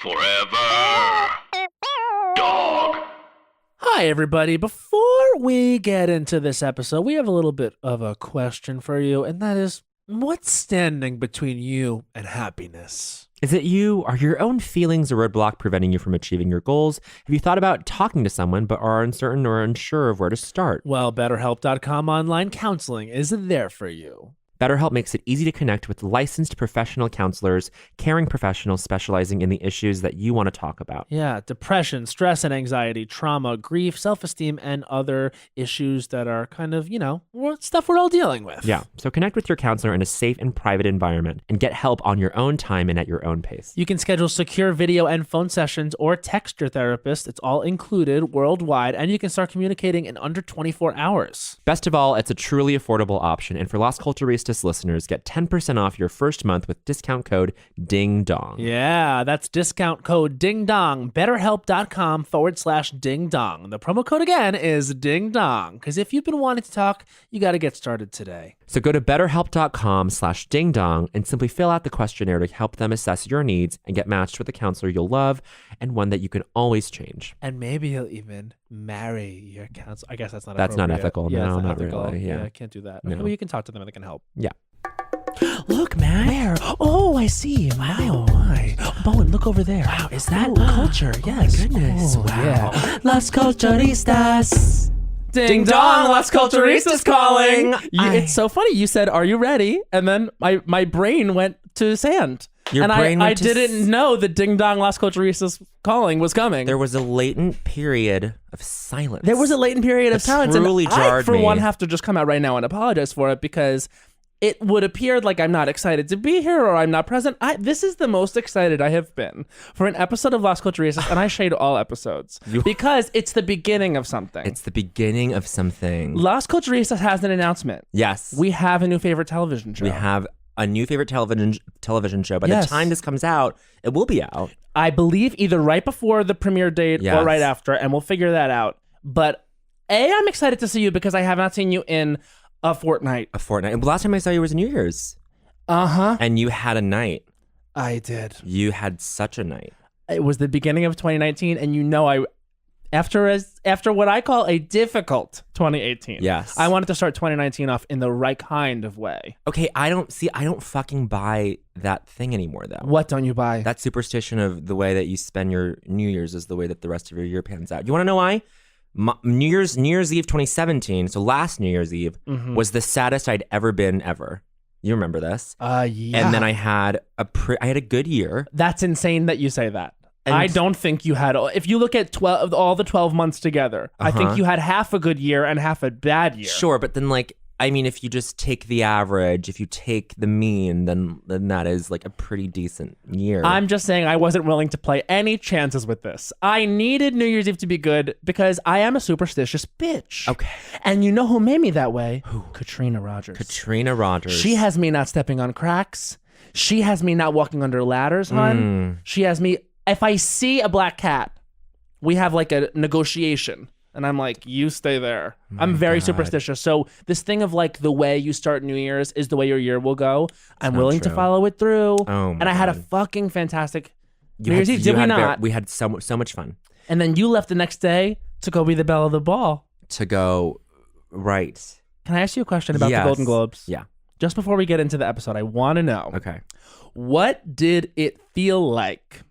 Forever. Dog. Hi, everybody. Before we get into this episode, we have a little bit of a question for you, and that is, what's standing between you and happiness? Is it you? Are your own feelings a roadblock preventing you from achieving your goals? Have you thought about talking to someone but are uncertain or unsure of where to start? Well, BetterHelp.com online counseling is there for you. BetterHelp makes it easy to connect with licensed professional counselors, caring professionals specializing in the issues that you want to talk about. Yeah, depression, stress and anxiety, trauma, grief, self-esteem, and other issues that are kind of, stuff we're all dealing with. Yeah, so connect with your counselor in a safe and private environment and get help on your own time and at your own pace. You can schedule secure video and phone sessions or text your therapist. It's all included worldwide, and you can start communicating in under 24 hours. Best of all, it's a truly affordable option, and for Las Culturistas listeners, get 10% off your first month with discount code DINGDONG. Yeah, that's discount code DINGDONG, betterhelp.com/dingdong. The promo code again is DINGDONG, because if you've been wanting to talk, you got to get started today. So go to betterhelp.com/dingdong and simply fill out the questionnaire to help them assess your needs and get matched with a counselor you'll love and one that you can always change. And maybe you'll even marry your counselor. I guess that's not That's not appropriate. ethical. Yeah, No, it's not ethical. really. Yeah. I can't do that. No. Okay, well, you can talk to them and they can help. Yeah. Look, man. Where? Oh, I see. Wow. Oh, my. Bowen, look over there. Wow, is that culture? Yes. Oh, my goodness. Oh, Wow. Yeah. Las Culturistas. Ding dong, Las Culturistas calling. It's so funny. You said, "Are you ready?" And then my brain went to sand. Your and brain I went to didn't know that Ding Dong Las Culturistas calling was coming. There was a latent period of silence. There was a latent period of silence. truly And I, jarred for me. one, have to just come out right now and apologize for it because it would appear like I'm not excited to be here or I'm not present. This is the most excited I have been for an episode of Las Culturistas, and I shade all episodes because it's the beginning of something. It's the beginning of something. Las Culturistas has an announcement. Yes. We have a new favorite television show. We have a new favorite television show. By Yes. the time this comes out, it will be out. I believe either right before the premiere date or Yes. right after, and we'll figure that out. But I'm excited to see you because I have not seen you in a fortnight. A fortnight. And last time I saw you was New Year's. Uh-huh. And you had a night. I did. You had such a night. It was the beginning of 2019, and I after what I call a difficult 2018. Yes. I wanted to start 2019 off in the right kind of way. Okay, I don't fucking buy that thing anymore though. What don't you buy? That superstition of the way that you spend your New Year's is the way that the rest of your year pans out. You want to know why? New Year's Eve 2017, so last New Year's Eve, was the saddest I'd ever been ever. You remember this? Yeah. And then I had a good year. That's insane that you say that. And I don't think you had. If you look at all the 12 months together, I think you had half a good year and half a bad year. Sure, but then if you just take the average, if you take the mean, then that is like a pretty decent year. I'm just saying I wasn't willing to play any chances with this. I needed New Year's Eve to be good because I am a superstitious bitch. Okay. And you know who made me that way? Who? Katrina Rogers. Katrina Rogers. She has me not stepping on cracks. She has me not walking under ladders, hon. She has me, if I see a black cat, we have like a negotiation. And I'm like, you stay there. I'm very superstitious. So this thing of like the way you start New Year's is the way your year will go. I'm willing to true. follow it through. Oh my and I had a God. fucking fantastic New Year's Eve. Did we not? We had so much fun. And then you left the next day to go be the belle of the ball. To go, right. Can I ask you a question about the Yes. Golden Globes? Yeah. Just before we get into the episode, I want to know. Okay. What did it feel like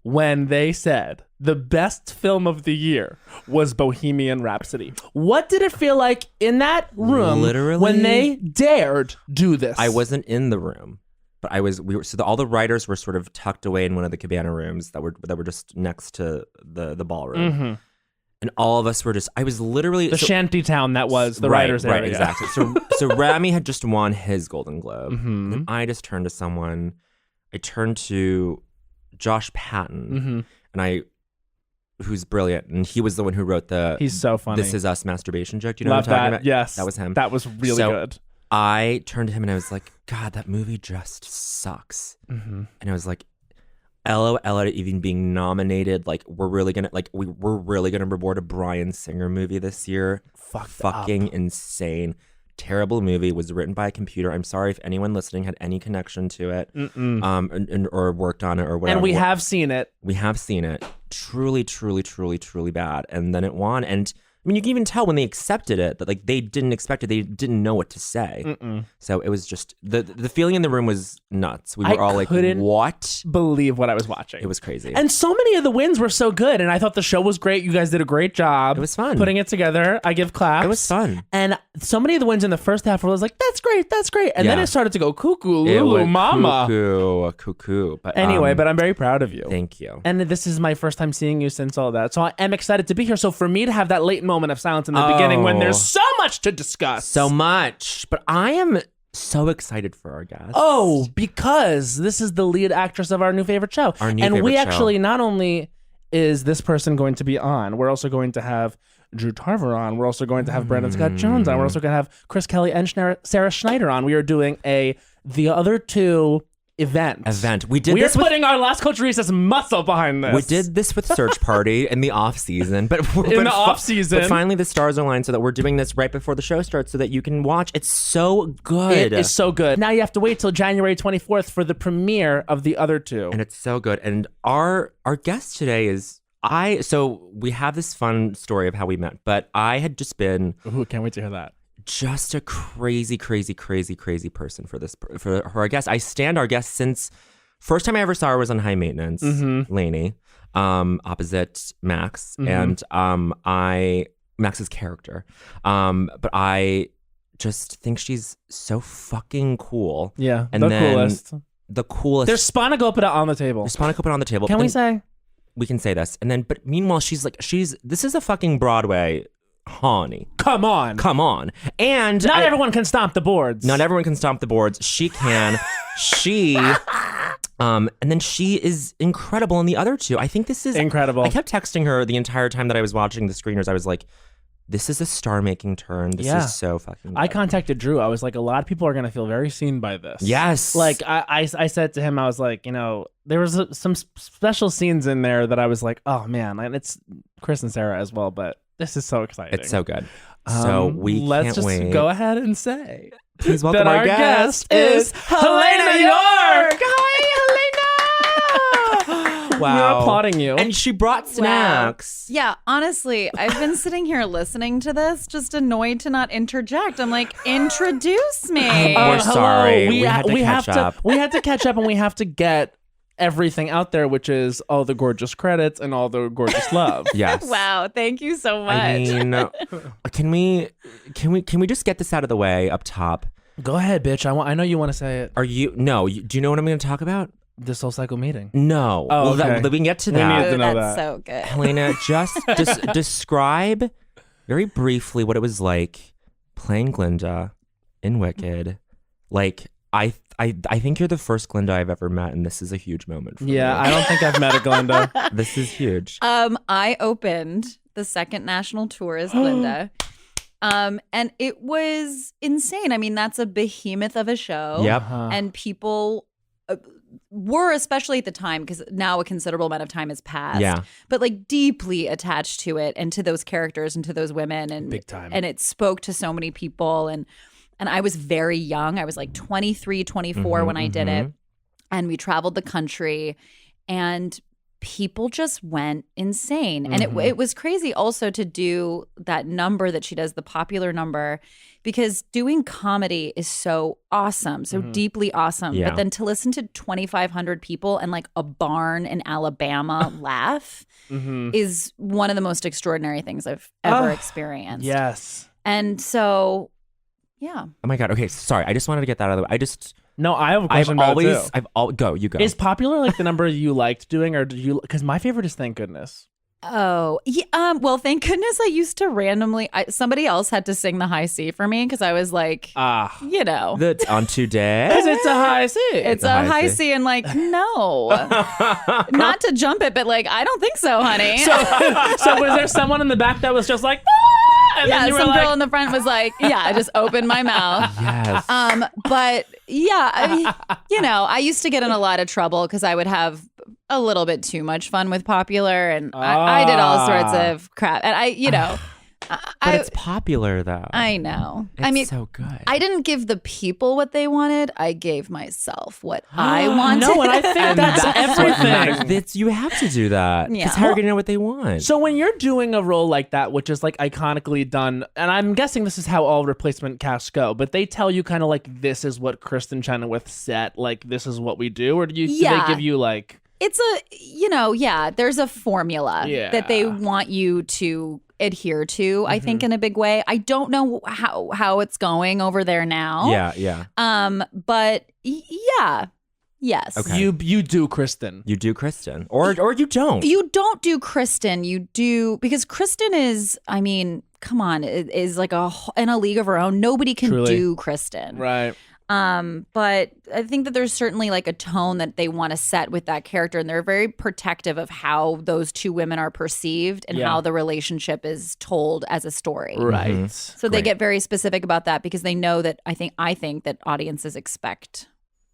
when they said the best film of the year was Bohemian Rhapsody? What did it feel like in that room Literally? when they dared do this? I wasn't in the room, but all the writers were sort of tucked away in one of the cabana rooms that were just next to the ballroom. Mm-hmm. And all of us were I was literally The shanty town that was the writers' area. Right, exactly. So Rami had just won his Golden Globe. Mm-hmm. And I just turned to someone. I turned to Josh Patton, Mm-hmm. who's brilliant, and he was the one who wrote the He's so funny. "This Is Us" masturbation joke. Do you know Love what I'm talking that. about? Yes. That was him. That was really So, good. I turned to him and I was like, God, that movie just sucks. Mm-hmm. And I was like, LOL at even being nominated. Like, we're really gonna reward a Bryan Singer movie this year. Fucked Fucking up. insane. terrible movie. It was written by a computer. I'm sorry if anyone listening had any connection to it, or worked on it or whatever. And we have seen it. We have seen it. Truly, truly, truly, truly bad. And then it won. And I mean, you can even tell when they accepted it that like they didn't expect it. They didn't know what to say. So it was just the feeling in the room was nuts. We were all like, "What?" Believe what I was watching. It was crazy. And so many of the wins were so good. And I thought the show was great. You guys did a great job. It was fun. Putting it together. I give claps. It was fun. And so many of the wins in the first half were like, that's great. That's great. And then Yeah. it started to go cuckoo, It Lulu, was mama. cuckoo. But Anyway, but I'm very proud of you. thank you. And this is my first time seeing you since all that. So I am excited to be here. So for me to have that late moment of silence in the beginning when there's so much to discuss. So much. But I am so excited for our guest. Oh, because this is the lead actress of our new favorite show. Our new and we favorite show. actually, not only is this person going to be on, we're also going to have Drew Tarver on. We're also going to have Brandon Scott Jones on. We're also going to have Chris Kelly and Sarah Schneider on. We are doing The Other Two event. We did We are this with putting our Last Coach Reese's muscle behind this. We did this with Search Party in the off season, but off season. But finally, the stars are aligned so that we're doing this right before the show starts, so that you can watch. It's so good. It is so good. Now you have to wait till January 24th for the premiere of The Other Two. And it's so good. And our guest today is so we have this fun story of how we met, but I had just been Ooh, can't wait to hear that. just a crazy person for our guest. I stand our guest since first time I ever saw her was on High Maintenance, Lainey, opposite Max, and Max's character. But I just think she's so fucking cool. Yeah, And the then coolest. The coolest. There's Spanakopita on the table. There's Spanakopita on the table. Can we And say? we can say this? And then, but meanwhile, this is a fucking Broadway. Honey, Come on. and Not everyone can stomp the boards. Not everyone can stomp the boards. She can. And then she is incredible in the other two. I think this is Incredible. I kept texting her the entire time that I was watching the screeners. I was like, this is a star-making turn. This is so fucking good. I contacted Drew. I was like, a lot of people are going to feel very seen by this. Yes. Like, I said to him, I was like, there was some special scenes in there that I was like, oh, man. And it's Chris and Sarah as well, but this is so exciting. It's so good. So let's just wait. go ahead and say Please welcome that our guest is Helena York. Hi, Helena. Wow. We're applauding you. And she brought snacks. Yeah, honestly, I've been sitting here listening to this, just annoyed to not interject. I'm like, introduce me. We're hello. sorry. We had to catch have up. We had to catch up, and we have to get everything out there, which is all the gorgeous credits and all the gorgeous love. Yes. Wow, thank you so much. I mean, can we just get this out of the way up top? Go ahead, bitch. I know you want to say it. Do you know what I'm going to talk about? The Soul Cycle meeting. No. Oh, Well, okay. we can get to We that. need to know That's that. so good. Helena, just describe very briefly what it was like playing Glinda in Wicked. Like, I think you're the first Glinda I've ever met, and this is a huge moment for me. Yeah, I don't think I've met a Glenda. This is huge. I opened the second national tour as Glinda. And it was insane. I mean, that's a behemoth of a show. Yep. And people were, especially at the time, because now a considerable amount of time has passed. Yeah. But like deeply attached to it and to those characters and to those women. And Big time. And it spoke to so many people. And I was very young. I was like 23, 24 when I did it. And we traveled the country and people just went insane. And it was crazy also to do that number that she does, the popular number, because doing comedy is so awesome, so deeply awesome. Yeah. But then to listen to 2,500 people and like a barn in Alabama laugh is one of the most extraordinary things I've ever experienced. Yes. And so, yeah. Oh my God. Okay. Sorry. I just wanted to get that out of the way. No, I have a question about it too. Go. You go. Is popular like the number you liked doing, or do you? Because my favorite is Thank Goodness. Oh, yeah. Well, thank goodness I used to randomly. Somebody else had to sing the high C for me because I was like, you know, That's on today. Because it's a high C. it's a high C, and like, no, not to jump it, but like, I don't think so, honey. So was there someone in the back that was just like, and yeah, then you were some like, girl in the front was like, yeah, I just opened my mouth. Yes. But yeah, I used to get in a lot of trouble because I would have a little bit too much fun with popular, and I did all sorts of crap. And But it's popular though. I know. It's I mean, so good. I didn't give the people what they wanted. I gave myself what I wanted. No, and I think that's everything. You have to do that. Yeah. Because how are you going to know what they want? So when you're doing a role like that, which is like iconically done, and I'm guessing this is how all replacement casts go, but they tell you kind of like, this is what Kristen Chenoweth set, like this is what we do, or do they give you like? It's there's a formula that they want you to adhere to, I think, in a big way. I don't know how it's going over there now. Yeah. But yes. Okay. You do Kristen. You do Kristen. Or you don't. You don't do Kristen. You do, because Kristen is, I mean, come on, is like in a league of her own. Nobody can Truly. do Kristen. Right. But I think that there's certainly like a tone that they want to set with that character, and they're very protective of how those two women are perceived and how the relationship is told as a story. Right. So they get very specific about that because they know that I think that audiences expect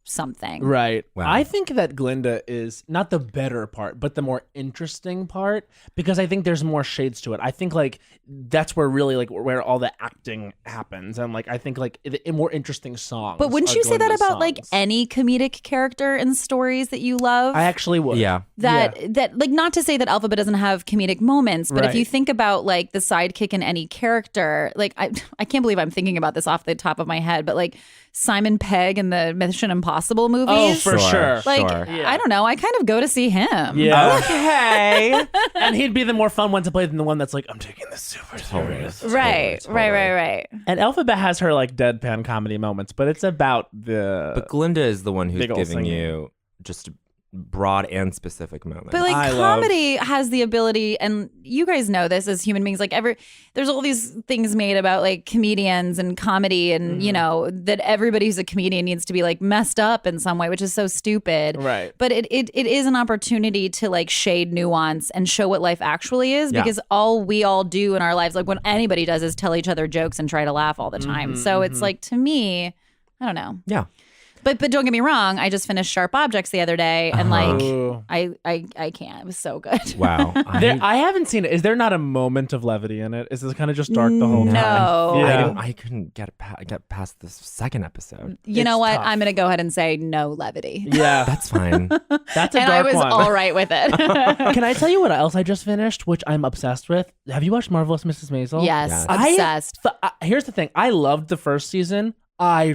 something. Right. Wow. I think that Glinda is not the better part, but the more interesting part, because I think there's more shades to it. I think like that's where really like where all the acting happens, and like I think like more interesting songs. But wouldn't are you say that Glinda's about like songs. any comedic character in stories that you love? I actually would. Yeah. That like, not to say that Alphabet doesn't have comedic moments, but if Right. you think about like the sidekick in any character, like I can't believe I'm thinking about this off the top of my head, but like Simon Pegg in the Mission Impossible movies. Oh, for sure. Like, Sure. I don't know. I kind of go to see him. Yeah. Okay. And he'd be the more fun one to play than the one that's like, I'm taking this super serious. Right. And Alphabet has her like deadpan comedy moments, but it's about the. But Glinda is the one who's Big ol' giving singing. you just broad and specific moments. But like I love- comedy has the ability, and you guys know this as human beings, like there's all these things made about like comedians and comedy, and you know that everybody who's a comedian needs to be like messed up in some way, which is so stupid. Right. But it is an opportunity to like shade nuance and show what life actually is, Yeah. because all we all do in our lives, like when anybody does, is tell each other jokes and try to laugh all the time. So it's like, to me, I don't know. yeah. But don't get me wrong, I just finished Sharp Objects the other day, and like Ooh. I can't. It was so good. Wow. I haven't seen it. Is there not a moment of levity in it? Is it kind of just dark the whole time? No. Yeah. I couldn't get past the second episode. You know It's what? tough. I'm gonna go ahead and say no levity. Yeah. That's fine. That's a And dark I was one. all right with it. Can I tell you what else I just finished, which I'm obsessed with? Have you watched Marvelous Mrs. Maisel? Yes, Yes. obsessed. Here's the thing. I loved the first season. I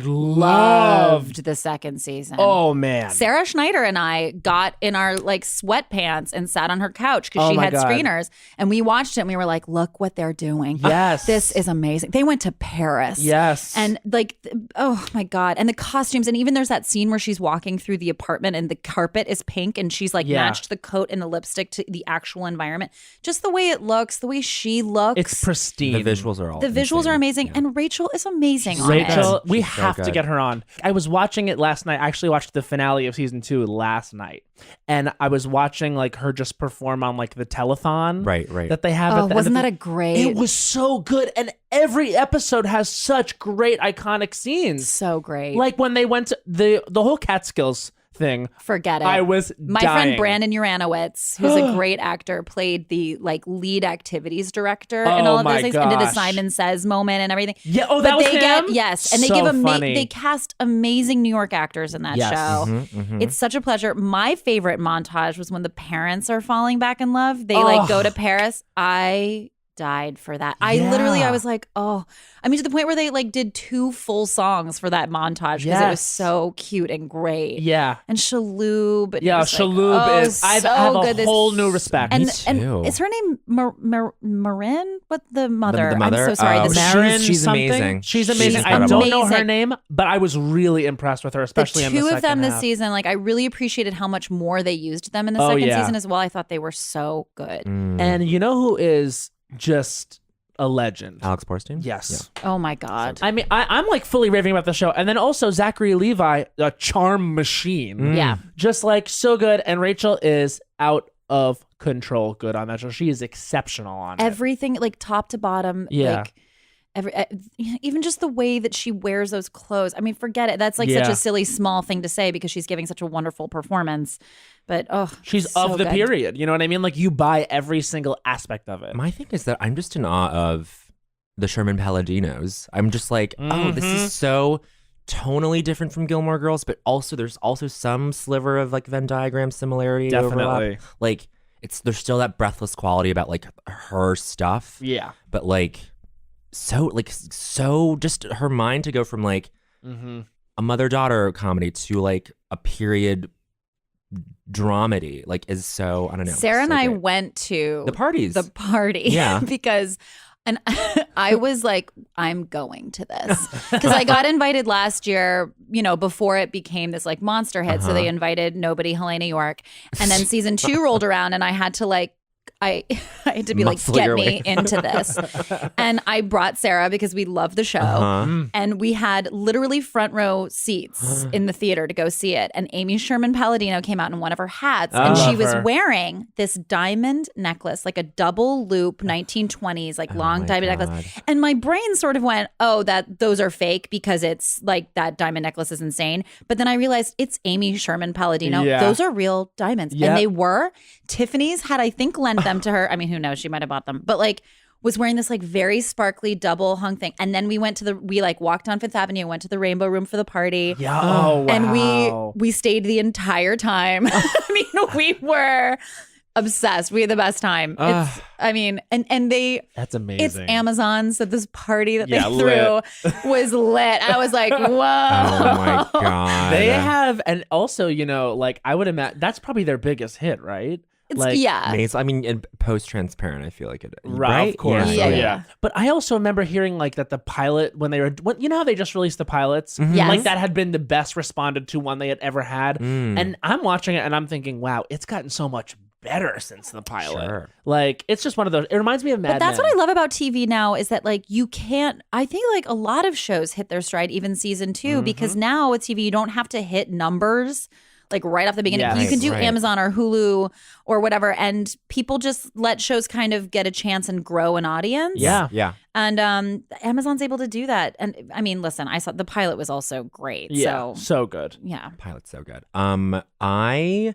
loved. The second season. Oh man. Sarah Schneider and I got in our like sweatpants and sat on her couch because Oh she my had God. screeners, and we watched it and we were like, look what they're doing. Yes. This is amazing. They went to Paris. Yes. And like, oh my God. And the costumes. And even there's that scene where she's walking through the apartment and the carpet is pink and she's like Yeah. matched the coat and the lipstick to the actual environment. Just the way it looks, the way she looks. It's pristine. The visuals are all the visuals insane. are amazing. Yeah. And Rachel is amazing on Rachel, it. we She's so have to good. get her on. I was watching it last night. I actually watched the finale of season 2 last night, and I was watching like her just perform on like the telethon, Right. that they have. Oh, at the wasn't end that of a great? It was so good, and every episode has such great iconic scenes. so great. Like when they went to the whole Catskills thing. Forget it. I was My dying. friend Brandon Uranowitz, who's a great actor, played the like lead activities director and Oh all of my those things, and did the gosh. Simon Says moment and everything. Yeah. Oh, But that was they him. yes, and they So give funny. they cast amazing New York actors in that Yes. show. It's such a pleasure. My favorite montage was when the parents are falling back in love. They like go to Paris. I died for that. I Yeah. was like, oh, I mean, to the point where they like did 2 full songs for that montage because it was Yes. so cute and great. Yeah. And Shaloub. And Yeah, it was like, Shaloub oh, is. I so have a good. This- whole new respect. And, Me too. and is her name Marin? What the mother? the mother? I'm so sorry. Oh, The she's- Marin she's something. amazing. She's She's amazing. I incredible. don't know her Amazing. name, but I was really impressed with her, especially in the 2 second of them this half. season, like I really appreciated how much more they used them in the Oh, second yeah. season as well. I thought they were so good. Mm. And you know who is just a legend? Alex Borstein? Yes. Oh my god. I mean, I'm like fully raving about the show. And then also Zachary Levi, a charm machine. Yeah. Just like so good. And Rachel is out of control good on that show. She is exceptional on it. Everything like top to bottom. Yeah. Like even just the way that she wears those clothes. I mean, forget it. That's like such Yeah. a silly small thing to say because she's giving such a wonderful performance. But She's so of the good. period. You know what I mean? Like you buy every single aspect of it. My thing is that I'm just in awe of the Sherman Palladinos. I'm just like, oh, this is so tonally different from Gilmore Girls, but also there's also some sliver of like Venn diagram similarity. Definitely. Overlap. Like there's still that breathless quality about like her stuff. Yeah. But like so just her mind to go from like a mother-daughter comedy to like a period dramedy like is so, I don't know. Sarah and so I great. went to The party. Yeah. because and I was like, I'm going to this because I got invited last year, before it became this like monster hit. So they invited nobody, Helena York. And then season 2 rolled around and I had to like, I had to be Muscle like, get your me way. into this. And I brought Sarah because we love the show. And we had literally front row seats in the theater to go see it. And Amy Sherman Palladino came out in one of her hats and she love was her. wearing this diamond necklace, like a double loop 1920s, like long my diamond God. necklace. And my brain sort of went, oh, those are fake because it's like that diamond necklace is insane. But then I realized it's Amy Sherman Palladino. Yeah. Those are real diamonds. Yep. And they were. Tiffany's had, I think, lent them to her. I mean, who knows? She might have bought them. But like was wearing this like very sparkly double hung thing. And then we like walked on Fifth Avenue, went to the Rainbow Room for the party. Yeah. Oh, wow. And we stayed the entire time. I mean, we were obsessed. We had the best time. It's, I mean, and they, That's amazing. it's Amazon. So this party that Yeah, they threw was lit. I was like, whoa. Oh my God. They have, and also, like I would imagine that's probably their biggest hit, right? It's, like, yeah. Maisel, I mean, in post-transparent, I feel like it. Right, of course. Yeah, Oh, yeah. But I also remember hearing like that the pilot when how they just released the pilots, Yes. like that had been the best responded to one they had ever had. And I'm watching it and I'm thinking, wow, it's gotten so much better since the pilot. Sure. Like it's just one of those. It reminds me of Mad But that's Men. what I love about TV now is that like you can't, I think like a lot of shows hit their stride even season 2 because now with TV you don't have to hit numbers like right off the beginning. Yes. You can do Right. Amazon or Hulu or whatever and people just let shows kind of get a chance and grow an audience. Yeah. Yeah. And Amazon's able to do that. And I mean, listen, I saw the pilot was also great. Yeah. So So good. yeah. Pilot's so good. I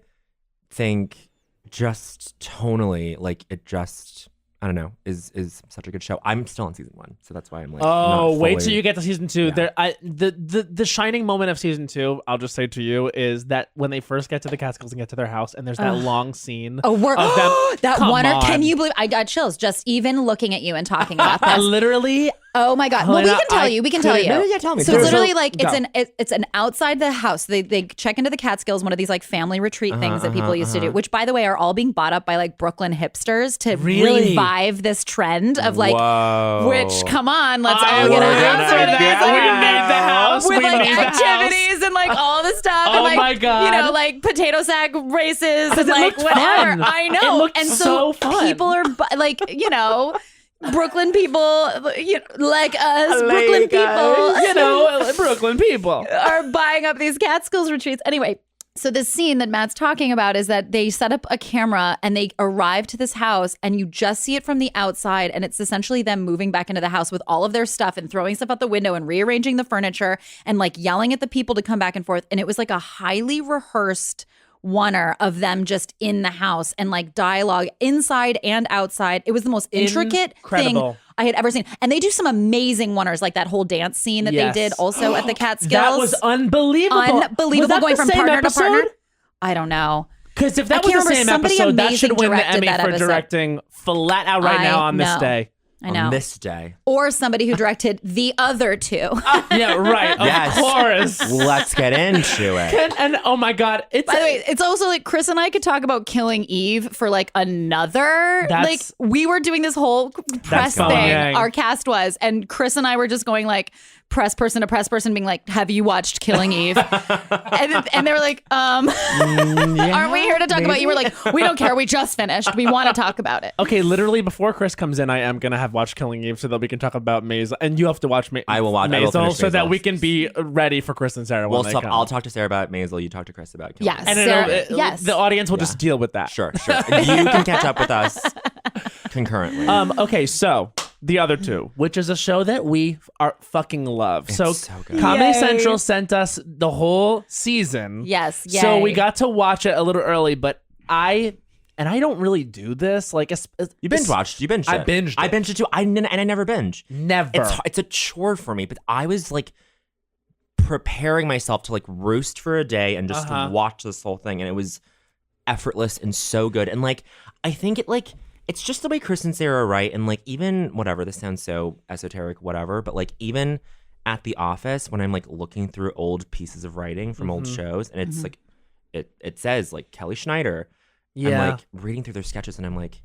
think just tonally, like it just, I don't know, is such a good show. I'm still on season 1, so that's why I'm like, Oh, not wait till fully- you get to season 2. Yeah. The shining moment of season 2, I'll just say to you, is that when they first get to the Catskills and get to their house, and there's that long scene. Oh, we're of them. that Come one. Can on. you believe? I got chills just even looking at you and talking about this. Literally, Oh my God! Well, we Helena, can tell I you. We can tell you. couldn't- No, yeah, tell me. So There's it's literally no- like go. it's an outside the house. They check into the Catskills, one of these like family retreat things that people used to do, which by the way are all being bought up by like Brooklyn hipsters to Really? revive this trend of like, Whoa. which come on, let's I all get a love house that. for this. Yeah, we need the house. With We like need the house. activities and like all the stuff. Oh and, like, my God. like potato sack races and it like looked whatever. fun. I It know. looked And so fun. people are like, Brooklyn people, like us, Brooklyn people, Brooklyn people. are buying up these Catskills retreats. Anyway, so this scene that Matt's talking about is that they set up a camera and they arrive to this house and you just see it from the outside and it's essentially them moving back into the house with all of their stuff and throwing stuff out the window and rearranging the furniture and like yelling at the people to come back and forth. And it was like a highly rehearsed oneer of them just in the house and like dialogue inside and outside. It was the most intricate Incredible. thing I had ever seen. And they do some amazing oneers, like that whole dance scene that Yes. they did also at the Catskills. That was unbelievable. Unbelievable. Was that Going the from same partner episode? to partner. I don't know. Because if I that was can't the remember. same Somebody episode, that should amazing win the directed Emmy that for episode. directing flat out right I now on this know. day. I know. On this day. Or somebody who directed the other two. Yeah, right. Yes. Of course. Let's get into it. And oh my God, it's By the way, it's also like Chris and I could talk about Killing Eve for like another. That's- like we were doing this whole press fun. thing. Yeah. Our cast was, and Chris and I were just going like press person to press person, being like, "Have you watched Killing Eve?" and they were like, "Aren't we here to talk about?" You were like, "We don't care. We just finished. We want to talk about it." okay. Literally, before Chris comes in, I am gonna have watched Killing Eve so that we can talk about Maisel, and you have to watch I will watch- I will Maisel finish so that Maisel. we can be ready for Chris and Sarah when We'll they stop. come. I'll talk to Sarah about Maisel. You talk to Chris about Killing Yes. Eve. And Sarah- yes. The audience will just deal with that. Sure. You can catch up with us concurrently. Okay, so the other two, which is a show that we are fucking love. So so good. Comedy Yay. Central sent us the whole season. Yes. So we yay. got to watch it a little early, but I and I don't really do this. Like, You binge watched. You binged it. I binged I it. binged it too. I never binge. Never. It's a chore for me. But I was like preparing myself to like roast for a day and just watch this whole thing, and it was effortless and so good. And like I think it's just the way Chris and Sarah write, and like even whatever, this sounds so esoteric, whatever, but like even at the office when I'm like looking through old pieces of writing from old shows, and it's like it says like Kelly Schneider. Yeah. I'm like reading through their sketches, and I'm like,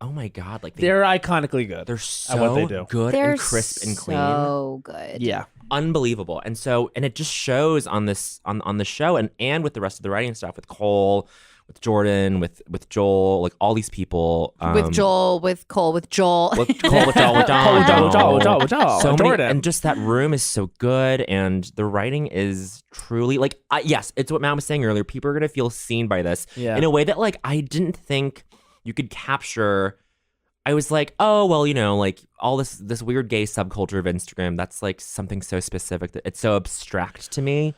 oh my God, like They're iconically good. they're at so what they do. good They're and crisp and clean. so good. Yeah. Unbelievable. And so, and it just shows on this on the show, and with the rest of the writing stuff, with Cole, with Jordan, with Joel, like all these people, With Joel, with Cole, with Joel. with Cole, with Joel, with Joel, so many, Jordan. and just that room is so good, and the writing is truly like, yes, it's what Matt was saying earlier. People are gonna feel seen by this in a way that like I didn't think you could capture. I was like, oh, well, you know, like all this weird gay subculture of Instagram, that's like something so specific that it's so abstract to me.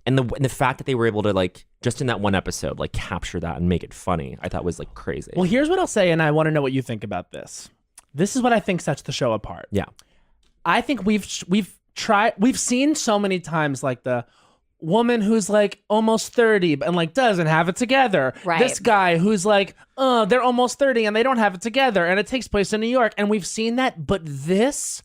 And the fact that they were able to like just in that one episode, like capture that and make it funny, I thought was like crazy. Well, here's what I'll say, and I want to know what you think about this. This is what I think sets the show apart. Yeah. I think we've seen so many times like the woman who's like almost 30 and like doesn't have it together. Right. This guy who's like, they're almost 30 and they don't have it together, and it takes place in New York, and we've seen that, but this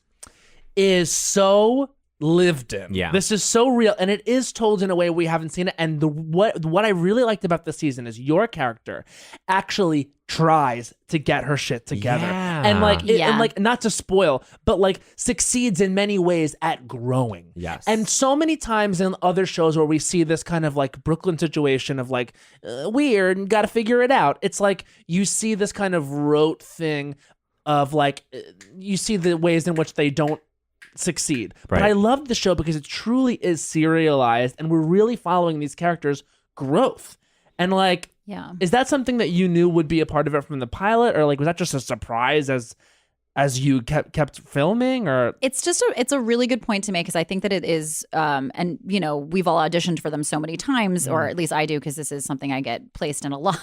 is so lived in. Yeah. This is so real, and it is told in a way we haven't seen it. And what I really liked about this season is your character actually tries to get her shit together. Yeah. And like Yeah. and like not to spoil, but like succeeds in many ways at growing. Yes. And so many times in other shows where we see this kind of like Brooklyn situation of like weird and got to figure it out. It's like you see this kind of rote thing of like you see the ways in which they don't succeed. But Right. I love the show because it truly is serialized, and we're really following these characters' growth. And like, Yeah. is that something that you knew would be a part of it from the pilot, or like was that just a surprise as you kept filming? Or It's just it's a really good point to make, because I think that it is, and you know, we've all auditioned for them so many times, or at least I do, because this is something I get placed in a lot,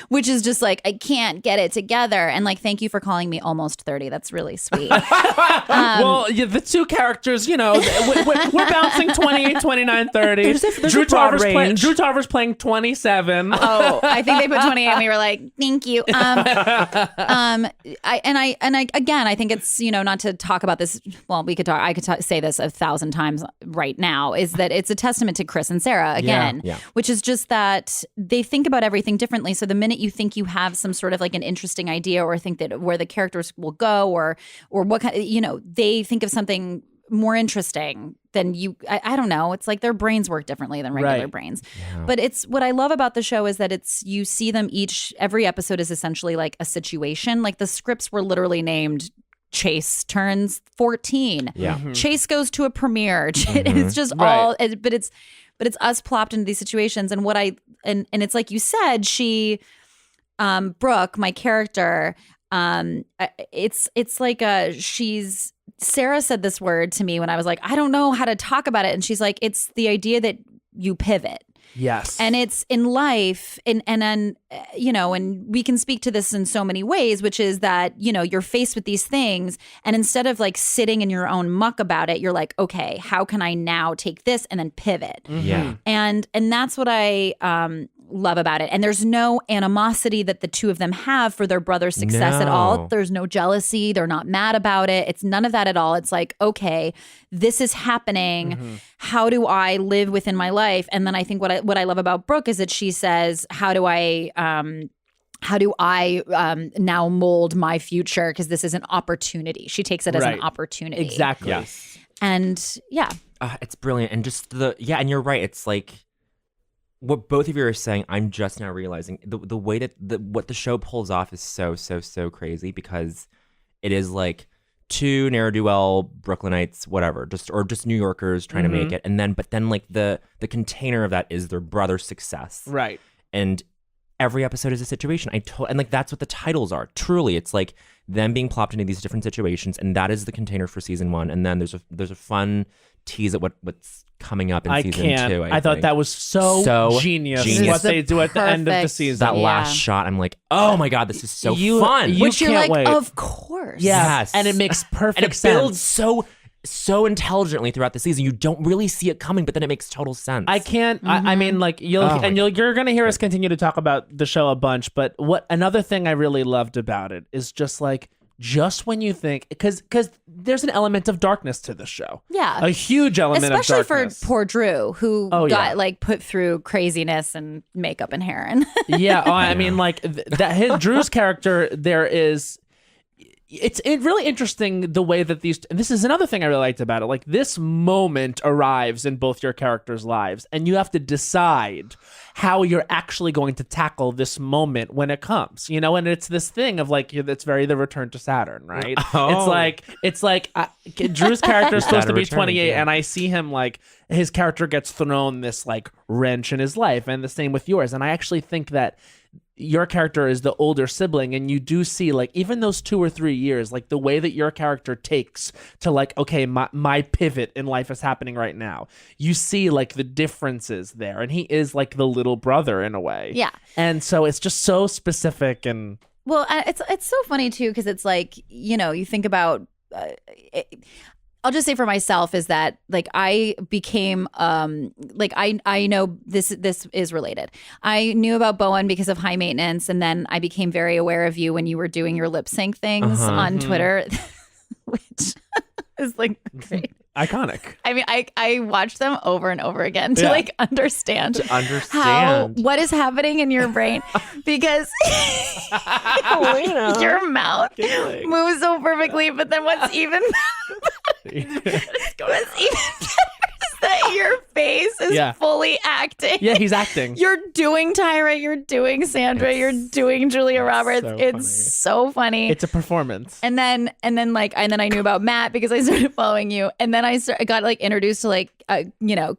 which is just like I can't get it together. And like, thank you for calling me almost 30. That's really sweet. well, yeah, the two characters, you know, we're bouncing 28, 29, 30. There's Drew a broad Tarver's playing 27. Oh, I think they put 28 and we were like, thank you. I think it's, you know, not to talk about this. Well, I could say this 1,000 times right now, is that it's a testament to Chris and Sarah again, Yeah. which is just that they think about everything differently. So the minute you think you have some sort of like an interesting idea, or think that where the characters will go, or what kind, you know, they think of something more interesting than you. I don't know. It's like their brains work differently than regular Right. brains. But it's what I love about the show is that you see them every episode is essentially like a situation. Like the scripts were literally named Chase turns 14. Yeah. Chase goes to a premiere. It's just all, but it's us plopped into these situations. And and it's like you said, she, Brooke, my character, it's like Sarah said this word to me when I was like, I don't know how to talk about it. And she's like, it's the idea that you pivot. Yes. And it's in life, and you know, and we can speak to this in so many ways, which is that, you know, you're faced with these things, and instead of like sitting in your own muck about it, you're like, okay, how can I now take this and then pivot? Yeah. And that's what I love about it. And there's no animosity that the two of them have for their brother's success at all. No. There's no jealousy. They're not mad about it. It's none of that at all. It's like, okay, this is happening. How do I live within my life? And then I think what I love about Brooke is that she says, how do I now mold my future? Because this is an opportunity. She takes it as Right. an opportunity. Exactly. Yes. And yeah, It's brilliant. And just and you're right. It's like what both of you are saying, I'm just now realizing the way that what the show pulls off is so crazy, because it is like two ne'er-do-well Brooklynites, whatever, just New Yorkers trying to make it. And then, but then like the container of that is their brother's success. Right. And every episode is a situation. And like that's what the titles are. Truly, it's like them being plopped into these different situations, and that is the container for season 1. And then there's a fun tease at what's coming up in season 2. I thought that was so genius what they do at the end of the season. That last shot, I'm like, oh my god, this is so fun. Which you're can't like, wait. of course. Yes. And it makes perfect and it sense. builds so intelligently throughout the season. You don't really see it coming, but then it makes total sense. I can't. I mean, like you're gonna hear us continue to talk about the show a bunch. But another thing I really loved about it is just when you think, because there's an element of darkness to the show. Yeah. A huge element especially of darkness. for poor Drew, who got like put through craziness and makeup and hair. And yeah. I mean, like Drew's character, it's really interesting the way that and this is another thing I really liked about it. Like this moment arrives in both your characters' lives, and you have to decide how you're actually going to tackle this moment when it comes, and it's this thing of like, it's very the return to Saturn, right? Oh. It's like Drew's character is supposed to be 28, yeah. and I see him like his character gets thrown this like wrench in his life, and the same with yours. And I actually think that your character is the older sibling, and you do see like even those 2 or 3 years, like the way that your character takes to like, okay, my pivot in life is happening right now. You see like the differences there, and he is like the little brother in a way. Yeah. And so it's just so specific and well, it's so funny too, because it's like, you think about I'll just say for myself is that like I became like I know this is related. I knew about Bowen because of High Maintenance, and then I became very aware of you when you were doing your lip sync things on Twitter, which is like great. iconic. I mean, I watched them over and over again to like understand what is happening in your brain, because your mouth moves so perfectly. But then what's even better is that your face is fully acting. Yeah, he's acting. You're doing Tyra, you're doing Sandra, you're doing Julia Roberts. It's so funny. It's a performance. And then I knew about Matt because I started following you, and then I got like introduced to like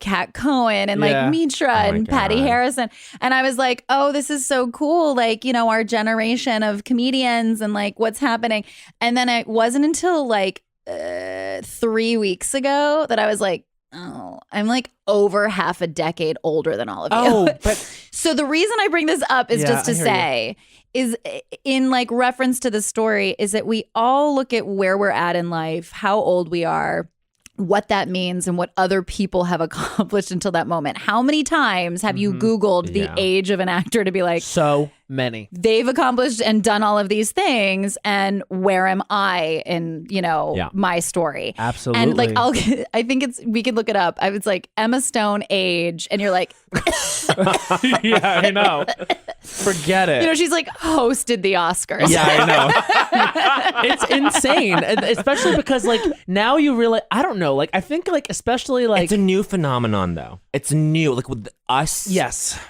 Kat Cohen and like Mitra and Patty Harrison, and I was like, oh, this is so cool, like our generation of comedians and like what's happening. And then it wasn't until like 3 weeks ago that I was like, oh, I'm like over half a decade older than all of you. Oh, but so the reason I bring this up is just to say is in like reference to the story is that we all look at where we're at in life, how old we are, what that means, and what other people have accomplished until that moment. How many times have you Googled the age of an actor to be like, so many. They've accomplished and done all of these things, and where am I in, my story? Absolutely. And like, I think we could look it up. I was like, Emma Stone age, and you're like, yeah, I know. Forget it. She's like hosted the Oscars. Yeah, I know. It's insane, especially because like now you realize, I don't know, like I think like especially like it's a new phenomenon though. It's new, like with us. Yes.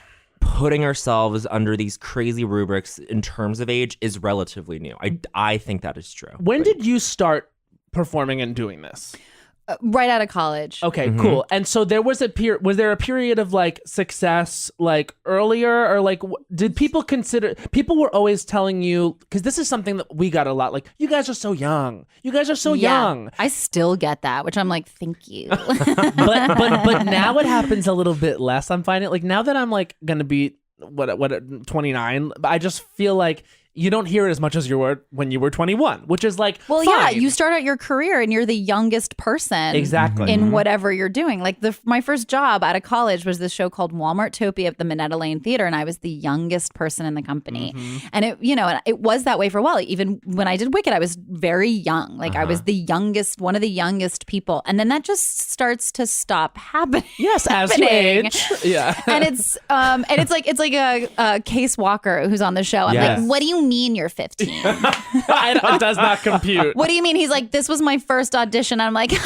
Putting ourselves under these crazy rubrics in terms of age is relatively new. I think that is true. When did you start performing and doing this? Right out of college. Okay, cool. And so there was was there a period of like success like earlier, or like did people were always telling you, because this is something that we got a lot, like, you guys are so young. You guys are so young. I still get that, which I'm like, thank you. but now it happens a little bit less. I'm finding like now that I'm like gonna be what 29, I just feel like you don't hear it as much as you were when you were 21, which is like, well, fine. yeah, you start out your career and you're the youngest person exactly in whatever you're doing. Like my first job out of college was this show called Walmartopia at the Minetta Lane Theater, and I was the youngest person in the company. And it was that way for a while. Even when I did Wicked, I was very young. Like I was the youngest, one of the youngest people, and then that just starts to stop happening. Yes, as you age, yeah. And it's like a Case Walker who's on the show. I'm like, what do you mean you're 15? It does not compute. What do you mean? He's like, this was my first audition. I'm like, no.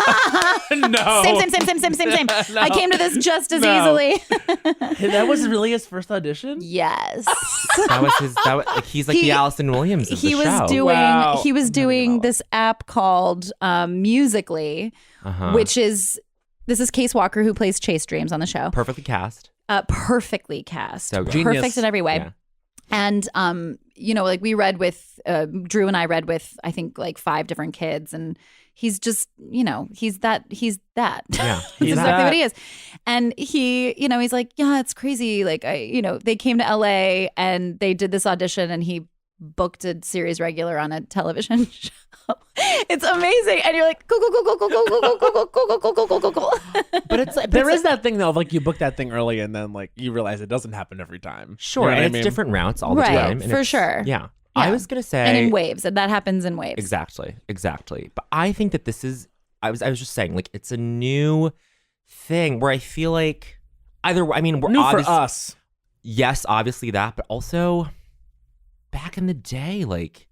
Same. No. I came to this just as easily. That was really his first audition? Yes. He's like the Allison Williams of the show. He was doing this app called Musical.ly, which is, this is Case Walker, who plays Chase Dreams on the show. Perfectly cast. Perfectly cast. So good. Perfect in every way. Yeah. And like we read with Drew and I read with I think like 5 different kids, and he's just he's that Yeah, that's he's exactly that. what he is. And he he's like, yeah, it's crazy. Like they came to LA and they did this audition, and he booked a series regular on a television show. It's amazing, and you're like, cool. But it's like, there is that thing though of like you book that thing early and then like you realize it doesn't happen every time. sure, You know and what I it's mean? different routes all the Right, time, and for it's- sure. Yeah. Yeah. I was gonna say, And in waves, and that happens in waves. exactly. But I think that this is. I was just saying, like, it's a new thing where I feel like either. I mean, we're New for obvious- us. Yes, obviously that, but also back in the day, like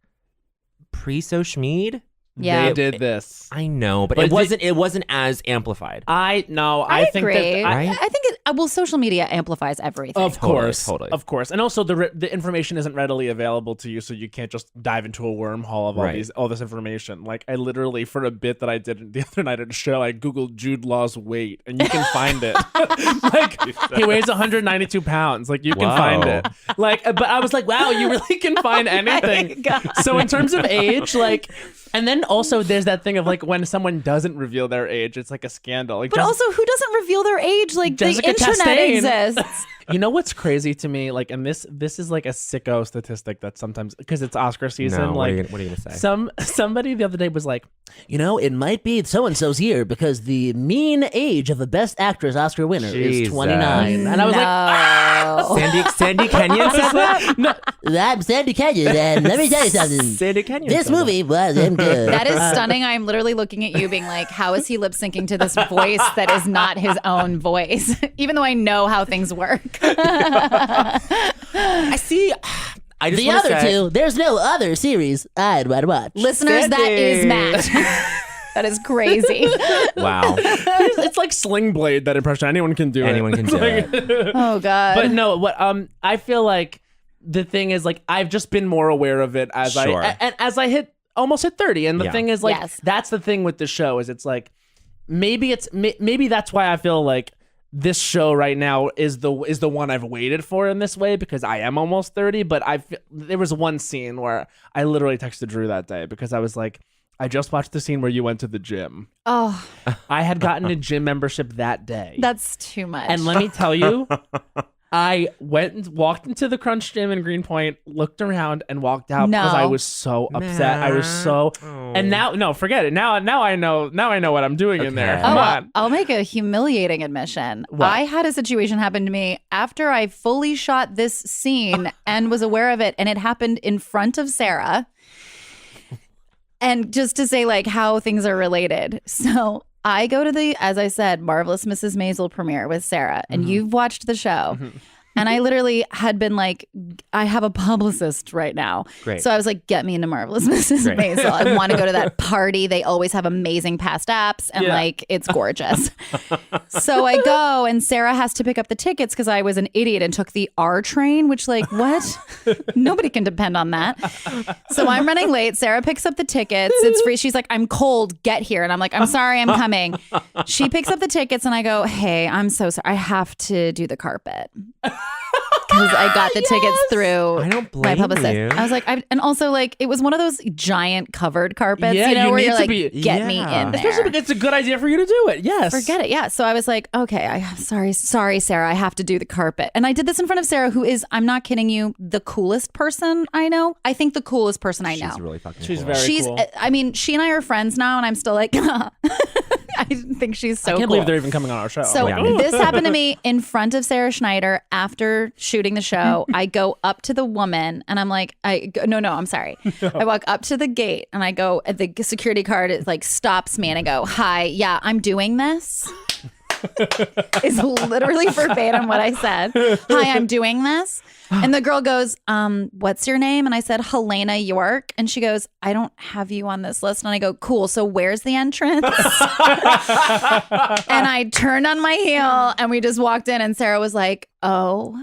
pre-social media. Yeah. They did this. I know, but But it wasn't as amplified. I think agree. that Right? I think social media amplifies everything. Of course, Totally. of course, and also the information isn't readily available to you, so you can't just dive into a wormhole of Right. all this information. Like I literally, for a bit that I did the other night at a show, I googled Jude Law's weight, and you can find it. Like he weighs 192 pounds. Like you can find Wow. it. Like, but I was like, wow, you really can find anything. So in terms of age, like, and then also there's that thing of like when someone doesn't reveal their age, it's like a scandal. Like, But also, who doesn't reveal their age? Like Jessica the internet Chastain. exists. You know what's crazy to me? Like, and this is like a sicko statistic that sometimes because it's Oscar season. No, what like, are you gonna say? somebody the other day was like, It might be so and so's year because the mean age of the Best Actress Oscar winner Jesus. is 29. and I was like, Sandy Kenyon said that. I'm Sandy Kenyon, and let me tell you something. Sandy Kenyon. This said that. movie wasn't good. That is stunning. I'm literally looking at you being like, how is he lip syncing to this voice that is not his own voice? Even though I know how things work. I see. I just The wanna other say, two, there's no other series I'd want to watch. Listeners, that is Matt. That is crazy. Wow. it's like Sling Blade, that impression. Anyone can do Anyone it. can do it. Oh God. But no, what I feel like the thing is like I've just been more aware of it as Sure. as I almost hit 30, and the Yeah. thing is like Yes. that's the thing with the show is it's like maybe that's why I feel like this show right now is the one I've waited for in this way because I am almost 30. But there was one scene where I literally texted Drew that day because I was like, I just watched the scene where you went to the gym. oh, I had gotten a gym membership that day. that's too much. And let me tell you, I went and walked into the Crunch Gym in Greenpoint, looked around, and walked out because I No. was so upset. I was so, and now, no, forget it. Now I know what I'm doing in there. Okay. Come Oh, on. I'll make a humiliating admission. What? I had a situation happen to me after I fully shot this scene and was aware of it, and it happened in front of Sarah. And just to say, like, how things are related. So I go to the, as I said, Marvelous Mrs. Maisel premiere with Sarah, and you've watched the show. And I literally had been like, I have a publicist right now. Great. So I was like, get me into Marvelous Mrs. Great. Maisel. I want to go to that party. They always have amazing past apps and Yeah. like it's gorgeous. So I go and Sarah has to pick up the tickets because I was an idiot and took the R train, which like, what? Nobody can depend on that. So I'm running late. Sarah picks up the tickets. It's free. She's like, I'm cold. Get here. And I'm like, I'm sorry, I'm coming. She picks up the tickets and I go, hey, I'm so sorry. I have to do the carpet. Because I got the tickets through I don't my blame publicist. you. I was like, and also like it was one of those giant covered carpets, Yeah, you know, you where need you're to like, be- get me Yeah. in there. Especially because it's a good idea for you to do it. Yes. Forget it. Yeah. So I was like, okay, I'm sorry, Sarah, I have to do the carpet. And I did this in front of Sarah, who is, I'm not kidding you, the coolest person I know. I think the coolest person I know. She's really fucking She's cool. very She's, cool. I mean, she and I are friends now, and I'm still like, I think she's so I can't cool. believe they're even coming on our show. So Yeah, me this happened to me in front of Sarah Schneider after shooting the show. I go up to the woman and I'm like, I'm sorry. I walk up to the gate and I go, the security guard is like stops me and I go, hi, yeah, I'm doing this. Is literally verbatim what I said. Hi, I'm doing this. And the girl goes, what's your name? And I said, Helena York. And she goes, I don't have you on this list. And I go, cool. So where's the entrance? And I turned on my heel and we just walked in and Sarah was like, oh.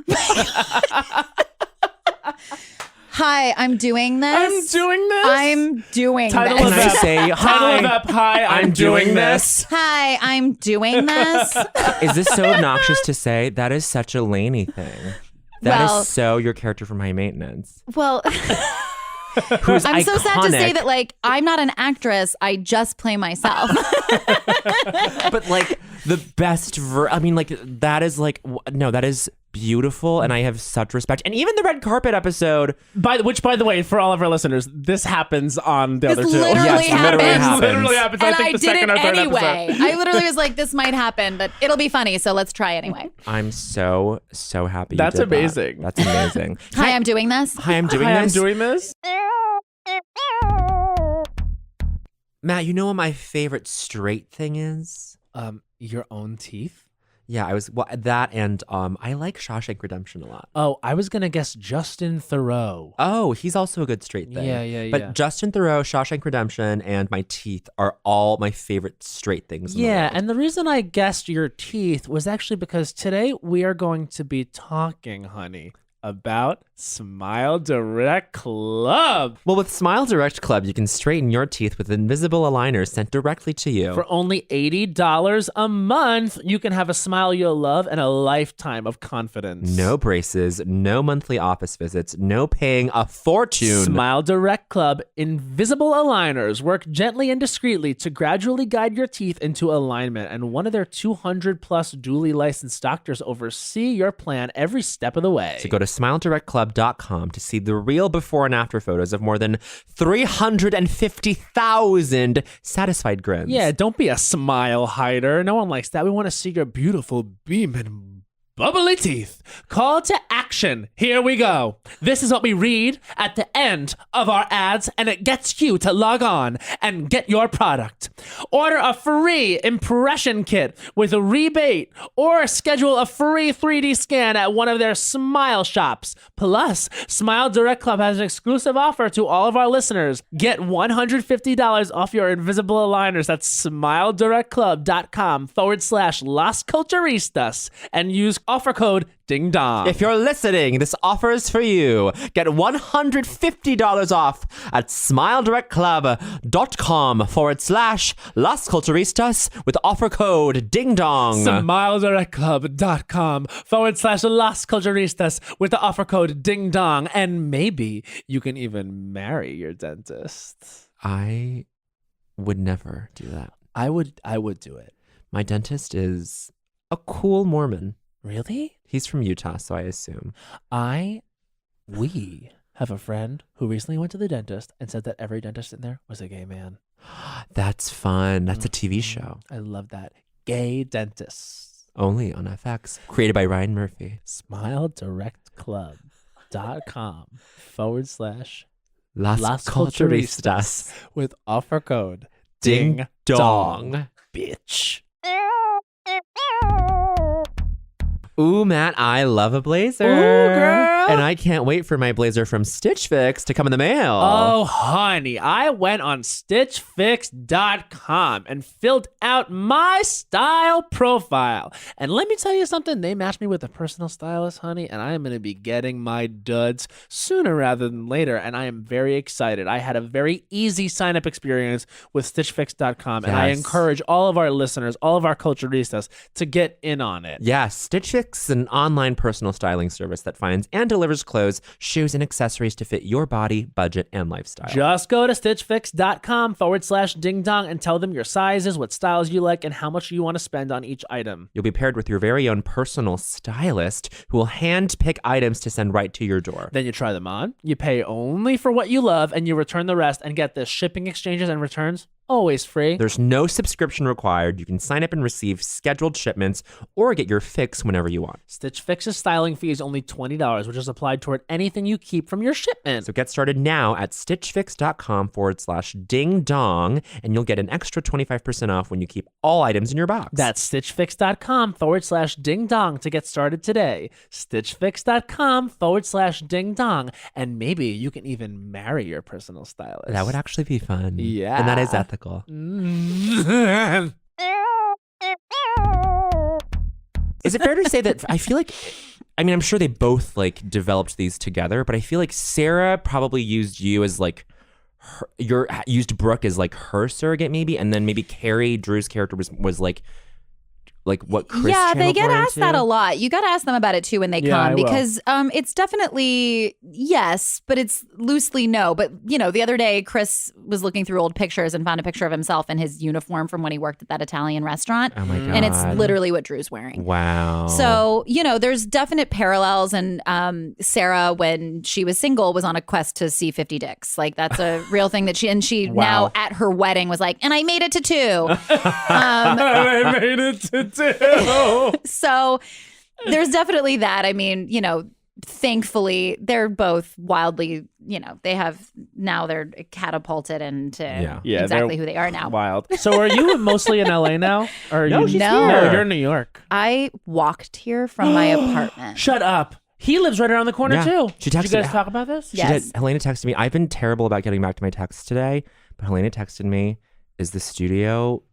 Hi, I'm doing this. I'm doing this. I'm doing Title this. of Can I Ep. say Title hi? of Ep. Hi, I'm doing this. Hi, I'm doing this. Is this so obnoxious to say? That is such a Lainey thing. That is Well- so your character from High Maintenance. Well, Who's I'm so sad to say iconic. that, like, I'm not an actress. I just play myself. But like the best I mean, like that is like no, that is beautiful, and I have such respect. And even the red carpet episode, By the way, for all of our listeners, this happens on the This other two. literally Yes, literally happens. happens. Literally happens. And I think I the did second it or third anyway. episode. I literally was like, this might happen, but it'll be funny. So let's try anyway. I'm so happy. You That's did that. amazing. That's amazing. Hi, I'm doing this. Hi, I'm doing Hi, this. I'm doing this. Matt, you know what my favorite straight thing is? Your own teeth. Yeah, that, and I like Shawshank Redemption a lot. Oh, I was gonna guess Justin Theroux. Oh, he's also a good straight thing. Yeah. But Justin Theroux, Shawshank Redemption, and my teeth are all my favorite straight things. In the Yeah, world. and the reason I guessed your teeth was actually because today we are going to be talking, honey, about Smile Direct Club. Well, with Smile Direct Club, you can straighten your teeth with invisible aligners sent directly to you. For only $80 a month, you can have a smile you'll love and a lifetime of confidence. No braces, no monthly office visits, no paying a fortune. Smile Direct Club invisible aligners work gently and discreetly to gradually guide your teeth into alignment, and one of their 200 plus duly licensed doctors oversee your plan every step of the way. So go to SmileDirectClub.com to see the real before and after photos of more than 350,000 satisfied grins. Yeah, don't be a smile hider. No one likes that. We want to see your beautiful beaming bubbly teeth. Call to action. Here we go. This is what we read at the end of our ads, and it gets you to log on and get your product. Order a free impression kit with a rebate, or schedule a free 3D scan at one of their Smile shops. Plus, Smile Direct Club has an exclusive offer to all of our listeners. Get $150 off your invisible aligners at SmileDirectClub.com/Las Culturistas and use offer code Ding Dong. If you're listening, this offer is for you. Get $150 off at SmileDirectClub.com/Las Culturistas with offer code Ding Dong. SmileDirectClub.com/Las Culturistas with the offer code Ding Dong, and maybe you can even marry your dentist. I would never do that. I would do it. My dentist is a cool Mormon. Really? He's from Utah, so I assume. We have a friend who recently went to the dentist and said that every dentist in there was a gay man. That's fun. That's a TV show. I love that. Gay dentists. Only on FX. Created by Ryan Murphy. SmileDirectClub.com/Las Las Culturistas Culturistas. with offer code Ding Dong. bitch. Ooh, Matt, I love a blazer. Ooh, girl. And I can't wait for my blazer from Stitch Fix to come in the mail. Oh, honey, I went on StitchFix.com and filled out my style profile. And let me tell you something, they matched me with a personal stylist, honey, and I am going to be getting my duds sooner rather than later, and I am very excited. I had a very easy sign-up experience with StitchFix.com, and I Yes. encourage all of our listeners, all of our culturistas, to get in on it. Yeah, Stitch Fix is an online personal styling service that finds and delivers clothes, shoes, and accessories to fit your body, budget, and lifestyle. Just go to StitchFix.com/Ding Dong and tell them your sizes, what styles you like, and how much you want to spend on each item. You'll be paired with your very own personal stylist who will hand-pick items to send right to your door. Then you try them on, you pay only for what you love, and you return the rest, and get this: shipping, exchanges, and returns always free. There's no subscription required. You can sign up and receive scheduled shipments or get your fix whenever you want. Stitch Fix's styling fee is only $20, which is applied toward anything you keep from your shipment. So get started now at stitchfix.com/ding dong, and you'll get an extra 25% off when you keep all items in your box. That's StitchFix.com/Ding Dong to get started today. StitchFix.com/Ding Dong, and maybe you can even marry your personal stylist. That would actually be fun. Yeah. And that is ethical. Is it fair to say that I feel like, I mean, I'm sure they both like developed these together, but I feel like Sarah probably used you as like used Brooke as like her surrogate maybe, and then maybe Carrie, Drew's character was like like what Chris Yeah, they channeled get we're asked into? that a lot. You got to ask them about it too when they Yeah, I come will. because it's definitely yes, but it's loosely no. But you know, the other day Chris was looking through old pictures and found a picture of himself in his uniform from when he worked at that Italian restaurant. Oh my god! And it's literally what Drew's wearing. wow. So, you know, there's definite parallels. And Sarah, when she was single, was on a quest to see 50 dicks. Like, that's a real thing that she now at her wedding was like, and I made it to 2. I made it to 2. So there's definitely that. I mean, you know, thankfully, they're both wildly, you know, they're catapulted into Yeah, exactly they're who they are now. Wild. So are you mostly in LA now? Or are No, you, she's No. here. No, you're in New York. I walked here from my apartment. Shut up. He lives right around the corner Yeah. too. She Did you texted guys me. talk about this? She Yes. did. Helena texted me. I've been terrible about getting back to my texts today, but Helena texted me, "Is the studio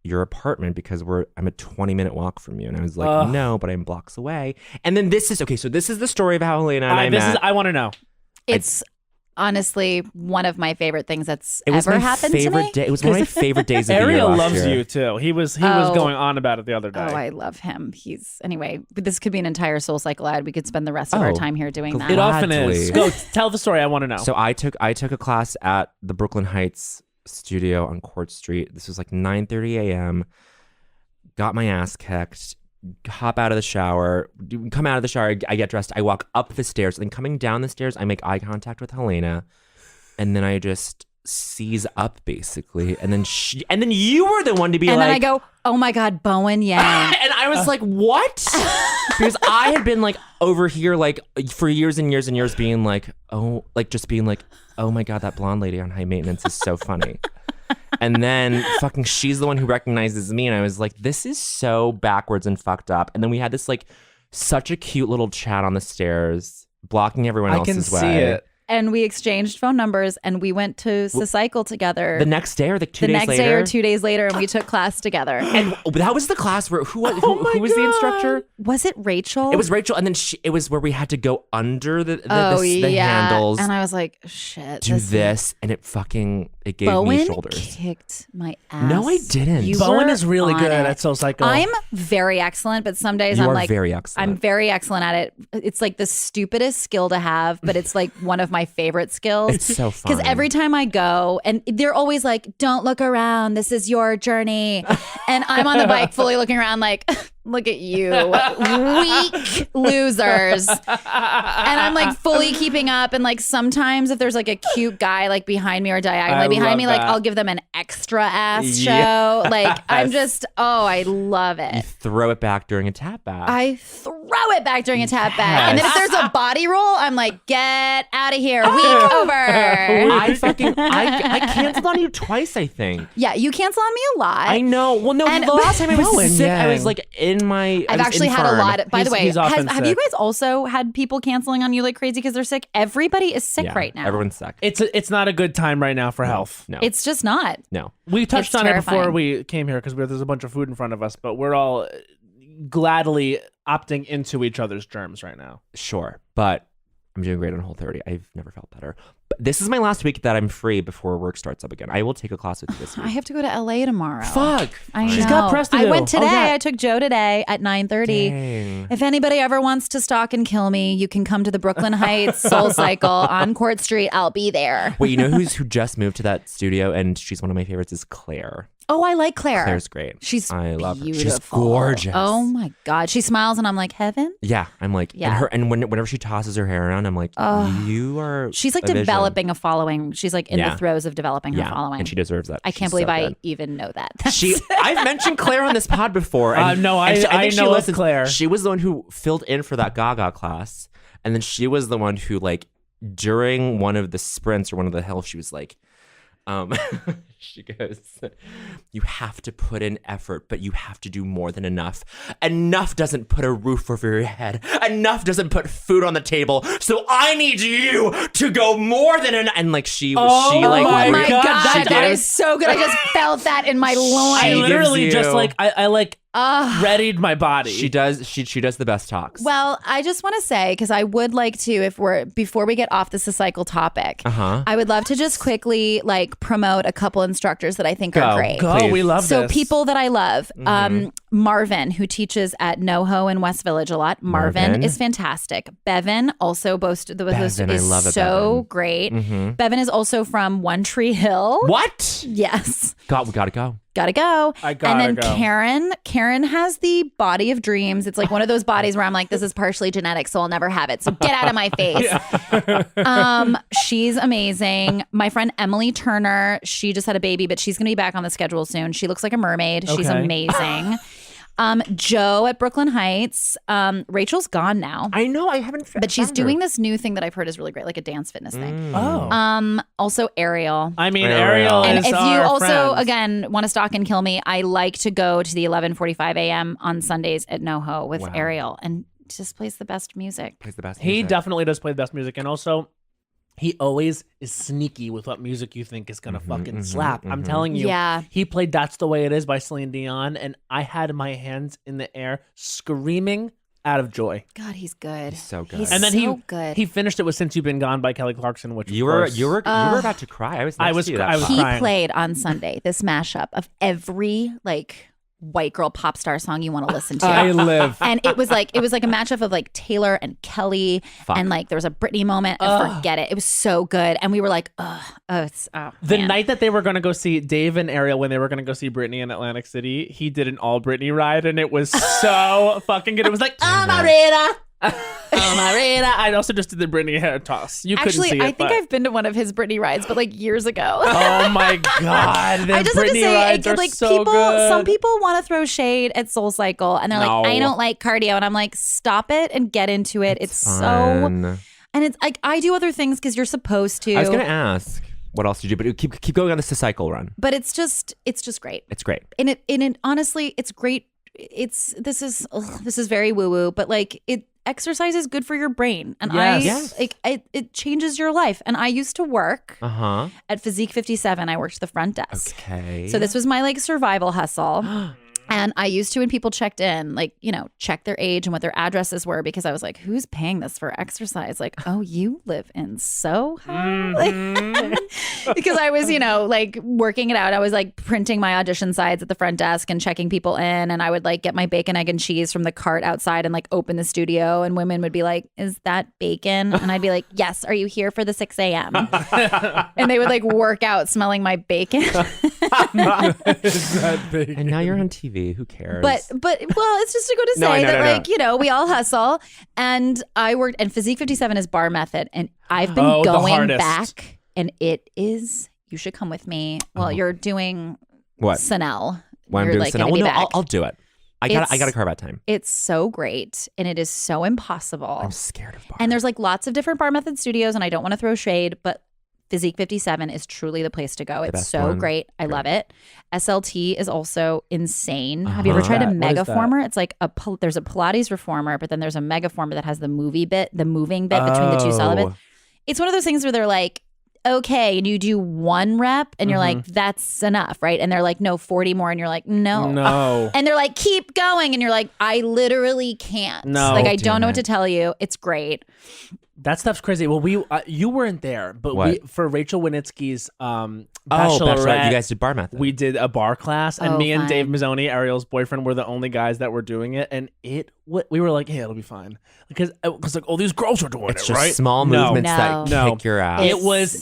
your apartment? Because I'm a 20-minute walk from you." And I was like, Ugh. "No, but I'm blocks away." And then this is okay. So this is the story of how Helena and I met. I want to know. It's honestly one of my favorite things that's It was ever my happened to favorite me. day. It was one of my favorite days of the year Ariel last loves year. you too. He was Oh. going on about it the other day. Oh, I love him. Anyway, this could be an entire Soul Cycle ad. We could spend the rest of our Oh. time here doing that. It often is. Gladly. Go tell the story. I want to know. So I took a class at the Brooklyn Heights studio on Court Street. This was like 9:30 a.m. Got my ass kicked. Hop out of the shower. Come out of the shower. I get dressed. I walk up the stairs. And then coming down the stairs, I make eye contact with Helena, and then I just seize up basically. And then you were the one to be And like, then I go, oh my God, Bowen Yang. and I was like, what? Because I had been like over here like for years and years and years being like, oh, like just being like, oh my God, that blonde lady on High Maintenance is so funny. And then fucking she's the one who recognizes me. And I was like, this is so backwards and fucked up. And then we had this like such a cute little chat on the stairs, blocking everyone I else's can way. see it. And we exchanged phone numbers and we went to Cycle together. The next day or like 2 the days next later. day or 2 days later, and we took class together. And that was the class where who was my the God. instructor? Was it Rachel? It was Rachel, and then it was where we had to go under the yeah. handles, And I was like, shit. do this, and it gave Bowen me shoulders. kicked my ass. No, I didn't. You Bowen were is really on good it. at Soul Cycle. I'm very excellent, but some days You I'm are like, very excellent. I'm very excellent at it. It's like the stupidest skill to have, but it's like one of my favorite skills. It's so fun. Because every time I go, and they're always like, don't look around. This is your journey. And I'm on the bike fully looking around like, look at you, weak losers. And I'm like fully keeping up. And like sometimes if there's like a cute guy like behind me or diagonally I behind love me, like that. I'll give them an extra ass show. Yes. Like I'm just, I love you it. throw it back during a tap back. I throw it back during a tap back. And then if there's a body roll, I'm like, get out of here. Week over. I canceled on you twice, I think. Yeah, you cancel on me a lot. I know. Well, no, And- the last time I was Bowen sick, I was Yang. like in my. I've actually had a lot. By the way, He's often have you sick. guys also had people canceling on you like crazy because they're sick? Everybody is sick right now. Everyone's sick. It's not a good time right now for health. No, It's just not. no. We touched It's on it before terrifying. we came here because there's a bunch of food in front of us, but we're all gladly opting into each other's germs right now. Sure, but I'm doing great on Whole30. I've never felt better. But this is my last week that I'm free before work starts up again. I will take a class with you this week. I have to go to LA tomorrow. Fuck. I She's know. got press to I do. went today. Oh, yeah. I took Joe today at 9:30. Dang. If anybody ever wants to stalk and kill me, you can come to the Brooklyn Heights Soul Cycle on Court Street. I'll be there. Wait, you know who just moved to that studio and she's one of my favorites is Claire. Oh, I like Claire. Claire's great. She's I love her. beautiful. She's gorgeous. Oh my God. She smiles and I'm like, heaven? Yeah, I'm like, Yeah. whenever she tosses her hair around, I'm like, you are. She's like a vision. developing a following. She's like in Yeah. the throes of developing her Yeah, following. and she deserves that. I can't She's believe so I good. even know that. I've mentioned Claire on this pod before. And, No, and I think she know of listens. Claire. She was the one who filled in for that Gaga class, and then she was the one who, like, during one of the sprints or one of the hills, she was like, she goes, you have to put in effort, but you have to do more than enough. Enough doesn't put a roof over your head. Enough doesn't put food on the table. So I need you to go more than enough. And like she like Oh my really- God, she that did. is so good. I just felt that in my I loins. literally gives just you- like I like Ugh. readied my body. She does. She does the best talks. Well, I just want to say, because I would like to, before we get off this cycle topic, I would love to just quickly like promote a couple instructors that I think are great. Go. Please. We love So this. people that I love, Marvin, who teaches at NoHo in West Village a lot. Marvin is fantastic. Bevan also boasted the host Bevan, I is love it, so Bevan. great. Bevan is also from One Tree Hill. What? Yes. God, we gotta go. Gotta go. I gotta And then go. Karen has the body of dreams. It's like one of those bodies where I'm like, this is partially genetic, so I'll never have it. So get out of my face. She's amazing. My friend Emily Turner, she just had a baby, but she's gonna be back on the schedule soon. She looks like a mermaid. She's Okay. amazing. Joe at Brooklyn Heights. Rachel's gone now. I know. I haven't. But she's doing this new thing that I've heard is really great, like a dance fitness thing. Oh. Also Ariel. I mean, Ariel. Ariel And is if you our also, friend. again, want to stalk and kill me, I like to go to the 11:45 a.m. on Sundays at NoHo with Ariel and just plays the best music. Plays the best. He music. definitely does play the best music, and also he always is sneaky with what music you think is gonna fucking slap. I'm telling you. Yeah. He played "That's the Way It Is" by Celine Dion, and I had my hands in the air, screaming out of joy. God, he's good. He's so good. He's And then so good. he finished it with "Since You've Been Gone" by Kelly Clarkson, which You of were course- you were about to cry. I was. Next was to you cr- that I was time. He crying. played on Sunday this mashup of every like white girl pop star song you want to listen to. I live. And it was like a matchup of like Taylor and Kelly, Fuck. and like there was a Britney moment, and forget it. It was so good, and we were like, The man. night that they were going to go see Dave and Ariel, when they were going to go see Britney in Atlantic City, he did an all Britney ride, and it was so fucking good. It was like, oh, Marina. Oh, Marina. I also just did the Britney hair toss. You Actually, couldn't see it. I think but- I've been to one of his Britney rides, but like years ago. Oh my God. The I just have to Britney say, rides are like so people, good. some people want to throw shade at Soul Cycle, and they're like, No. I don't like cardio, and I'm like, stop it and get into it. It's so, Fun. and it's like I do other things because you're supposed to. I was gonna ask what else did you do, but keep going on this cycle run. but it's just great. It's great. And it honestly, it's great. This is very woo woo, but like exercise is good for your brain, and Yes. it changes your life. And I used to work Uh huh. at Physique 57. I worked the front desk. Okay. So this was my like survival hustle. And I used to, when people checked in, like, you know, check their age and what their addresses were, because I was like, who's paying this for exercise? Like, oh, you live in Soho? Like, because I was, you know, like working it out. I was like printing my audition sides at the front desk and checking people in. And I would like get my bacon, egg, and cheese from the cart outside and like open the studio. And women would be like, is that bacon? And I'd be like, yes. Are you here for the 6 a.m.? And they would like work out smelling my bacon. and now you're on TV. Who cares? But well, it's just to go to No, I say know, that I know. like, you know, we all hustle. And I worked, and Physique 57 is bar method, and I've been Oh, the going hardest. back, and it is. You should come with me. Well, you're doing what? Sanel. When I'm You're doing like Sanel? gonna be Well, no, back. I'll do it. I got It's- to carve out time. It's so great, and it is so impossible. I'm scared of bars. And there's like lots of different bar method studios, and I don't want to throw shade, but Physique 57 is truly the place to go. It's best so one. great. I love it. SLT is also insane. Have you ever tried a What is that? megaformer? It's like there's a Pilates reformer, but then there's a megaformer that has the moving bit between the two solid bits. Oh. It's one of those things where they're like, okay, and you do one rep, and you're Mm-hmm. like, that's enough, right? And they're like, no, 40 more, and you're like, no. No. And they're like, keep going. And you're like, I literally can't. No. Like, I Damn don't know it. what to tell you. It's great. That stuff's crazy. Well, you weren't there, but What? for Rachel Winitsky's Oh, Bachelorette, Bachelorette. You guys did bar method. we did a bar class, and Oh, me and fun. Dave Mazzoni, Ariel's boyfriend, were the only guys that were doing it, and we were like, hey, it'll be fine, because like all these girls are doing it's it, just right? small No. movements No. that No. kick your ass.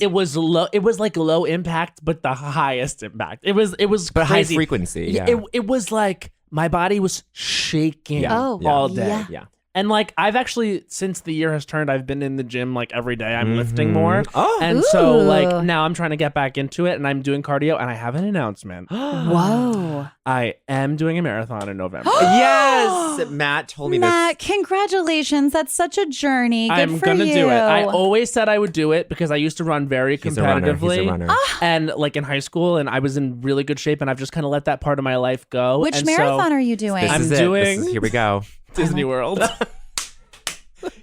It was low. It was like low impact, but the highest impact. It was but high crazy. frequency. Yeah. It was like my body was shaking Yeah. Oh, all day. yeah. yeah. And like I've actually, since the year has turned, I've been in the gym like every day. I'm lifting more. Oh. And so Ooh. like now I'm trying to get back into it, and I'm doing cardio, and I have an announcement. Whoa. I am doing a marathon in November. Yes. Matt told me Matt, congratulations. That's such a journey. Good I'm for gonna you. do it. I always said I would do it because I used to run very this. He's a runner. competitively. He's a runner. And like in high school, and I was in really good shape, and I've just kind of let that part of my life go. Which and marathon so, are you doing? This I'm is it. doing- Here we go. Disney World.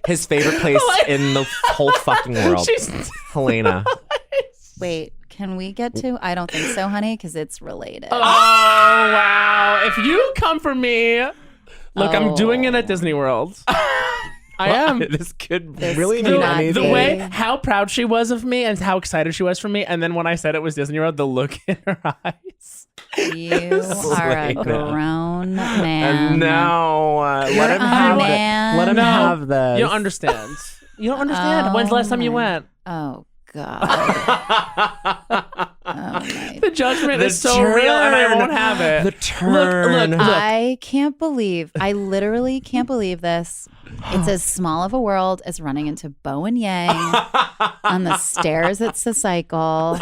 His favorite place in the whole fucking world. She's- Helena. Wait, can we get to? I don't think so, honey, because it's related. Oh wow! If you come for me, look, I'm doing it at Disney World. I am. This could This really could mean not anything. The be. way how proud she was of me and how excited she was for me, and then when I said it was Disney World, the look in her eyes. You are a Selena. grown man. No, let You're him a have man. it. Let him No, have this. You don't understand. You don't understand. Oh When's the last time you my- went? Oh God. Oh my. The judgment The is so real, and I won't have it. The turn. Look. I can't believe, I literally can't believe this. It's as small of a world as running into Bo and Yang on the stairs at Cycle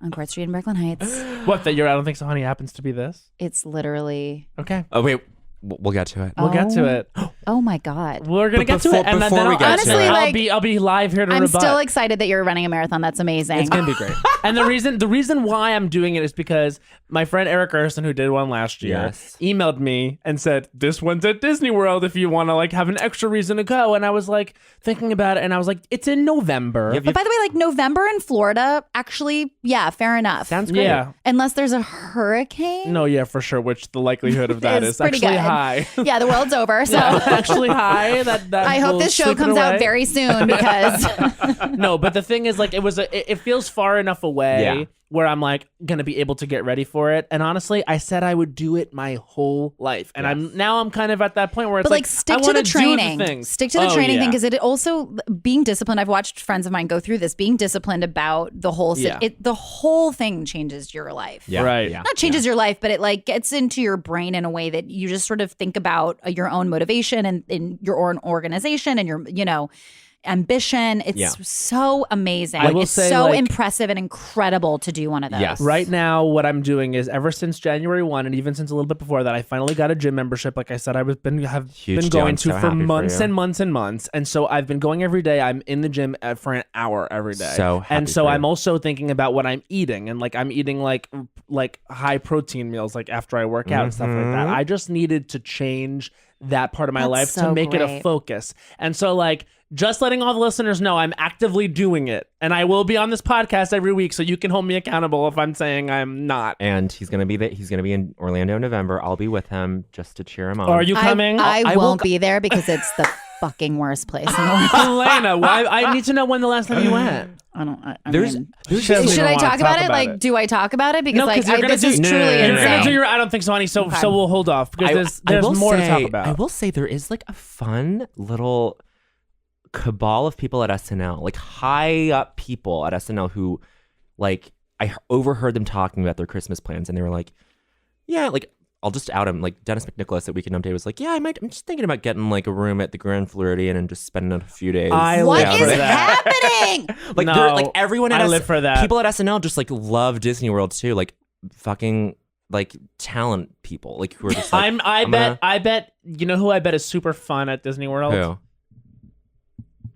on Court Street in Brooklyn Heights. What, that I don't think so, honey, happens to be this? It's literally, Okay. Oh wait, we'll get to it. We'll get to it. oh my God. We're gonna But get to before- it, and then before we get I'll, to Honestly, it- like, I'll be live here to I'm rebut. still excited that you're running a marathon. That's amazing. It's gonna be great. And the reason why I'm doing it is because my friend Eric Erson, who did one last year, Yes. emailed me and said, "This one's at Disney World if you want to like have an extra reason to go." And I was like thinking about it, and I was like, "It's in November." Have But by the way, like November in Florida, actually, yeah, fair enough. Sounds great. Yeah. Unless there's a hurricane. No, yeah, for sure. Which the likelihood of that It's is pretty actually good. high. Yeah, the world's over. So Actually high. That I hope will this show sleep it comes out away. very soon because No, but the thing is, like, it feels far enough away Yeah. where I'm like gonna be able to get ready for it. And honestly, I said I would do it my whole life, and I'm kind of at that point where it's but like stick I to wanna the do training. things. Stick to the Oh, training yeah. thing because it also being disciplined. I've watched friends of mine go through this. Being disciplined about the whole Yeah. the whole thing changes your life. Yeah. Right. Yeah. Not changes your life, but it like gets into your brain in a way that you just sort of think about your own motivation and in your own organization and your ambition. It's Yeah. so amazing. I will It's say, so like- impressive and incredible to do one of those. Yes. Right now, what I'm doing is ever since January 1, and even since a little bit before that, I finally got a gym membership. Like I said, have Huge been deal. going I'm to so for happy for months you. and months and months. And so I've been going every day. I'm in the gym for an hour every day. So happy and so for you. I'm also thinking about what I'm eating, and like I'm eating like high protein meals like after I work out and stuff like that. I just needed to change that part of my That's life to so make it a great. focus. And so like just letting all the listeners know I'm actively doing it, and I will be on this podcast every week, so you can hold me accountable if I'm saying I'm not. And he's gonna be in Orlando in November. I'll be with him just to cheer him on. Are you coming? I I will won't be there because it's the fucking worst place in the world. Elena, why? I need to know when the last time you went. I don't. I There's- mean, there's She doesn't should even I wanna talk about it? Like, it. do I talk about it? Because No, like because you're gonna this do. is No, truly no, no, no, You're no. gonna insane. do your. I don't think so, honey. So we'll hold off because I there's will more to say- talk about. I will say there is like a fun little cabal of people at SNL, like high up people at SNL who, like, I overheard them talking about their Christmas plans, and they were like, "Yeah, like I'll just out him." Like Dennis McNicholas at Weekend Update was like, "Yeah, I'm just thinking about getting like a room at the Grand Floridian and just spending a few days." I What live is for that. happening? like, No, they're- like everyone at I live for that. People at SNL just like love Disney World too, like fucking like talent people, like who are just like, I bet. You know who I bet is super fun at Disney World? who?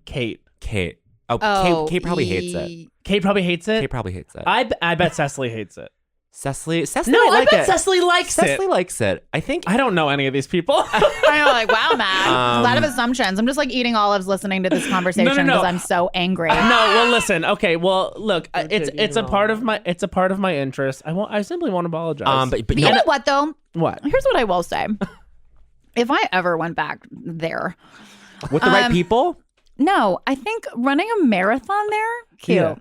Kate. Kate. Oh, Oh, Kate probably hates it. Kate probably hates it. Kate probably hates it. I bet Cecily hates it. Cecily No, might I like bet it. Cecily likes Cecily it. likes it. I think. I don't know any of these people. I know, like, wow, Matt. a lot of Um, assumptions. I'm just like eating olives listening to this conversation because no. I'm so angry. No, well, listen. Okay, well, look, it's a part of my interest. I simply want to apologize. but But you know what, though? what? Here's what I will say. If I ever went back there, with the right people. no, I think running a marathon there, cute. Yeah.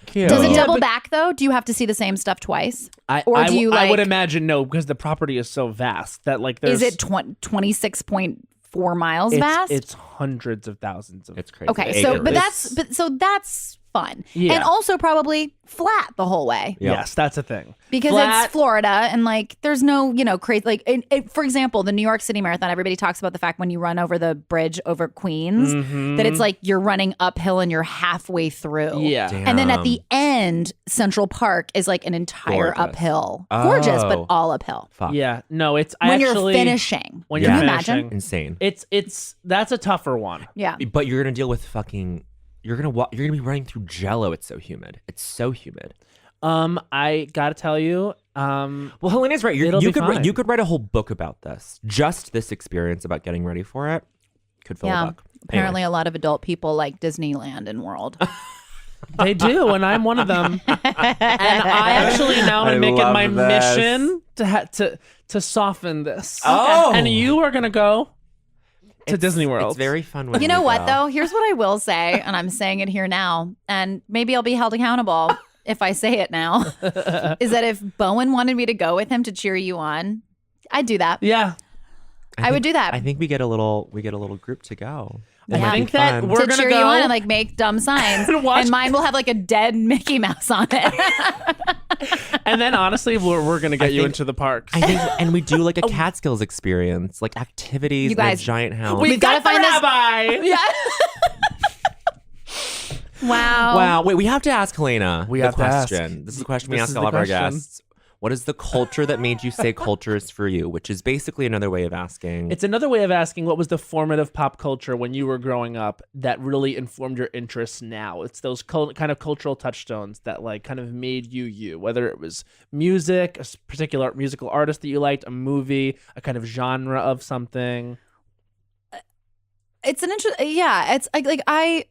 Cute. Does it Yeah, double but- back though? Do you have to see the same stuff twice? Or do you I would like- imagine no, because the property is so vast that like there's Is it 26.4 miles vast? It's hundreds of thousands of. It's crazy. Okay, so Acres. that's fun, Yeah. and also probably flat the whole way Yeah. Yes, that's a thing. because Flat- it's Florida and like there's no crazy like for example the New York City Marathon. Everybody talks about the fact when you run over the bridge over Queens that it's like you're running uphill and you're halfway through. Yeah. And then at the Damn. end, Central Park is like an entire Gorgeous. uphill, gorgeous, but Oh. all uphill. Fuck. Yeah. No, it's When actually you're finishing, When Can you're you imagine? finishing, Insane. it's that's a tougher one. yeah. But you're gonna deal with fucking. You're gonna be running through Jello. It's so humid. It's so humid. I gotta tell you, Well, Helena's right. It'll You be could fine. you could write a whole book about this. Just this experience about getting ready for it could fill a Yeah. book. Apparently, a lot of adult people like Disneyland and World. they do, and I'm one of them. And I actually now I am making love my this. mission to soften this. Oh. and you are gonna go. to Disney World. It's very fun when You know what, go. though? Here's what I will say, and I'm saying it here now, and maybe I'll be held accountable if I say it now, is that if Bowen wanted me to go with him to cheer you on, I'd do that. Yeah. I would do that. I think we get a little group to go. It I might be think that fun. we're to gonna cheer go you on and like make dumb signs, and watch- and mine will have like a dead Mickey Mouse on it. And then honestly, we're gonna get you think- into the parks. I think, and we do like a Catskills experience, like activities You guys- in a giant house. We've gotta got the find this- rabbi. Yeah. Wow. Wow. Wait, we have to ask Helena. We the have to ask. question. This is a question we This ask is all the of our question. guests. What is the culture that made you say culture is for you? Which is basically another way of asking. It's another way of asking what was the formative pop culture when you were growing up that really informed your interests now. It's those kind of cultural touchstones that like kind of made you, whether it was music, a particular musical artist that you liked, a movie, a kind of genre of something. It's an yeah, it's like I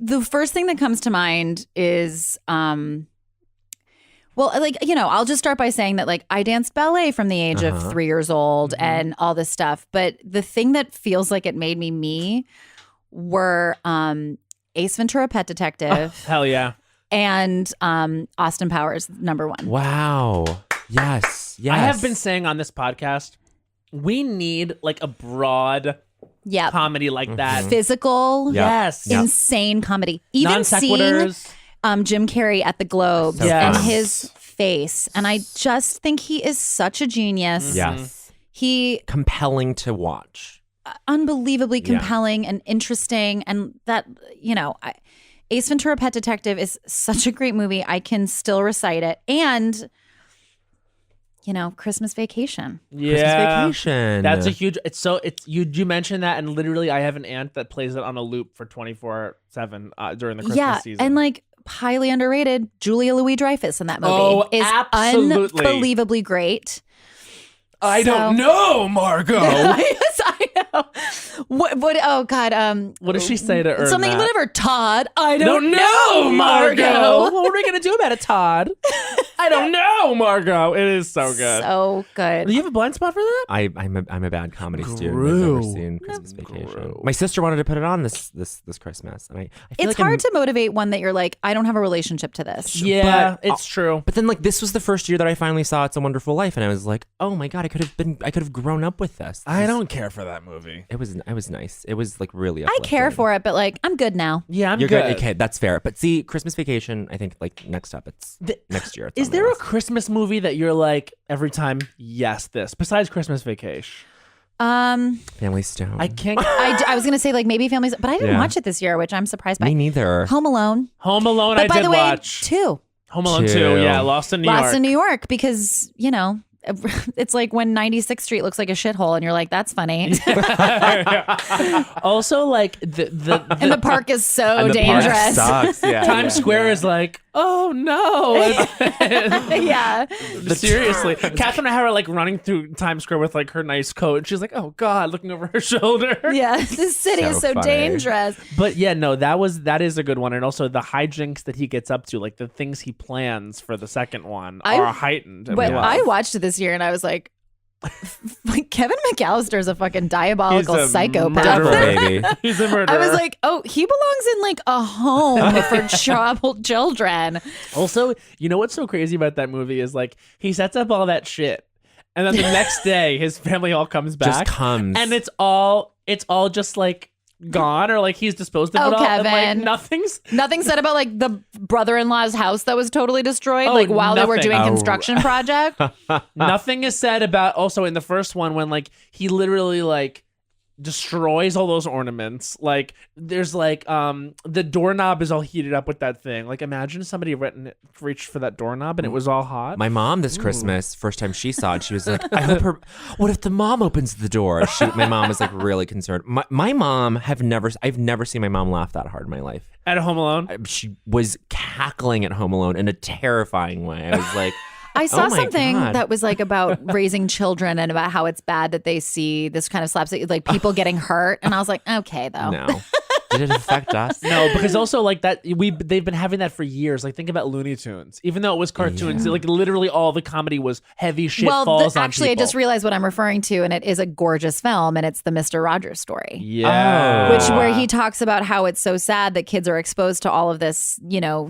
the first thing that comes to mind is well, like, you know, I'll just start by saying that like I danced ballet from the age of 3 years old and all this stuff, but the thing that feels like it made me were Ace Ventura: Pet Detective Hell yeah. and Austin Powers #1. Wow. Yes. Yes. I have been saying on this podcast, we need like a broad Yeah. comedy like that. Physical, Yeah. Yes. Yeah. insane comedy. Even Non seeing sequiturs. Jim Carrey at the Globe So Yes. and fun. his face. And I just think he is such a genius. Yes. He Compelling to watch. unbelievably Yeah. compelling and interesting. And that, you know, Ace Ventura: Pet Detective is such a great movie. I can still recite it. And, you know, Christmas Vacation. Yeah. Christmas Vacation. That's a huge. You mentioned that, and literally, I have an aunt that plays it on a loop for 24/7 during the Christmas Yeah. season. And like highly underrated, Julia Louis-Dreyfus in that movie Oh, is absolutely. unbelievably great. I don't So- know, Margot. Yes, I know. What? Oh God. What does she say to earn Something. that? Whatever. Todd. I don't know, Margot. What are we gonna do about it, Todd? I don't know, Margot. It is so good. So good. Do you have a blind spot for that? I'm a bad comedy student. I've Gru. never seen Christmas Vacation. Gru. My sister wanted to put it on this Christmas, and I feel It's like hard to motivate one that you're like, I don't have a relationship to this. Yeah, but- it's true. But then, like, this was the first year that I finally saw It's a Wonderful Life, and I was like, oh my god, I could have grown up with this. I don't care for that movie. It was nice. It was like really. I care uplifting. for it, but like, I'm good now. Yeah, I'm You're good. good. Okay, that's fair. But see, Christmas Vacation, I think like next up, it's next year. It's Is on the there a list. Christmas movie that you're like every time? Yes, this. Besides Christmas Vacation, Family Stone? I can't. I was gonna say like maybe Families, but I didn't Yeah. watch it this year, which I'm surprised by. Me neither. Home Alone. Home Alone. But I by did the way, watch. 2. Home Alone 2. Two. Yeah, Lost in New Lost York. in New York because, you know, it's like when 96th Street looks like a shithole and you're like, that's funny. Also, like the And the park is so And the park dangerous. sucks. Yeah. Times Square is like, oh no. Yeah. Seriously, Catherine O'Hara like running through Times Square with like her nice coat, and she's like, "Oh God," looking over her shoulder. Yeah. This city is so funny. dangerous. But yeah, no, that is a good one, and also the hijinks that he gets up to, like the things he plans for the second one, I- are heightened. and we But love. I watched it this year and I was like, Kevin McAllister is a fucking diabolical He's a psychopath. Devil murderer. baby. He's a murderer. I was like, oh, he belongs in like a home for troubled children. also, you know what's so crazy about that movie is like he sets up all that shit, and then the next day his family all comes back, Just comes. and it's all just like gone, or like he's disposed of Oh, it all, and like Kevin. nothing's. Nothing said about like the brother-in-law's house that was totally destroyed, Oh, like while they were nothing. doing Oh. construction project. Nothing is said about also in the first one when like he literally like destroys all those ornaments. Like there's like the doorknob is all heated up with that thing. Like imagine somebody reached for that doorknob and it was all hot. My mom this Christmas, first time she saw it, she was like, I hope her, what if the mom opens the door? My mom was like really concerned. My mom I've never seen my mom laugh that hard in my life. At Home Alone. She was cackling at Home Alone in a terrifying way. I was like, I saw Oh my something God. that was like about raising children and about how it's bad that they see this kind of slapstick, like people getting hurt. And I was like, okay, though. no. Did it affect us? No, because also like that they've been having that for years. Like think about Looney Tunes. Even though it was cartoons, like literally all the comedy was heavy shit falls on actually, I people. just realized what I'm referring to, and it is a gorgeous film, and it's the Mr. Rogers Story. Yeah. Oh. Which where he talks about how it's so sad that kids are exposed to all of this,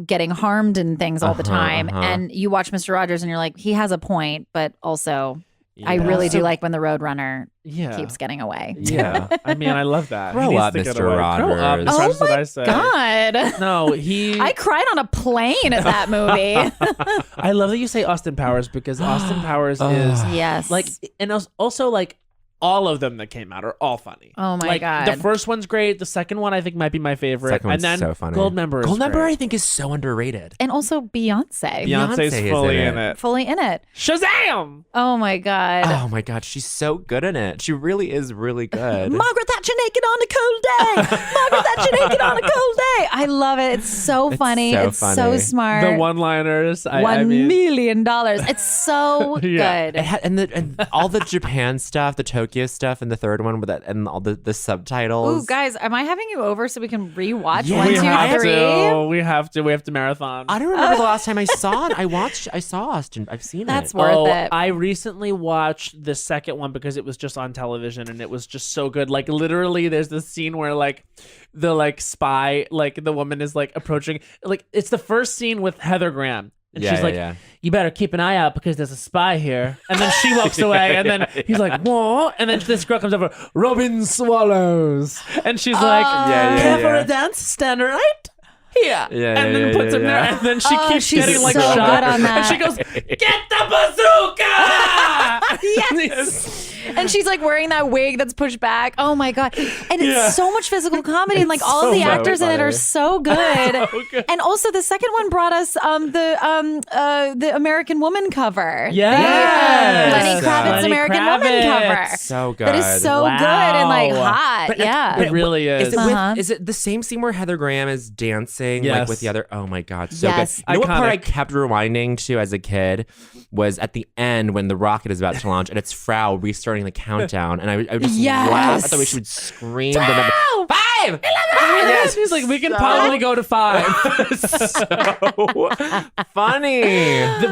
getting harmed and things all the time. And you watch Mr. Rogers and you're like, he has a point, but also I really do like when the Roadrunner keeps getting away. Yeah. I mean, I love that. Grow He needs up, to get Mr. away. Rogers. Grow up. That's Oh just what my I say. God. No, he. I cried on a plane at that movie. I love that you say Austin Powers because Austin Powers is Yes. like, and also like all of them that came out are all funny. Oh my like, God. The first one's great. The second one I think might be my favorite. Second and one's then so funny. Goldmember. Is Goldmember, great. I think, is so underrated. And also Beyonce. Beyonce's Beyonce is fully in in it. it. Fully in it. Shazam! Oh my God. Oh my God, she's so good in it. She really is really good. Margaret Thatcher naked on a cold day. Margaret Thatcher naked on a cold day. I love it. It's so funny. so It's so funny. smart. The one-liners. I $1 mean, million. It's so Yeah. good. It had, and all the Japan stuff, the Tokyo stuff, and the third one with that, and all the subtitles. Ooh, guys, am I having you over so we can rewatch Yeah. 1, we 2, have 3? to. We have to. We have to marathon. I don't remember the last time I saw it. I saw Austin. I've seen That's it. worth it. I recently watched the second one because it was just on television and it was just so good. Like literally there's this scene where like the like spy, like the woman is like approaching, like it's the first scene with Heather Graham. And Yeah, she's yeah, like, yeah. you better keep an eye out because there's a spy here. And then she walks away and then he's like, what? And then this girl comes over, Robin Swallows. And she's like, care for a dance? Stand right here. Yeah, and then yeah, puts yeah, him there yeah. and then she keeps she's getting like so shot. good on that. And she goes, get the bazooka! Yes. And she's like wearing that wig that's pushed back. Oh my God. And it's so much physical comedy. And like all of the actors in it are so good. good. And also the second one brought us the American Woman cover. Yes. Lenny Kravitz's Lenny American Woman Kravitz. cover. So good. That is so good and like Wow. hot. Yeah. It really is. Is it, Uh-huh. is it the same scene where Heather Graham is dancing like Yes. with the other? Oh my God, so Yes. good. You know what part I Iconic. kept rewinding to as a kid was at the end when the rocket is about to launch and it's Frau restarting the countdown, and I would just laugh. I thought she would scream. The number, 5, 11. Yes, She's like, we can probably go to 5. so funny.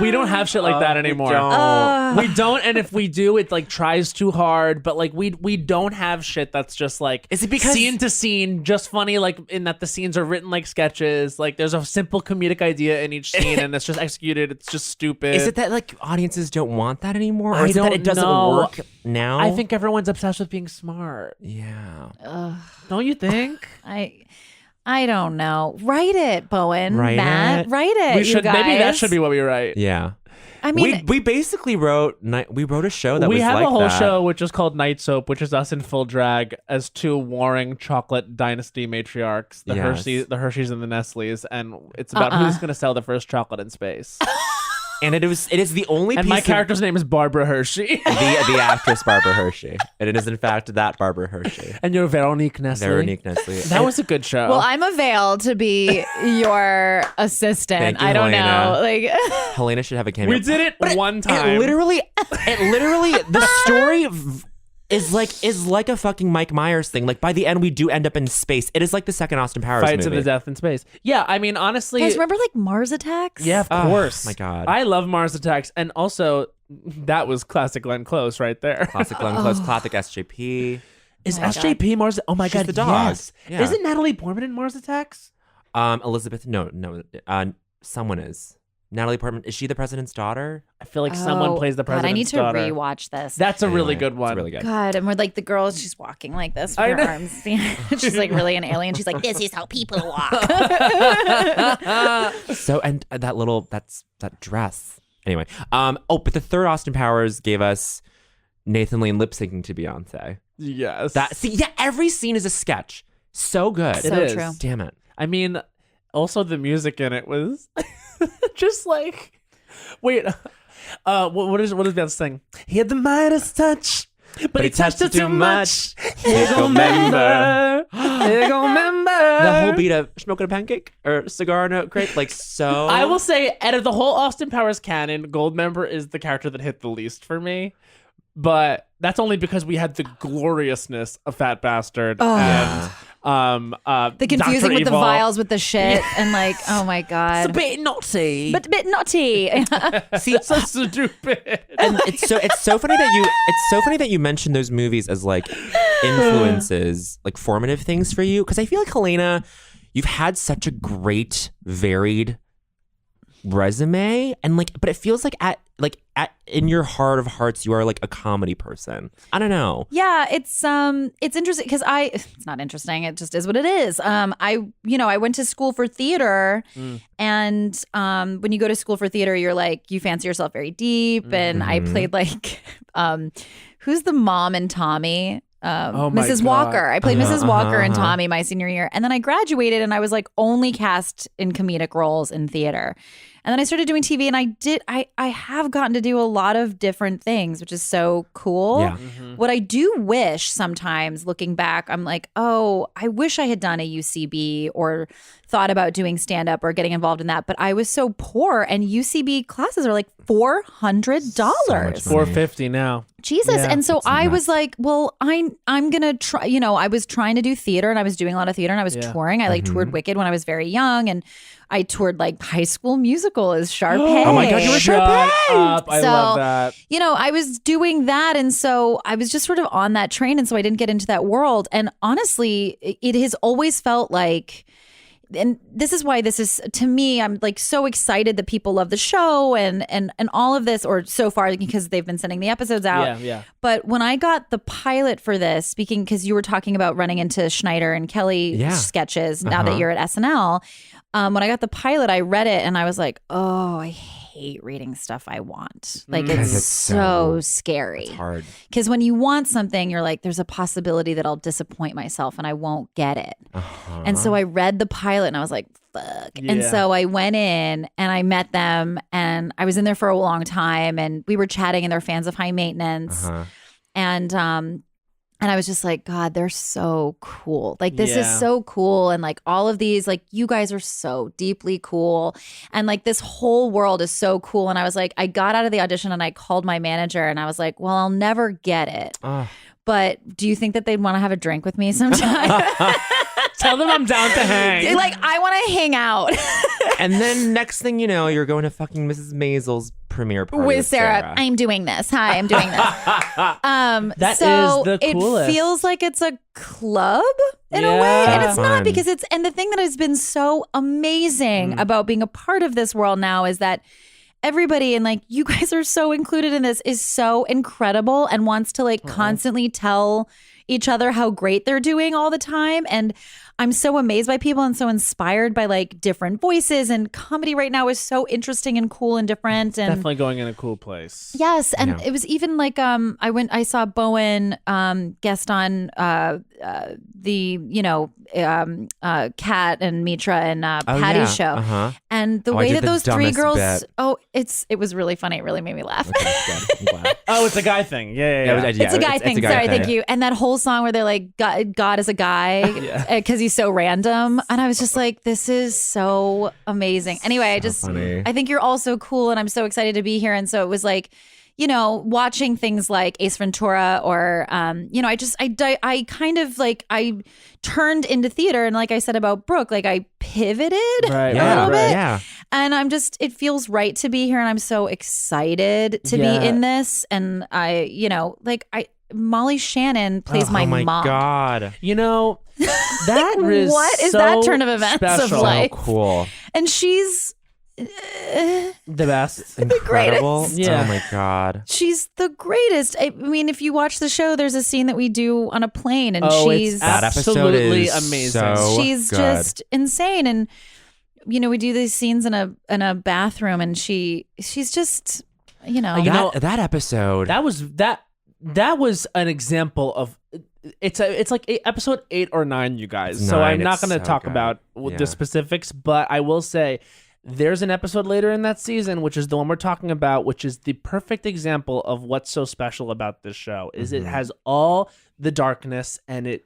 We don't have shit like that anymore. We don't, and if we do, it like tries too hard. But like we don't have shit that's just like Is it because- scene to scene, just funny? Like in that the scenes are written like sketches. Like there's a simple comedic idea in each scene, and it's just executed. It's just stupid. Is it that like audiences don't want that anymore, or I is it that don't it doesn't know. work now? I think everyone's obsessed with being smart. Yeah. Don't you think? I don't know. Write it, Bowen. Write Matt. it. Write it. We you should. guys. Maybe that should be what we write. Yeah. I mean, we basically wrote a show that we was have like a whole that. show which is called Night Soap, which is us in full drag as two warring chocolate dynasty matriarchs, the Yes. Hershey's and the Nestle's, and it's about who's going to sell the first chocolate in space. And it is the only And piece my of character's name is Barbara Hershey, the actress Barbara Hershey, and it is in fact that Barbara Hershey. and you're Veronique Nestle. Veronique Nestle. That was a good show. well, I'm availed to be your assistant. Thank you, I don't Helena. know. Like, Helena should have a cameo. we did it one time. It literally, the story is like a fucking Mike Myers thing. Like by the end, we do end up in space. It is like the second Austin Powers Fights to movie. the death in space. Yeah, I mean, honestly, guys, remember like Mars Attacks? yeah, of Oh, course. my God. I love Mars Attacks, and also that was classic Glenn Close right there. Classic Glenn Close, classic SJP. Is Oh my SJP Mars? Oh my She's god, the dog. yes. Yeah. Isn't Natalie Portman in Mars Attacks? Elizabeth, no, someone is. Natalie Portman, is she the president's daughter? I feel like someone plays the God, president's I need to daughter. rewatch this. That's a really Anyway, good one. It's really good. God, and we're like the girl, she's walking like this with I her know. arms. She's like really an alien. She's like, this is how people walk. So and that dress. Anyway, but the third Austin Powers gave us Nathan Lane lip syncing to Beyonce. Yes. Every scene is a sketch. So good. It So is. true. Damn it. I mean, also the music in it was just like, wait, what is that thing? He had the Midas touch, but he touched it too much. He gon' remember. He gon' remember. The whole beat of smoking a pancake or cigar in a crepe, like so. I will say, out of the whole Austin Powers canon, Goldmember is the character that hit the least for me. But that's only because we had the gloriousness of Fat Bastard and The confusing Dr. with the Evil. vials with the shit and like, oh my god, It's a bit naughty. but a bit naughty. See, So stupid. and it's so funny that you mentioned those movies as like influences, like formative things for you. Because I feel like, Helena, you've had such a great, varied resume, and like, but it feels like at in your heart of hearts, you are like a comedy person. I don't know. Yeah, it's interesting because it's not interesting. It just is what it is. I went to school for theater, and when you go to school for theater, you're like, you fancy yourself very deep, and I played like, who's the mom in Tommy? Oh my Mrs. God. Walker. I played Mrs. Walker in Tommy my senior year, and then I graduated, and I was like only cast in comedic roles in theater. And then I started doing TV, and I have gotten to do a lot of different things, which is so cool. Yeah. What I do wish sometimes, looking back, I'm like, oh, I wish I had done a UCB or thought about doing stand-up or getting involved in that. But I was so poor, and UCB classes are like $400. $450 now. Jesus. Yeah, and so it's I nuts. was like, well, I'm gonna try, I was trying to do theater, and I was doing a lot of theater, and I was touring. I like toured Wicked when I was very young, and I toured like High School Musical as Sharpay. Oh my God, you were Shut up. I So, love that. I was doing that, and so I was just sort of on that train, and so I didn't get into that world. And honestly, it has always felt like, and this is why this is, to me, I'm like so excited that people love the show and all of this, or so far, because they've been sending the episodes out. Yeah. But when I got the pilot for this, speaking, because you were talking about running into Schneider and Kelly Yeah. sketches now that you're at SNL, when I got the pilot, I read it and I was like, oh, I hate reading stuff I want. Like, Because it's it's so scary. It's hard. Because when you want something, you're like, there's a possibility that I'll disappoint myself and I won't get it. And so I read the pilot and I was like, fuck. And Yeah. so I went in and I met them, and I was in there for a long time, and we were chatting, and they're fans of High Maintenance. And I was just like, God, they're so cool. Like, this is Yeah. so cool. And like all of these, like, you guys are so deeply cool. And like this whole world is so cool. And I was like, I got out of the audition and I called my manager and I was like, well, I'll never get it. But do you think that they'd want to have a drink with me sometime? Tell them I'm down to hang. Like, I want to hang out And then next thing you know, you're going to fucking Mrs. Maisel's premiere party with Sarah. I'm doing this. Hi, I'm doing this. That so is the coolest. It feels like it's a club in a Yeah. way, and it's Fun. not, because it's, and the thing that has been so amazing about being a part of this world now is that everybody, and like you guys are so included in this, is so incredible and wants to like constantly tell each other how great they're doing all the time. And I'm so amazed by people and so inspired by like different voices, and comedy right now is so interesting and cool and different. And Definitely going in a cool place. yes, and Yeah. it was even like I saw Bowen guest on the Kat and Mitra and Patty's show, and the Oh, I way did that the those three dumbest girls, bit. it was really funny. It really made me laugh. I'm glad. Oh, it's a guy thing. Yeah. It's a guy thing. a guy Sorry, thing. thank you. And that whole song where they're like, God is a guy because he's so random. And I was just like, this is so amazing. Anyway, funny. I think you're all so cool, and I'm so excited to be here. And so it was like, watching things like Ace Ventura, or, I kind of like, I turned into theater. And like I said about Brooke, like I pivoted Right, a Yeah, little bit. yeah. And it feels right to be here, and I'm so excited to Yeah. be in this. And Molly Shannon plays my oh my mom. God. That is What is so that turn of events of special. life? So cool. And she's The best. Incredible. greatest. Yeah. Oh my God. she's the greatest. I mean, if you watch the show, there's a scene that we do on a plane, and Oh, she's it's That episode absolutely is amazing. so she's good. just insane. And we do these scenes in a bathroom, and she's just that episode. That was an example of it's like episode 8 or 9, you guys. It's So 9, I'm not it's going to so talk good. about Yeah. the specifics, but I will say there's an episode later in that season, which is the one we're talking about, which is the perfect example of what's so special about this show. Is Mm-hmm. it has all the darkness, and it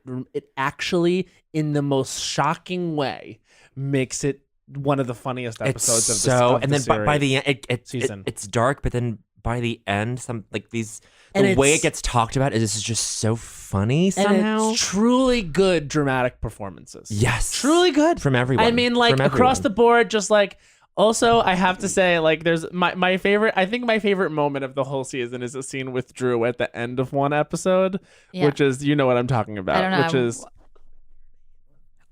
actually, in the most shocking way, makes it one of the funniest episodes it's of so, of and the then by the end, season. it's dark, but then by the end, some like these And the way it's- it gets talked about is just so funny And somehow. it's truly good dramatic performances. Yes, Truly good. from everyone. I mean, like, From across everyone. the board, just like, also, I have to say, like, there's my favorite, I think my favorite moment of the whole season is a scene with Drew at the end of one episode, Yeah. which is, you know what I'm talking about, I don't know. which is,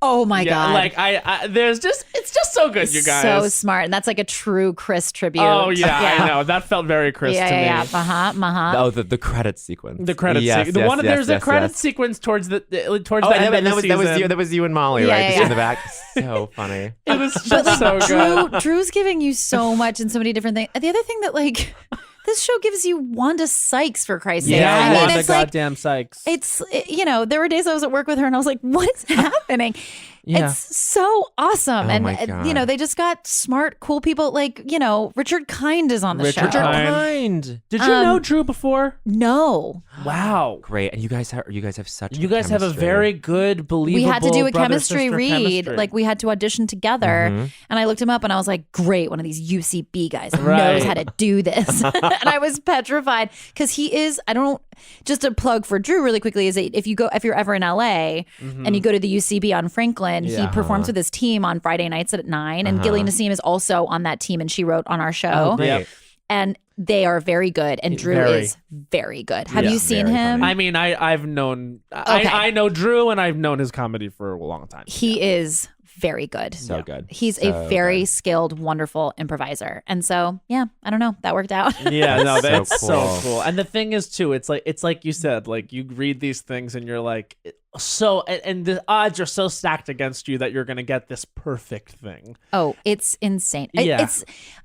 Oh my God. like, there's just, it's just so good, you guys. So smart. And that's like a true Chris tribute. Oh, yeah, I know. That felt very Chris Yeah, to me. yeah, yeah. Oh, the credit sequence. The credit Yes, sequence. yes, There's a yes, credit yes. sequence towards the Oh, end and of the that was season. that was you and Molly, Yeah, right? yeah, Just yeah. in the back. So funny. It was just But like so good. Drew's giving you so much and so many different things. The other thing that like this show gives you Wanda Sykes, for Christ's sake. Yeah, I mean, Wanda it's like goddamn Sykes. it's you know, there were days I was at work with her and I was like, what is happening? Yeah. It's so awesome. Oh And my you know, God. they just got smart, cool people. Like, you know, Richard Kind is on the Richard show. Kind. Kind. Did you know Drew before? No. Wow. Great, and you guys have such. You good guys have a chemistry. very good, believable. We had to do a brother-sister chemistry read. chemistry. Like we had to audition together. Mm-hmm. And I looked him up and I was like, great, one of these UCB guys who Right. knows how to do this. And I was petrified because he is, just a plug for Drew really quickly is that if you're ever in LA and you go to the UCB on Franklin, he performs with his team on Friday nights at 9. And Gillian Nassim is also on that team and she wrote on our show. Great. Yep. And they are very good. And Drew Very. is very good. Have Yeah. you seen Very him? funny. I mean, I've known. Okay. I know Drew, and I've known his comedy for a long time. He is very good. So good. He's So a very good. skilled, wonderful improviser. And so, yeah, I don't know. That worked out. Yeah, no, That's that's so so cool. cool. And the thing is, too, it's like you said, like you read these things and you're like, and the odds are so stacked against you that you're gonna get this perfect thing. Oh, it's insane. Yeah.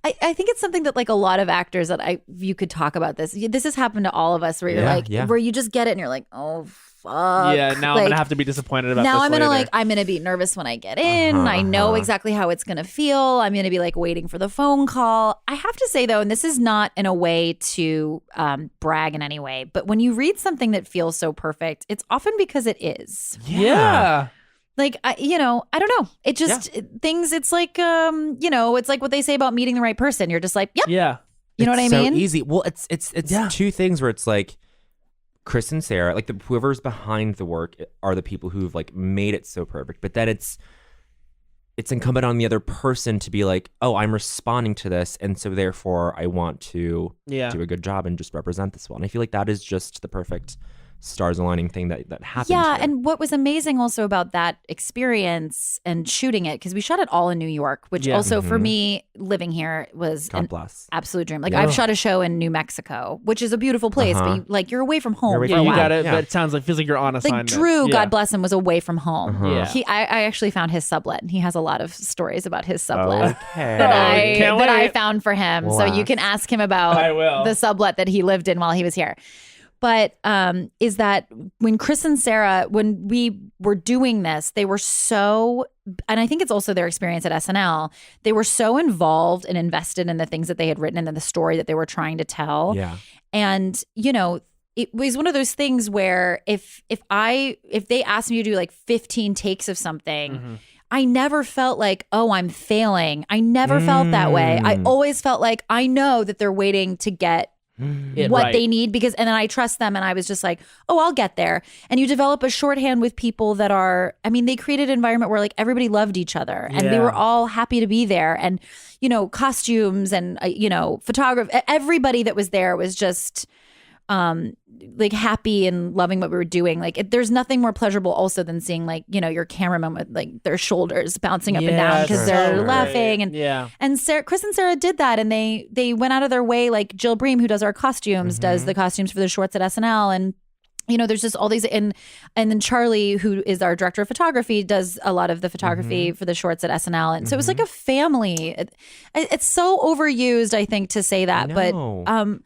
I think it's something that like a lot of actors that you could talk about this. This has happened to all of us where you're Yeah, like, yeah. where you just get it and you're like, oh, fuck. Yeah, now I'm Like, gonna have to be disappointed about now this I'm gonna later. I'm gonna be nervous when I get in. I know exactly how it's gonna feel. I'm gonna be like waiting for the phone call. I have to say though, and this is not in a way to brag in any way, but when you read something that feels so perfect, it's often because it is. Yeah. Like I don't know. It just things. It's like it's like what they say about meeting the right person. You're just like, yep. Yeah. You know what I It's mean? So easy. Well, it's Yeah. two things where it's like Chris and Sarah, like whoever's behind the work are the people who've like made it so perfect. But then it's incumbent on the other person to be like, oh, I'm responding to this, and so therefore I want to Yeah. do a good job and just represent this well. And I feel like that is just the perfect stars aligning thing that happens. Yeah, here. and what was amazing also about that experience and shooting it, because we shot it all in New York, which Yeah. also for me living here was God an bless. absolute dream. Like Yeah. I've shot a show in New Mexico, which is a beautiful place, but you're away from home. You're away for Yeah, a you while. got it. Yeah. But it sounds like feels like you're on Like assignment. Drew, Yeah. God bless him, was away from home. Yeah. I actually found his sublet, and he has a lot of stories about his sublet. Okay. Can't that I wait. found for him. So you can ask him about I will. the sublet that he lived in while he was here. But is that when Chris and Sarah, when we were doing this, they were so, and I think it's also their experience at SNL, they were so involved and invested in the things that they had written and in the story that they were trying to tell. Yeah. And, it was one of those things where if they asked me to do like 15 takes of something, I never felt like, oh, I'm failing. I never felt that way. I always felt like I know that they're waiting to get what Right. they need and then I trust them, and I was just like, oh, I'll get there. And you develop a shorthand with people that are, I mean, they created an environment where like everybody loved each other and they Yeah. were all happy to be there, and costumes and photography, everybody that was there was just like happy and loving what we were doing. Like there's nothing more pleasurable also than seeing like your cameraman with like their shoulders bouncing up and down because sure. they're Right. laughing Yeah. and Chris and Sarah did that, and they went out of their way. Like Jill Bream, who does our costumes, does the costumes for the shorts at SNL, and there's just all these, and then Charlie, who is our director of photography, does a lot of the photography for the shorts at SNL, and so it was like a family. It's so overused, I think, to say that, know. but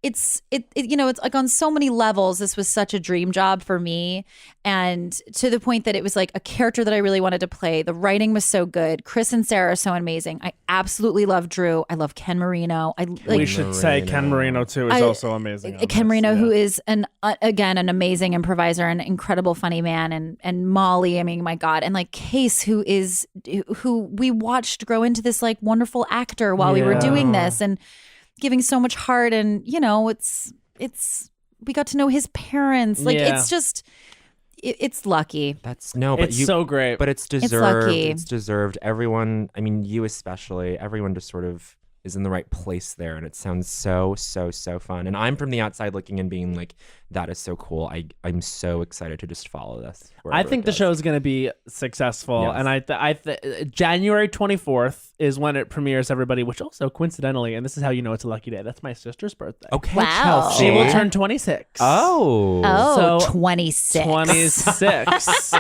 it's like on so many levels, this was such a dream job for me, and to the point that it was like a character that I really wanted to play. The writing was so good. Chris and Sarah are so amazing. I absolutely love Drew. I love Ken Marino. We should say Ken Marino too is also amazing. on Ken this, Marino, yeah. who is an amazing improviser and incredible funny man, and Molly, I mean, my God, and like Case, who we watched grow into this like wonderful actor while we were doing this, and giving so much heart, and it's we got to know his parents. Like Yeah. it's just it's lucky. That's no, but It's you so great. but it's deserved. lucky. It's deserved. Everyone, I mean, you especially, everyone just sort of is in the right place there, and it sounds so fun. And I'm from the outside looking in, being like, that is so cool. I'm so excited to just follow this. I wherever think it the goes. show is going to be successful, Yes. and January 24th is when it premieres. Everybody, which also coincidentally, and this is how you know it's a lucky day. That's my sister's birthday. Okay, Wow. Chelsea. She will turn 26. Oh. So, 26. 26.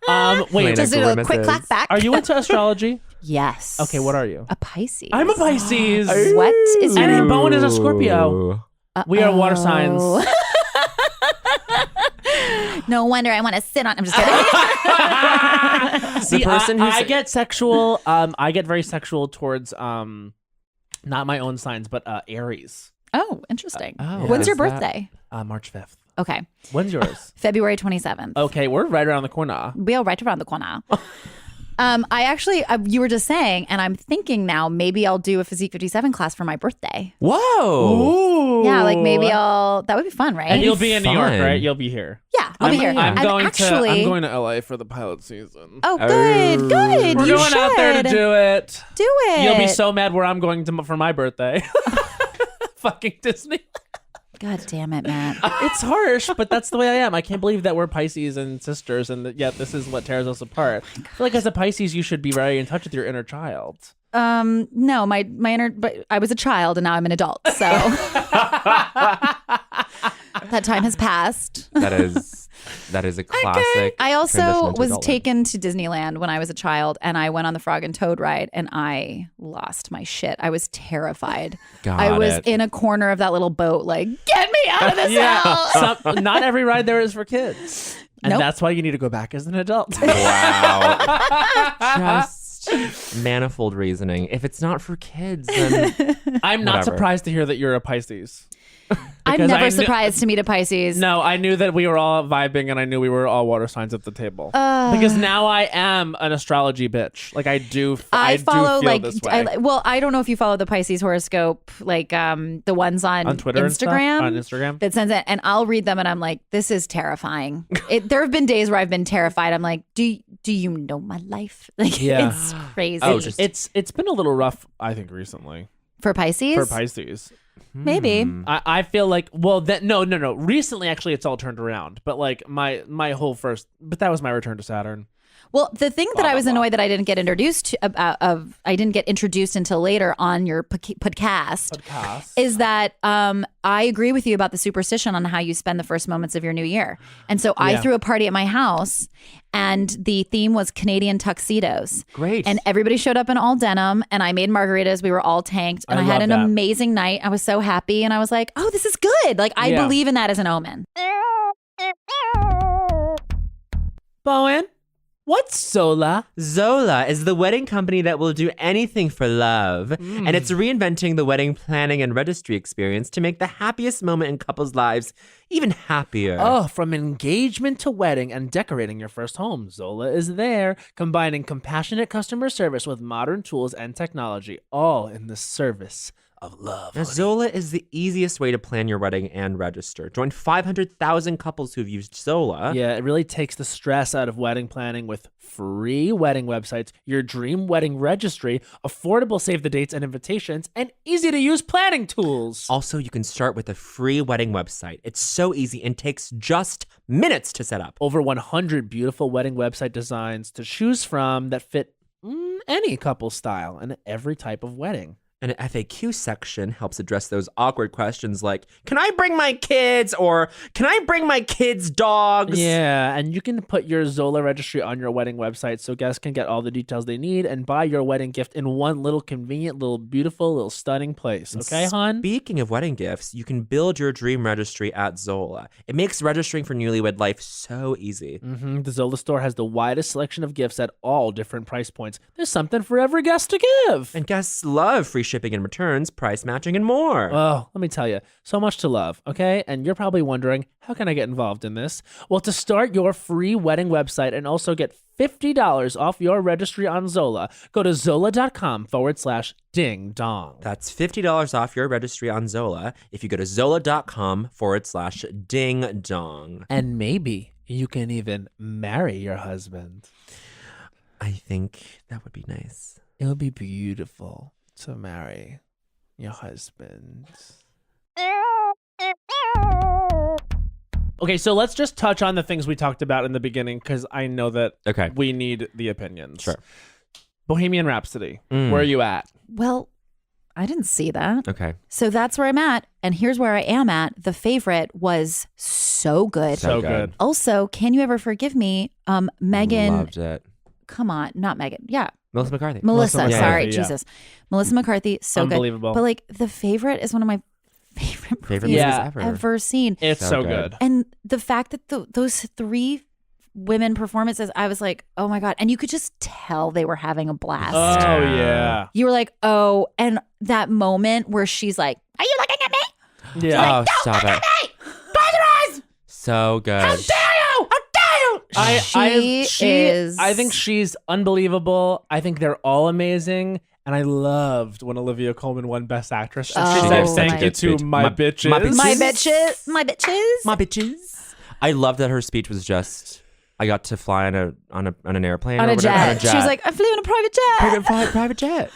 Wait, Lena Just do a quick grimaces. clap back. are you into astrology? Yes. Okay, what are you? A Pisces. I'm a Pisces. What is And your Bowen is a Scorpio. We are water signs. No wonder I want to sit on. I'm just kidding. See, person I who's- get sexual. I get very sexual towards not my own signs, but Aries. Oh, interesting. Oh, When's your is that- birthday? March 5th. Okay. When's yours? February 27th. Okay, we're right around the corner. We are right around the corner. I actually, you were just saying, and I'm thinking now, maybe I'll do a Physique 57 class for my birthday. Whoa. Ooh. Yeah, like maybe that would be fun, right? And you'll be in New York, Fun. right? You'll be here. yeah, I'll be here. I'm And going actually, to LA for the pilot season. Oh, good, Oh. good. We're you going should out there to do it. Do it. You'll be so mad where I'm going to for my birthday. Fucking Disney. God damn it, Matt. It's harsh, but that's the way I am. I can't believe that we're Pisces and sisters, and that yet this is what tears us apart. I feel like as a Pisces, you should be very in touch with your inner child. No, my inner, but I was a child and now I'm an adult, so that time has passed. That is a classic. I also transition into was adulthood. taken to Disneyland when I was a child, and I went on the Frog and Toad ride, and I lost my shit. I was terrified. I Got was it. in a corner of that little boat, like, get me out of this house. Not every ride there is for kids. And Nope. that's why you need to go back as an adult. Wow. Just manifold reasoning. If it's not for kids, then I'm not Whatever. surprised to hear that you're a Pisces. I'm Because never I kn- surprised to meet a Pisces. No, I knew that we were all vibing, and I knew we were all water signs at the table. Because now I am an astrology bitch. Like I do. I follow do feel like this way. I don't know if you follow the Pisces horoscope, like the ones on Twitter and stuff? Instagram. On Instagram? that sends it, and I'll read them, and I'm like, this is terrifying. There have been days where I've been terrified. I'm like, do you know my life? Like, Yeah. it's crazy. Oh, just- it's been a little rough, I think, recently for Pisces, for Pisces. maybe. I feel like no. Recently, actually, it's all turned around. But like my whole first, but that was my return to Saturn. Well, the thing that I was annoyed that I didn't get introduced to I didn't get introduced until later on your podcast is that I agree with you about the superstition on how you spend the first moments of your new year. And so I Yeah. threw a party at my house, and the theme was Canadian tuxedos. Great. And everybody showed up in all denim, and I made margaritas. We were all tanked, and I I had love an that. amazing night. I was so happy, and I was like, oh, this is good. Like, I Yeah. believe in that as an omen. Bowen, what's Zola? Zola is the wedding company that will do anything for love. And it's reinventing the wedding planning and registry experience to make the happiest moment in couples' lives even happier. Oh, from engagement to wedding and decorating your first home, Zola is there, combining compassionate customer service with modern tools and technology, all in the service of love. Now, Zola is the easiest way to plan your wedding and register. Join 500,000 couples who've used Zola. Yeah, it really takes the stress out of wedding planning with free wedding websites, your dream wedding registry, affordable save the dates and invitations, and easy to use planning tools. Also, you can start with a free wedding website. It's so easy and takes just minutes to set up. Over 100 beautiful wedding website designs to choose from that fit any couple style and every type of wedding. And an FAQ section helps address those awkward questions like, can I bring my kids? Or can I bring my kids' dogs? Yeah, and you can put your Zola registry on your wedding website so guests can get all the details they need and buy your wedding gift in one little convenient, little beautiful, little stunning place. Okay, hon? Speaking of wedding gifts, you can build your dream registry at Zola. It makes registering for newlywed life so easy. The Zola store has the widest selection of gifts at all different price points. There's something for every guest to give. And guests love free shipping and returns, price matching, and more. Oh, let me tell you, so much to love, okay? And you're probably wondering, how can I get involved in this? Well, to start your free wedding website and also get $50 off your registry on Zola. Go to zola.com/ding dong. That's $50 off your registry on Zola if you go to zola.com/ding dong. And maybe you can even marry your husband. I think that would be nice. It would be beautiful to marry your husband. Okay, so let's just touch on the things we talked about in the beginning because I know that Okay. we need the opinions. Sure. Bohemian Rhapsody, Mm. where are you at? Well, I didn't see that. Okay. So that's where I'm at. And here's where I am at. The Favorite was so good. So good. Also, Can You Ever Forgive Me? Megan, Loved it. come on, not Megan. Yeah. Melissa McCarthy. Melissa, McCarthy, sorry, yeah. Jesus. Melissa McCarthy, so Unbelievable. good. But like The Favorite is one of my favorite Favorite movies movies Yeah. I've ever. ever seen. It's So so good. good. And the fact that those three women performances, I was like, oh my God. And you could just tell they were having a blast. Oh, yeah. You were like, oh, and that moment where she's like, are you looking at me? Yeah. Oh, stop it. So good. I think she's unbelievable. I think they're all amazing. And I loved when Olivia Colman won Best Actress. And she Oh, said, my thank you to bitch. my bitches. my bitches. My bitches. My bitches. My bitches. I love that her speech was just, I got to fly on an airplane On or a whatever, jet. She was like, I flew in a private jet. private jet.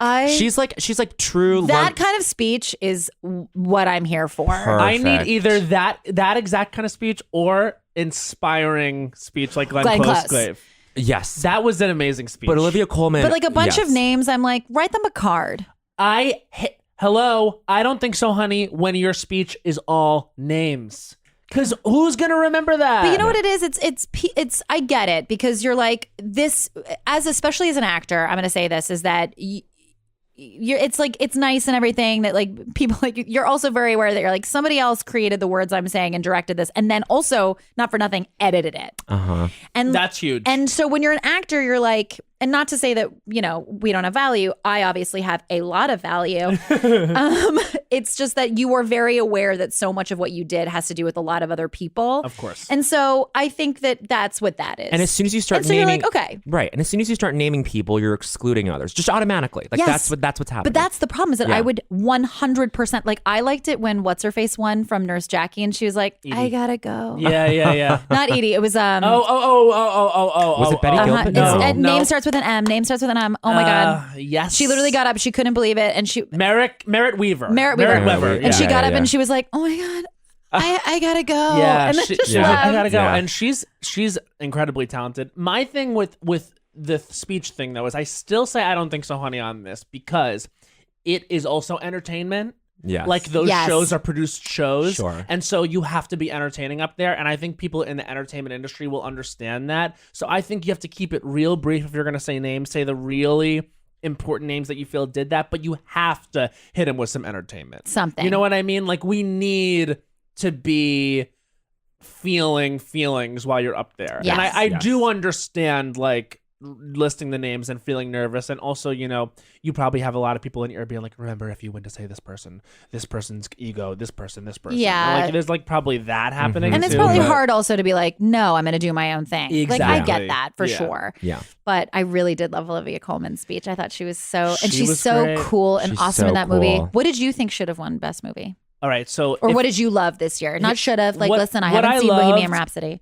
I She's like true. that kind of speech is what I'm here for. I need Perfect. either that exact kind of speech or inspiring speech like Glenn Close. Close. Yes. That was an amazing speech. But Olivia Colman. But like a bunch yes. of names, I'm like, write them a card. Hello, I don't think so, honey, when your speech is all names. Because who's going to remember that? But you know what it is? It's I get it because you're like this especially as an actor. I'm going to say this is that it's like it's nice and everything that like people like you're also very aware that you're like somebody else created the words I'm saying and directed this and then also not for nothing edited it. And That's huge. And so when you're an actor, you're like, and not to say that, we don't have value. I obviously have a lot of value. It's just that you are very aware that so much of what you did has to do with a lot of other people. Of course. And so I think that that's what that is. And as soon as you start and so naming, you're like, okay. right? And as soon as you start naming people, you're excluding others, just automatically. Like Yes. that's what's happening. But that's the problem is that Yeah. I would 100% like I liked it when what's her face won from Nurse Jackie and she was like, I gotta go. Yeah. Not Edie. It was Was it Betty uh-huh. Gilpin? It's- No. Name starts with an M. Name starts with an M. Oh my god. Yes. She literally got up. She couldn't believe it, and she Merritt Weaver. Merritt Weaver. Weaver. and she Yeah, got yeah, up yeah. and she was like, "Oh my god, I gotta go." Yeah, and then she- just she's like, left. I gotta go. Yeah. And she's incredibly talented. My thing with the speech thing though is I still say I don't think so, honey, on this because it is also entertainment. Yes. Like those Yes. shows are produced shows. Sure. And so you have to be entertaining up there. And I think people in the entertainment industry will understand that. So I think you have to keep it real brief if you're going to say names. Say the really important names that you feel did that. But you have to hit them with some entertainment. Something. You know what I mean? Like we need to be feeling feelings while you're up there. Yes. And I Yes. do understand like listing the names and feeling nervous, and also you probably have a lot of people in your ear being like, remember if you went to say this person's ego, this person, Yeah. like there's like probably that happening And it's too, probably but- hard also to be like, no, I'm going to do my own thing. Like, I Exactly. get that for Yeah. sure. Yeah. But I really did love Olivia Colman's speech. I thought she was so, and She she's was so great. cool and She's awesome so in that movie. cool. What did you think should have won Best Movie? All right, so Or if- what did you love this year? Not should have. Like, what- listen, I what haven't I seen Bohemian loved- Rhapsody.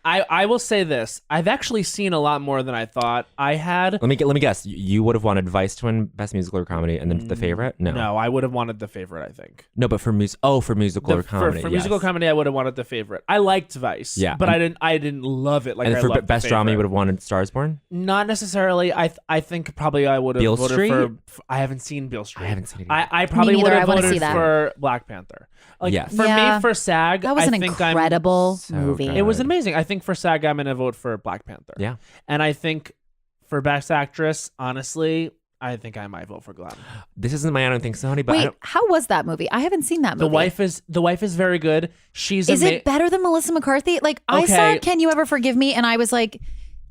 I will say this: I've actually seen a lot more than I thought I had. Let me guess. You would have wanted Vice to win Best Musical or Comedy, and then The Favorite. No, I would have wanted The Favorite. I think. No, but for musical or comedy. For yes. musical comedy, I would have wanted The Favorite. I liked Vice, Yeah. but I didn't love it like And I for loved Best The Drama, you Favorite. would have wanted Stars Born. Not necessarily. I think probably I would have Beale voted Street? for. I haven't seen Beale Street. I haven't seen it I probably neither. would I have wanna voted see that. for Black Panther. Like Yes. for Yeah. me, for SAG, That was I an think incredible So movie. good. It was amazing. I think for SAG, I'm gonna vote for Black Panther. Yeah. And I think for Best Actress, honestly, I think I might vote for Glenn. This isn't my I don't think so, honey. But I Wait, don't, how was that movie? I haven't seen that movie. The wife is very good. She's Is it better than Melissa McCarthy? Like I saw Okay. Can You Ever Forgive Me? And I was like,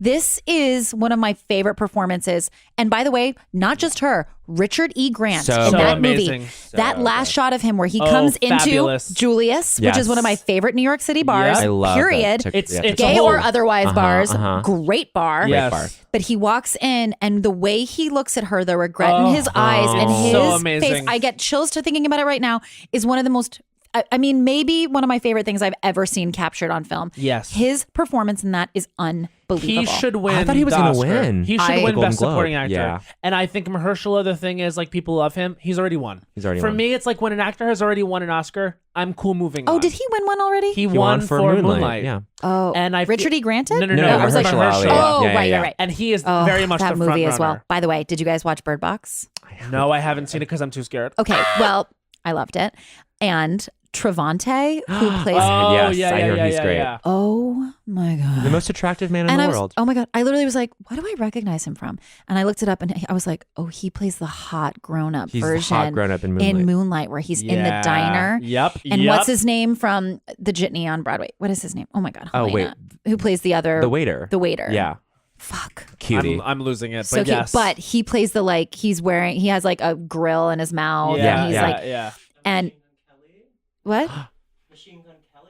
This is one of my favorite performances. And by the way, not just her, Richard E. Grant So in that amazing. movie. That last shot of him where he comes fabulous. into Julius, which Yes. is one of my favorite New York City bars, Yep. I love period. that. It's a Gay whole- or otherwise bars. uh-huh. Great bar. Yes. bar. But he walks in and the way he looks at her, the regret in his eyes and It's his so face, amazing. I get chills to thinking about it right now, is one of the most, I mean, maybe one of my favorite things I've ever seen captured on film. Yes. His performance in that is unbelievable. He should win. I thought he was the gonna Oscar. win. He should I- win Golden Best Globe, Supporting Actor. yeah. And I think Mahershala, the thing is, like, people love him. He's already won. He's already For won. me, it's like when an actor has already won an Oscar, I'm cool moving Oh, on. did he win one already? He He won for for Moonlight. Yeah. Oh, And I Richard fe- E. Grant did? No, No, it was like Mahershala Ali. Oh, Yeah, right, yeah. right, right. And he is Oh, very much that the movie front as well. runner. By the way, did you guys watch Bird Box? No, I haven't seen it because I'm too scared. Okay, well, I loved it. And Travante, who plays Oh, Yes, yeah, I yeah, hear yeah, he's yeah, great. yeah. oh my God. The most attractive man in And the I was, world. oh my God, I literally was like, what do I recognize him from? And I looked it up and I was like, oh, he plays the hot grown-up He's the version hot grown-up in Moonlight. where he's in the Yeah. diner. Yep. And yep. what's his name from the Jitney on Broadway? What is his name? Oh my God. Oh, Helena. Who plays the other? The waiter. The waiter. Yeah. Fuck. Cutie. I'm losing it, So but cute. yes. But he plays the like, he has like a grill in his mouth. yeah, And he's yeah, like, yeah. and what?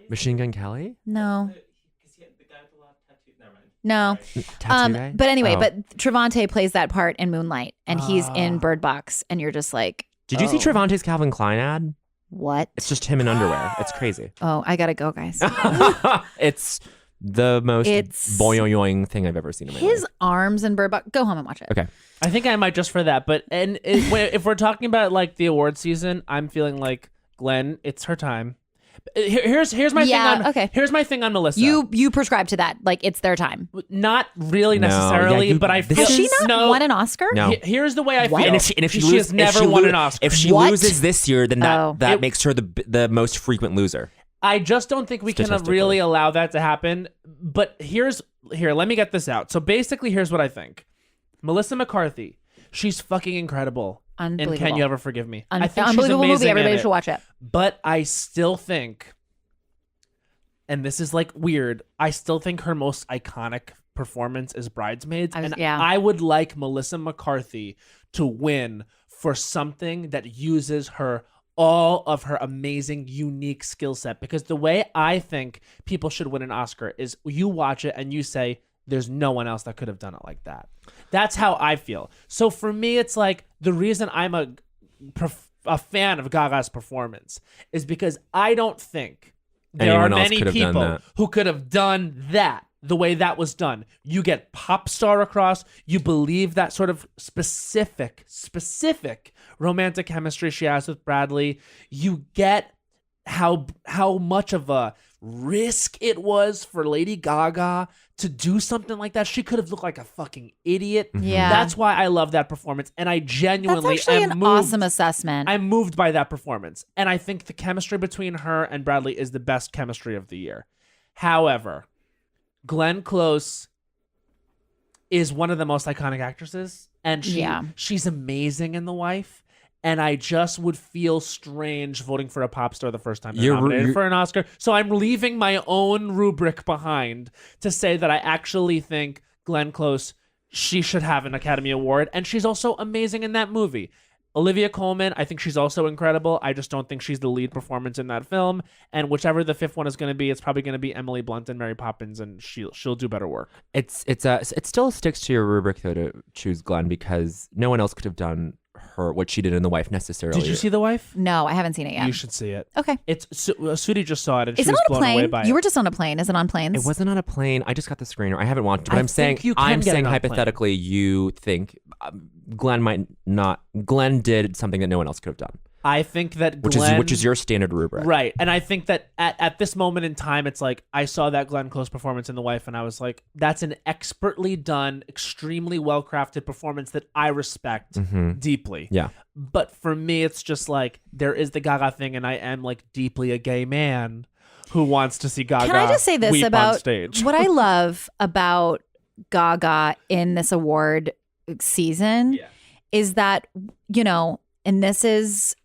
Machine Gun Kelly? No. No. Tattoo guy? But anyway, Oh. but Travante plays that part in Moonlight and he's in Bird Box and you're just like, Did you see oh. Travante's Calvin Klein ad? What? It's just him in underwear. It's crazy. Oh, I gotta go, guys. It's the most It's- boing thing I've ever seen in my His life. arms in Bird Box. Go home and watch it. Okay. I think I might just for that. But if we're talking about like the award season, I'm feeling like Glenn. It's her time. Here's my Yeah, thing on okay. Here's my thing on Melissa. You prescribe to that. Like it's their time. Not really No, necessarily, yeah, but I this feel Has she not no, won an Oscar? No. Here's the way I feel. What? And if she she loses, has never won an Oscar. If she What? loses this year, then Oh. that It- makes her the most frequent loser. I just don't think we can Statistically. really allow that to happen. But here, let me get this out. So basically, here's what I think. Melissa McCarthy, she's fucking incredible. And Unbelievable. Can You Ever Forgive Me? I think she's Unbelievable amazing movie. in Everybody it. should watch it. But I still think, and this is like weird, I still think her most iconic performance is Bridesmaids. And yeah. I would like Melissa McCarthy to win for something that uses her all of her amazing, unique skill set. Because the way I think people should win an Oscar is you watch it and you say, there's no one else that could have done it like that. That's how I feel. So for me, it's like the reason I'm a fan of Gaga's performance is because I don't think there Anyone are else many could have done people that. who could have done that the way that was done. You get pop star across. You believe that sort of specific romantic chemistry she has with Bradley. You get how much of a risk it was for Lady Gaga to do something like that. She could have looked like a fucking idiot. Yeah. That's why I love that performance. And I That's genuinely actually am an moved. awesome assessment. I'm moved by that performance. And I think the chemistry between her and Bradley is the best chemistry of the year. However, Glenn Close is one of the most iconic actresses. And she's amazing in The Wife. And I just would feel strange voting for a pop star the first time they're You're- nominated you're- for an Oscar. So I'm leaving my own rubric behind to say that I actually think Glenn Close, she should have an Academy Award. And she's also amazing in that movie. Olivia Colman, I think she's also incredible. I just don't think she's the lead performance in that film. And whichever the fifth one is going to be, it's probably going to be Emily Blunt and Mary Poppins, and she'll do better work. It still sticks to your rubric though to choose Glenn because no one else could have done what she did in The Wife necessarily. Did you see The Wife? no, I haven't seen it yet. You should see it. Okay. It's Sudi just saw it and Is she it was on a blown away plane? by You it. were just on a plane. Is it on planes? It wasn't on a plane. I just got the screener. I haven't watched it, but I I'm saying think you can get it on a plane. hypothetically you think Glenn might not. Glenn did something that no one else could have done, I think that Glenn, which is your standard rubric. right. And I think that at this moment in time, it's like I saw that Glenn Close performance in The Wife, and I was like, that's an expertly done, extremely well crafted performance that I respect deeply. Yeah. But for me, it's just like there is the Gaga thing, and I am like deeply a gay man who wants to see Gaga. Can I just say this weep on about stage. what I love about Gaga in this award season is that, and this is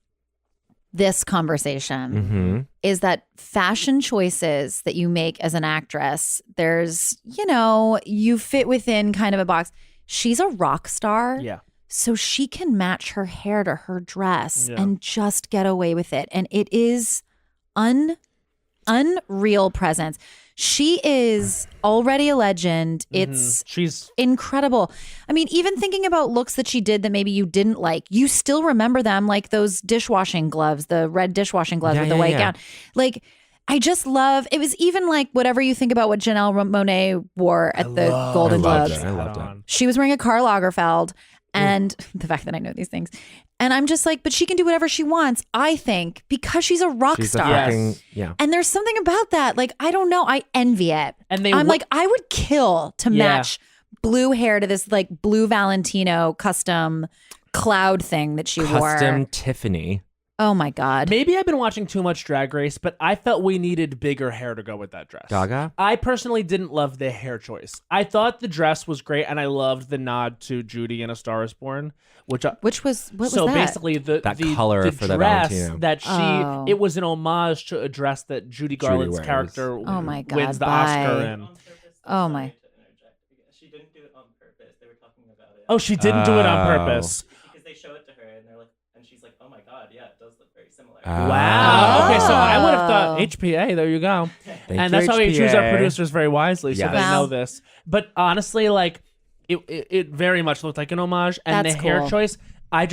this conversation Mm-hmm. is that fashion choices that you make as an actress, there's, you fit within kind of a box. She's a rock star. Yeah. So she can match her hair to her dress Yeah. and just get away with it. And it is unreal presence. She is already a legend. It's She's incredible. I mean, even thinking about looks that she did that maybe you didn't like, you still remember them, like those dishwashing gloves, the red dishwashing gloves Yeah, with the yeah, white yeah. gown. Like, I just love, it was even like whatever you think about what Janelle Monáe wore at the Golden loved Globes. it. I loved it. on. She was wearing a Karl Lagerfeld, and the fact that I know these things. And I'm just like, but she can do whatever she wants, I think, because she's a rock She's a star. fucking Yes. yeah. And there's something about that. Like, I don't know. I envy it. And they I'm wo- like, I would kill to Yeah. match blue hair to this like blue Valentino custom cloud thing that she Custom wore. Tiffany. Oh my God. Maybe I've been watching too much Drag Race, but I felt we needed bigger hair to go with that dress. Gaga? I personally didn't love the hair choice. I thought the dress was great, and I loved the nod to Judy in A Star Is Born, which What was so that? basically the That the, color the for the dress Valentino. that she Oh. it was an homage to a dress that Judy Garland's wears. character Oh my God, wins the bye. Oscar in. Oh my. She didn't do it on purpose. They were talking about it. Oh, she didn't do it on Oh. purpose. Because they show it to her and they're like, and she's like, oh my god, yeah, it does look very similar. Wow. Oh. Okay, so I would have thought HPA. There you go. Thank And you, that's how we choose our HPA. producers very wisely, so Yes. they Wow. know this. But honestly, like it very much looked like an homage, and That's the hair cool. choice. Like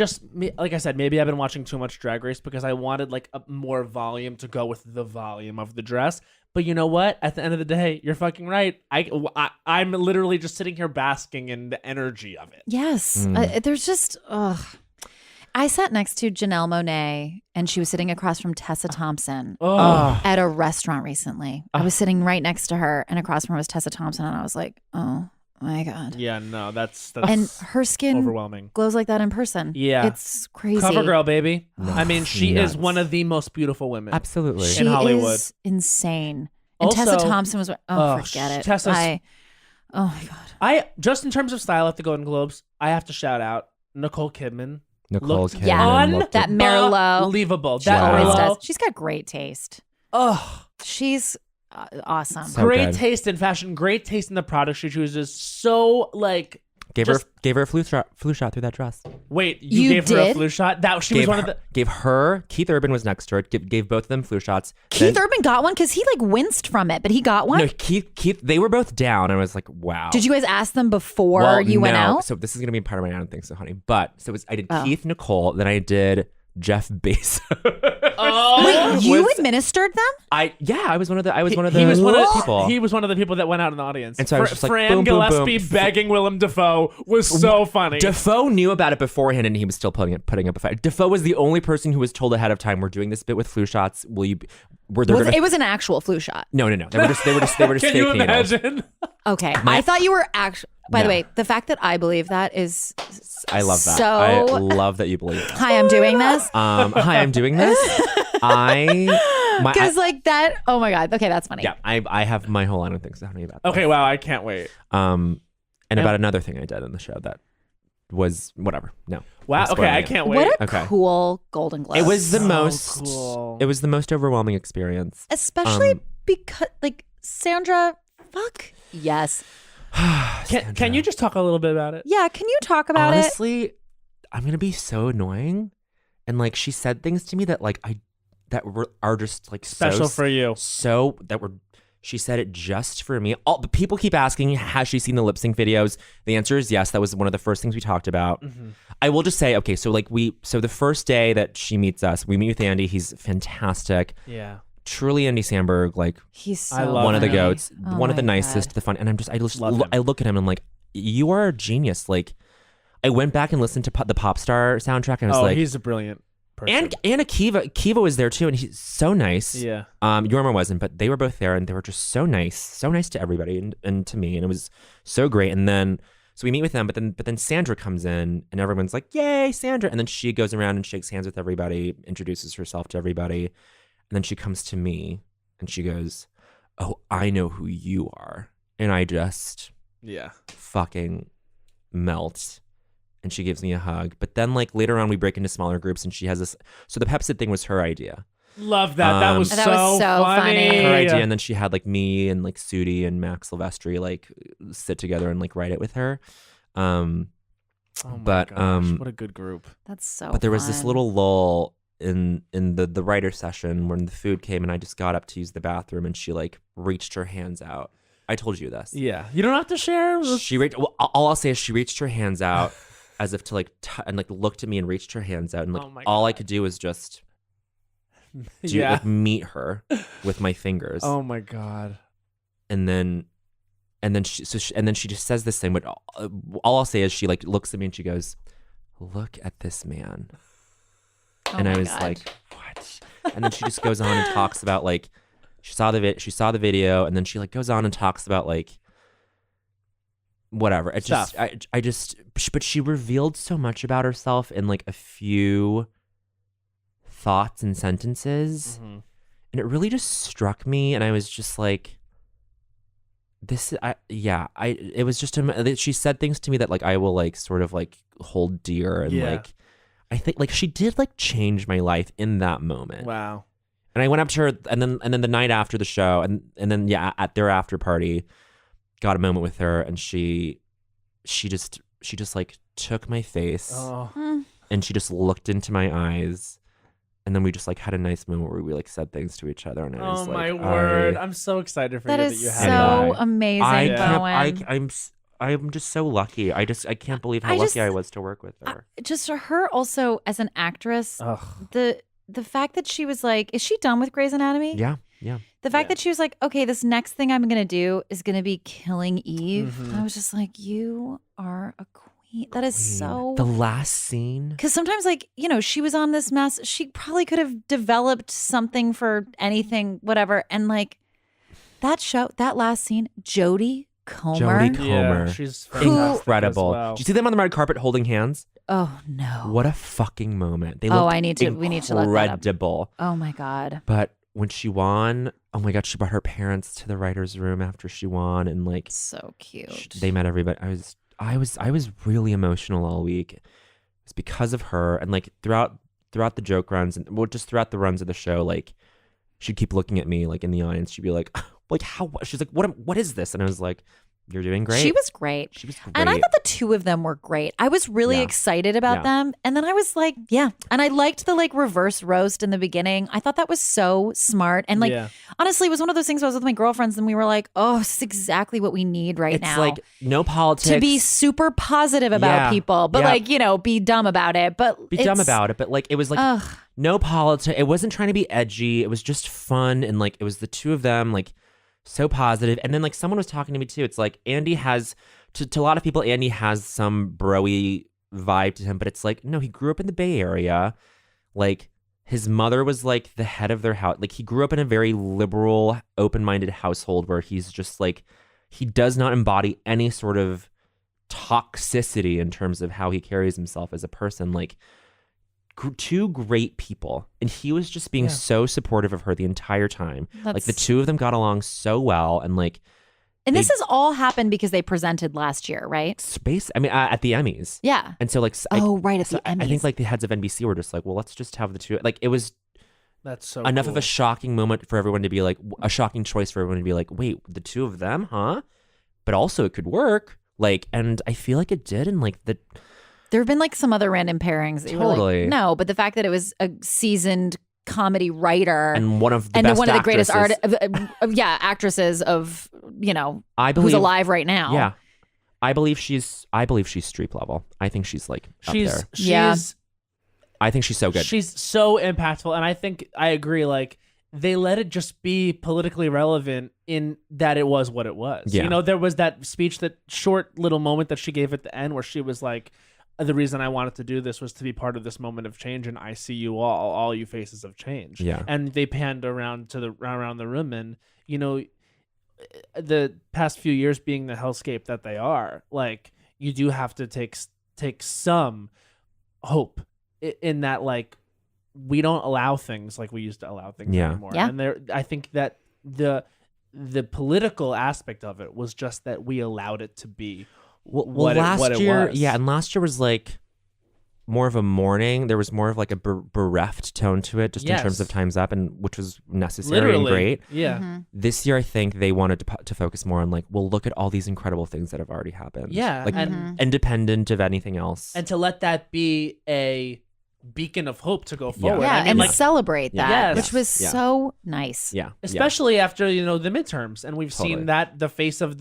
I said, maybe I've been watching too much Drag Race because I wanted like a more volume to go with the volume of the dress. But you know what? At the end of the day, you're fucking right. I'm literally just sitting here basking in the energy of it. Yes. There's just, I sat next to Janelle Monáe and she was sitting across from Tessa Thompson Oh, at a restaurant recently. I was sitting right next to her and across from her was Tessa Thompson and I was like, oh my God. yeah, no, that's And her skin overwhelming. glows like that in person. Yeah. It's crazy. Cover girl, baby. I mean, she is Nuts. one of the most beautiful women. Absolutely. She in Hollywood. is insane. And Also- Tessa Thompson was, forget it. Tessa's- Oh my God. I just in terms of style at the Golden Globes, I have to shout out Nicole Kidman. Nicole Looked Kidman Yeah. looked That it. Merlot. Unbelievable. She That always Merlot. does. She's got great taste. Oh, She's awesome. So great good. taste in fashion. Great taste in the product she chooses. So like, Gave her a flu shot through that dress. wait, you You gave her a did? flu shot? That she was Gave one her, of the. gave her Keith Urban was next to her. Gave both of them flu shots. Keith Then- Urban got one because he like winced from it, but he got one. No, Keith. They were both down, and I was like, wow. Did you guys ask them before Well, you went no. out? So this is gonna be part of my I don't think so, honey. But so I did Oh. Keith, Nicole, then I did Jeff Bezos. Oh, Wait, you was- administered them? I was one of the he was one of people. He was one of the people that went out in the audience. And so I was just like, Fran boom, boom, Gillespie boom. begging Willem Dafoe was so funny. Defoe knew about it beforehand, and he was still putting up a fight. Defoe was the only person who was told ahead of time, "We're doing this bit with flu shots. Will you?" It was an actual flu shot. No. They were just Can fake you needles. imagine? Okay. I thought you were actually. By the No. way, the fact that I believe that is. I love that. So. I love that you believe that. Hi, I'm doing this. Hi, I'm doing this. Because like that. Oh my God. Okay, that's funny. Yeah, I have my whole I don't think so, honey, about that. Okay, wow, I can't wait. And about another thing I did in the show that was whatever. No. Wow. I'm Okay, spoiling I it. can't wait. What a Okay. cool Golden Globe. It was the So most. cool. It was the most overwhelming experience. Especially because like Sandra. Fuck. Yes. Can you just talk a little bit about it? Yeah. Can you talk about it? Honestly, I'm gonna be so annoying, and like she said things to me that like are just like Special so, for you. So that were. She said it just for me. All the people keep asking, has she seen the lip sync videos? The answer is yes. That was one of the first things we talked about. Mm-hmm. I will just say, okay, so the first day that she meets us, we meet with Andy. He's fantastic. Yeah. Truly Andy Samberg, like He's so I love one of the him. goats, Oh one of the my nicest, God. the fun. And I just Love him. I look at him and I'm like, you are a genius. Like, I went back and listened to the Popstar soundtrack and I was Oh, like, he's a brilliant person. and Akiva was there too, and he's so nice. Yeah. Yorma wasn't, but they were both there, and they were just so nice to everybody and to me, and it was so great. And then so we meet with them, but then Sandra comes in, and everyone's like, "Yay, Sandra!" And then she goes around and shakes hands with everybody, introduces herself to everybody, and then she comes to me, and she goes, "Oh, I know who you are," and I just Yeah. fucking melt. and she gives me a hug. But then like later on we break into smaller groups and she has this. So the Pepsid thing was her idea. Love that. That was That was so funny. Her idea, and then she had like me and like Sudi and Max Silvestri like sit together and like write it with her. Oh my But, gosh, what a good group. That's so But there was this fun. little lull in the writer session when the food came and I just got up to use the bathroom and she like reached her hands out. I told you this. Yeah, you don't have to share. She reached. Well, all I'll say is she reached her hands out as if to like and like looked at me and reached her hands out and like Oh my all I God. could do was just Yeah. like meet her with my fingers. Oh my god. And then she just says this thing. But all I'll say is she like looks at me and she goes, "Look at this man." Oh And I my was God. like, "What?" And then she just goes on and talks about like she saw the video, and then she like goes on and talks about like whatever. It just but she revealed so much about herself in like a few thoughts and sentences, Mm-hmm. and it really just struck me, and I was just like, it was just she said things to me that like I will like sort of like hold dear, and Yeah. like I think like she did like change my life in that moment. Wow. And I went up to her, and then the night after the show, and then at their after party, got a moment with her, and she just like took my face, Oh. and she just looked into my eyes, and then we just like had a nice moment where we like said things to each other, and I was Oh like, my word! I'm so excited for That you is that you so had Anyway, amazing, I Bowen. can't. I'm just so lucky. I can't believe how I just- lucky I was to work with her. Just her also as an actress, Ugh. the fact that she was like, is she done with Grey's Anatomy? Yeah. The fact Yeah. that she was like, okay, this next thing I'm gonna do is gonna be killing Eve. Mhm. I was just like, you are a queen. That is so. The last scene. Because sometimes, like, you know, she was on this mess. She probably could have developed something for anything, whatever. And like that last scene, Jodie Comer. Jodie Comer. Yeah, she's Who- fantastic Incredible. as well. Did you see them on the red carpet holding hands? Oh no. What a fucking moment. They Oh, looked we need to look that up. incredible. Oh my god. But when she won, oh my god, she brought her parents to the writer's room after she won, and like So cute. they met everybody. I was really emotional all week. It's because of her, and like throughout the joke runs and just throughout the runs of the show, like she'd keep looking at me like in the audience. She'd be like how? She's like, what is this? And I was like, you're doing great. She was great. She was great. And I thought the two of them were great. I was really Yeah. excited about Yeah. them. And then I was like, yeah. And I liked the like reverse roast in the beginning. I thought that was so smart. And like, Yeah. honestly, it was one of those things where I was with my girlfriends and we were like, oh, this is exactly what we need right it's now. like no politics. to be super positive about Yeah. people, but Yeah. like, you know, be dumb about it. But be dumb about it, but like it was like Ugh. no politics. It wasn't trying to be edgy. It was just fun, and like it was the two of them, like so positive. And then like someone was talking to me too. It's like Andy has to a lot of people. Andy has some broy vibe to him, but it's like no, he grew up in the Bay Area. Like his mother was like the head of their house. Like he grew up in a very liberal, open-minded household where he's just like he does not embody any sort of toxicity in terms of how he carries himself as a person. Like two great people, and he was just being so supportive of her the entire time. Like the That's- two of them got along so well, and like And this has all happened because they presented last year, right? space. I mean, at the Emmys, Yeah. and so like Oh, right, at so the I Emmys. think like the heads of NBC were just like, well, let's just have the two. Like it was That's so enough of cool. a shocking moment for everyone to be like a shocking choice for everyone to be like, wait, the two of them, huh? But also it could work. Like, and I feel like it did, and like the. There have been like some other random pairings that you were Totally. like, no, but the fact that it was a seasoned comedy writer And one of the and best one of the greatest actresses. actresses of, you know, I believe who's alive right now. Yeah, I believe she's street level. I think she's like up there. She's Yeah. I think she's so good. She's so impactful, and I think I agree. Like they let it just be politically relevant in that it was what it was. Yeah. You know, there was that speech, that short little moment that she gave at the end, where she was like, "The reason I wanted to do this was to be part of this moment of change, and I see you all you faces of change." Yeah. And they panned around around the room, and you know, the past few years being the hellscape that they are, like you do have to take some hope in that, like we don't allow things like we used to allow things Yeah. anymore. Yeah. And I think that the political aspect of it was just that we allowed it to be what last it year, was. yeah, and last year was like more of a mourning. There was more of like a bereft tone to it, just in terms Yes. of Time's Up, and which was necessary and Literally. great. Yeah. Mm-hmm. This year, I think they wanted to focus more on like, well, look at all these incredible things that have already happened. Yeah, like and independent of anything else. and to let that be a beacon of hope to go forward. Yeah, I mean, and like, celebrate that, Yes. which was Yeah. so nice. yeah, especially after the midterms, and we've Totally. seen that the face of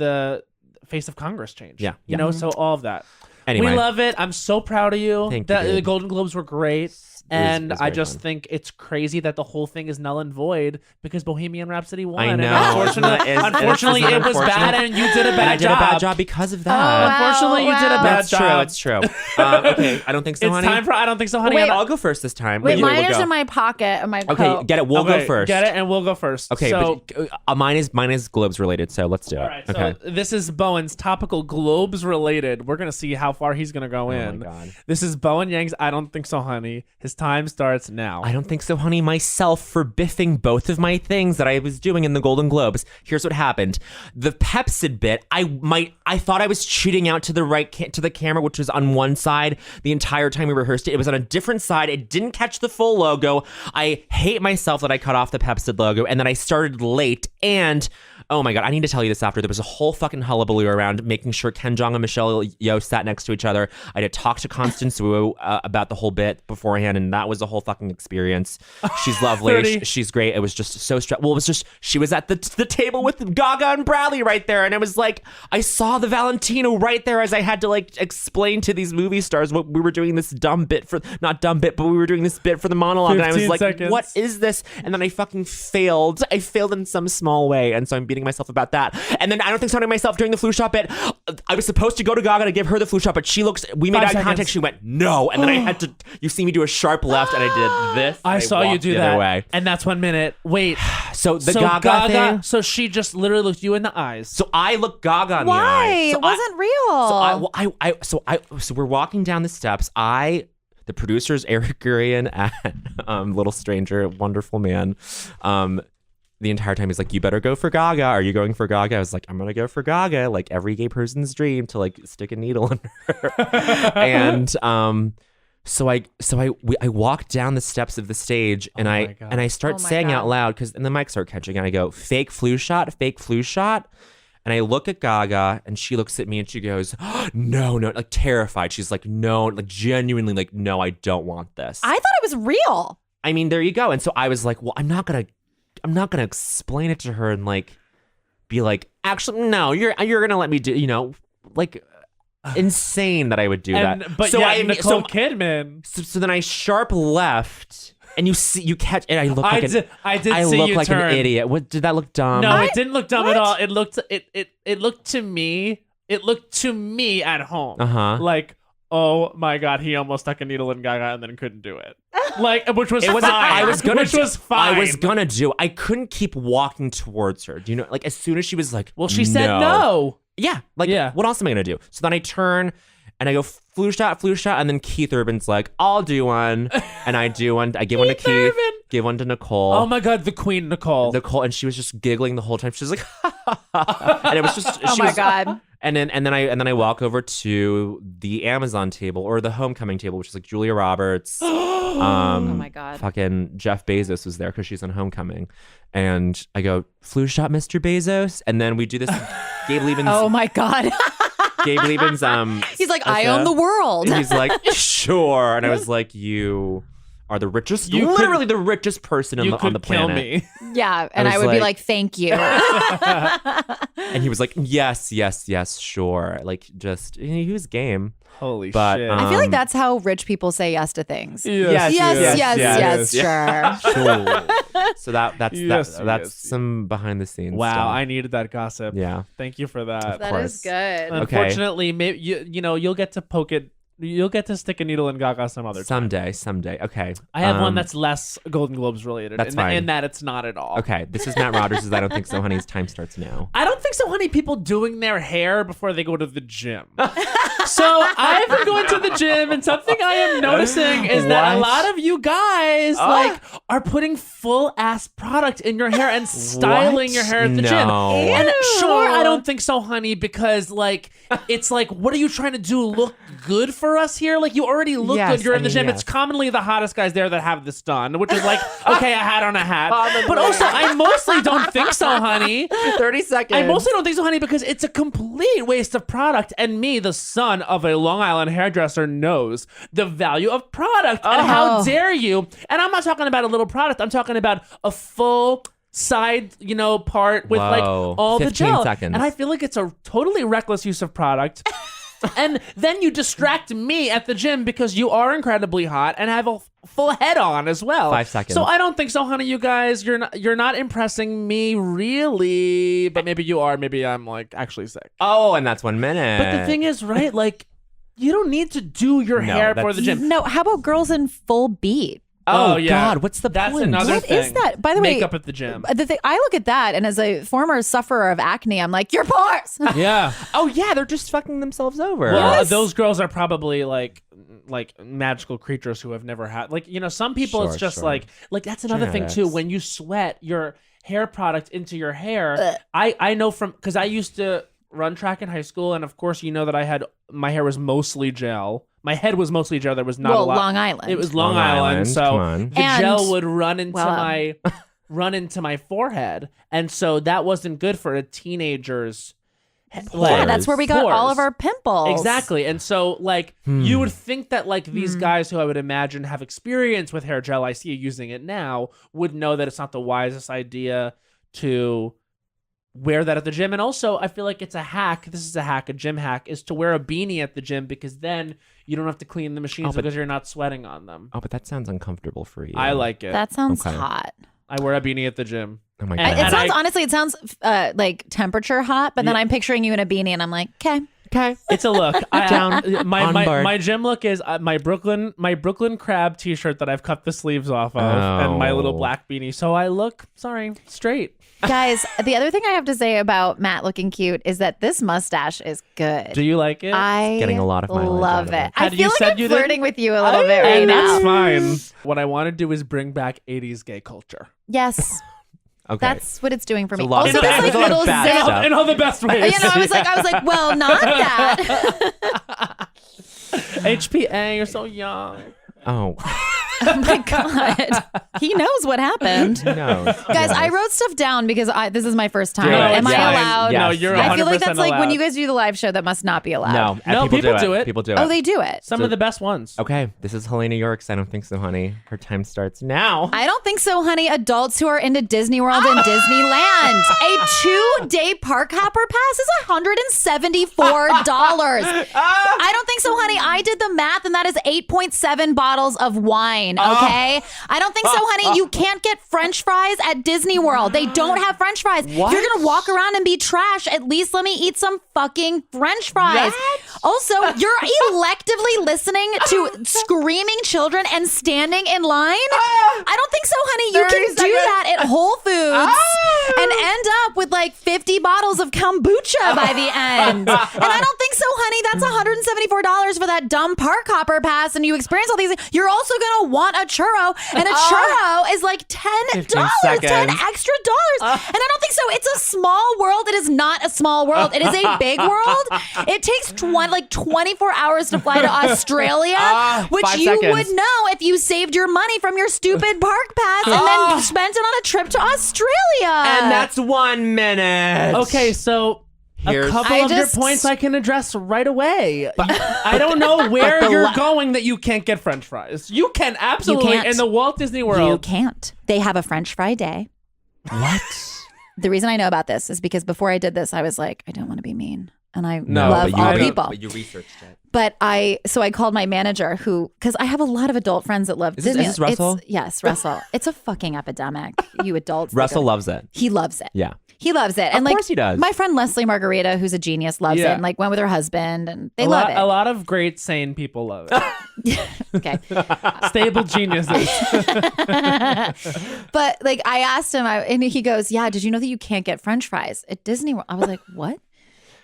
Congress change. Yeah, you know, so all of that. Anyway. We love it. I'm so proud of you. Thank you, The dude. Golden Globes were great. And was I very just fun. think it's crazy that the whole thing is null and void because Bohemian Rhapsody won. I And know. unfortunately, Isn't it that was bad, unfortunate? and you did a And I bad did job. a bad job because of that. wow. Unfortunately, you did a Wow. bad That's job. It's true. Okay, I don't think so, It's honey. time for. I don't think so, honey. Wait, I'll go first this time. Wait, You mine will is go. in my pocket of my Okay, coat. get it. We'll Okay, go first. Get it, and we'll go first. Okay, So, but mine is Globes related, so let's do it. all right. So Okay. this is Bowen's topical Globes related. We're gonna see how far he's gonna go in. my God. This is Bowen Yang's I Don't Think So, Honey. His time starts now. I don't think so, honey. Myself for biffing both of my things that I was doing in the Golden Globes. Here's what happened: the Pepsid bit. I thought I was cheating out to the right to the camera, which was on one side the entire time we rehearsed it. It was on a different side. It didn't catch the full logo. I hate myself that I cut off the Pepsid logo, and then I started late. And oh my God, I need to tell you this after. There was a whole fucking hullabaloo around making sure Ken Jeong and Michelle Yeoh sat next to each other. I had to talk to Constance Wu about the whole bit beforehand, and that was a whole fucking experience. She's lovely. 30. She's great. It was just so Well, it was just, she was at the table with Gaga and Bradley right there, and it was like, I saw the Valentino right there as I had to like explain to these movie stars what we were doing this not dumb bit, but we were doing this bit for the monologue, and I was 15 like, seconds. what is this? And then I fucking failed. I failed in some small way, and so I'm beating myself about that. And then I don't think so to myself during the flu shot bit. I was supposed to go to Gaga to give her the flu shot, but we made 5 eye contact. seconds. She went no, and then I had to. You see me do a sharp left, and I did this. I and saw you walked do the other that, way. and that's 1 minute. Wait, So the so Gaga thing. So she just literally looked you in the eyes. So I look Gaga in the Why? eye. So It wasn't real. So we're walking down the steps. The producers, Eric Gurian and Little Stranger, wonderful man. The entire time he's like, you better go for Gaga. Are you going for Gaga? I was like, I'm gonna go for Gaga, like every gay person's dream to like stick a needle in her. And so I walk down the steps of the stage, and my I God. start Oh my saying God. out loud, because and the mics start catching, and I go, fake flu shot. And I look at Gaga, and she looks at me, and she goes, oh, no, like terrified. She's like, no, like genuinely, like, no, I don't want this. I thought it was real. I mean, there you go. And so I was like, well, I'm not gonna explain it to her and like be like, actually, no, you're gonna let me do, like insane that I would do that. But so yeah, I Nicole Kidman. so then I sharp left, and you catch, and I look like I did I see look you like turn. an idiot. What did that look dumb? No, it didn't look dumb at What? all. It looked to me. It looked to me at home. Uh-huh. Like, oh my God, he almost stuck a needle in Gaga and then couldn't do it. Like, which was It was. fine. I was gonna. Which was fine. I was gonna do. I couldn't keep walking towards her. Do you know? Like as soon as she was like, Well, she said no. Yeah. Like, Yeah. what else am I gonna do? So then I turn and I go flu shot, and then Keith Urban's like, I'll do one, and I do one. I give one to Keith, Urban. give one to Nicole. Oh my God, the Queen Nicole. Nicole, and she was just giggling the whole time. She was like, and it was just. Oh she my was- God. And then I walk over to the Amazon table or the Homecoming table, which is like Julia Roberts. Oh my God. Fucking Jeff Bezos was there because she's on Homecoming, and I go flu shot, Mr. Bezos, and then we do this. Gabe Lieben's. Oh my God. Gabe Lieben's. He's like, I own the world. And he's like, sure, and I was like, you are the richest, You could- literally the richest person you on could the kill planet. me. Yeah. And was I would be like- like, thank you. And he was like, yes, sure. Like, just he was game. Holy But, shit. I feel like Um, that's how rich people say yes to things. Yes, Yes, sure. So that's Yes, that's yes. some behind the scenes. Wow, stuff. I needed that gossip. Yeah. Thank you for that. That course. is good. Okay. Unfortunately, maybe you'll get to poke it You'll get to stick a needle in Gaga some other time. Someday. Okay. I have one that's less Golden Globes related. That's fine. In that it's not at all. Okay, this is Matt Rogers' I Don't Think So, Honey's Time Starts Now. I don't think so, honey. People doing their hair before they go to the gym. So I've been going to the gym, and something I am noticing is that a What? lot of you guys are putting full ass product in your hair and styling your hair at the gym. No. And sure, I don't think so, honey, because it's like, what are you trying to do? Look good for us here? Like, you already look Yes, good. You're in I the mean, gym. yes. It's commonly the hottest guys there that have this done, which is like, okay, a hat on a hat. But also, I mostly don't think so, honey. 30 seconds. I mostly don't think so, honey, because it's a complete waste of product. And me, the son of a Long Island hairdresser, knows the value of product. And how dare you? And I'm not talking about a little product. I'm talking about a full side, part with like Whoa. all the 15 gel. seconds. And I feel like it's a totally reckless use of product. And then you distract me at the gym because you are incredibly hot and have a full head on as well. 5 seconds. So I don't think so, honey. You guys, you're not impressing me really. But maybe you are. Maybe I'm like actually sick. Oh, and that's 1 minute. But the thing is, right? Like, you don't need to do your No, hair before that's- the gym. No, how about girls in full beat? Oh, yeah. God, what's the That's point? another What thing. is that? By the way, Makeup at the gym. The thing I look at that, and as a former sufferer of acne, I'm like, your pores. Yeah. Oh, yeah, they're just fucking themselves over. Well, Yes. those girls are probably like magical creatures who have never had some people. It's Sure, just sure. like that's another thing too. Genetics. When you sweat your hair product into your hair, I know from because I used to run track in high school, and of course you know that my hair was mostly gel. My head was mostly gel. There was not a Well, lot. Long Island. It was Long Long Island, Island, so come on. the And- gel would run into well, run into my forehead, and so that wasn't good for a teenager's. Yeah, that's where we got all of our pimples. Exactly. And so you would think that these guys who I would imagine have experience with hair gel, I see you using it now, would know that it's not the wisest idea to wear that at the gym. And also, I feel like it's a hack. This is a hack, a gym hack, is to wear a beanie at the gym because then you don't have to clean the machines but- because you're not sweating on them. Oh, but that sounds uncomfortable for you. I like it. That sounds Okay. hot. I wear a beanie at the gym. Oh, my And- God. It sounds I- honestly, it sounds like temperature hot, but then I'm picturing you in a beanie, and I'm like, okay. Okay. It's a look. On My board. gym look is my Brooklyn Crab T-shirt that I've cut the sleeves off of, and my little Oh. black beanie. So I look straight. Guys, the other thing I have to say about Matt looking cute is that this mustache is good. Do you like it? I getting a lot of mileage love out of it. it. I Had you feel like said I'm you didn't- flirting with you a little bit right and now. that's fine. What I want to do is bring back 80s gay culture. Yes, Okay. that's what it's doing for me. a lot of Also, bad- this there's a like lot of little bad zip. stuff. In all the best ways. I was like, well, not that. HPA, you're so young. Oh, Oh my god, he knows what happened. no. Guys, I wrote stuff down because this is my first time. Do it. Am Yes. I allowed? Yes. No, you're Yes. 100% I feel like that's like when allowed. you guys do the live show that must not be allowed. No, No, people do it. People do it. Oh, they do it. Some of the best ones. Okay, this is Helena York's I Don't Think So, Honey. Her time starts now. I don't think so, honey. Adults who are into Disney World and Disneyland. A 2-day park hopper pass is $174. I don't think so, honey. I did the math, and that is 8.7 bottles of wine, okay? I don't think so, honey. You can't get French fries at Disney World. They don't have French fries. If you're going to walk around and be trash, at least let me eat some fucking French fries. Also, you're electively listening to screaming children and standing in line. I don't think so, honey. You can do that at Whole Foods and end up with like 50 bottles of kombucha by the end. And I don't think so, honey. That's $174 for that dumb park hopper pass, and you experience all these things. You're also gonna want a churro, and a churro is like $10, 10 seconds. extra dollars. And I don't think so. It's a small world. It is not a small world. It is a big world. It takes 24 hours to fly to Australia, which 5 you seconds. would know if you saved your money from your stupid park pass and then spent it on a trip to Australia. And that's 1 minute. Okay, so Here's- a couple I of your just- points I can address right away. I don't know where you're going that you can't get French fries. You can absolutely can't. in the Walt Disney You World. can't. They have a French fry day. What? The reason I know about this is because before I did this, I was like, I don't want to be mean. And I No, love but you all re- people. But you researched it. But I called my manager because I have a lot of adult friends that love Is this- Disney. is this Russell? Yes, Russell. It's a fucking epidemic, you adults. Russell loves it. He loves it. Yeah. He loves it. And Of course he does. My friend Leslie Margarita, who's a genius, loves it Yeah. and like went with her husband and they a love lot, it. A lot of great sane people love it. Okay. Stable geniuses. But like I asked him and he goes, yeah, did you know that you can't get French fries at Disney World? I was like, what?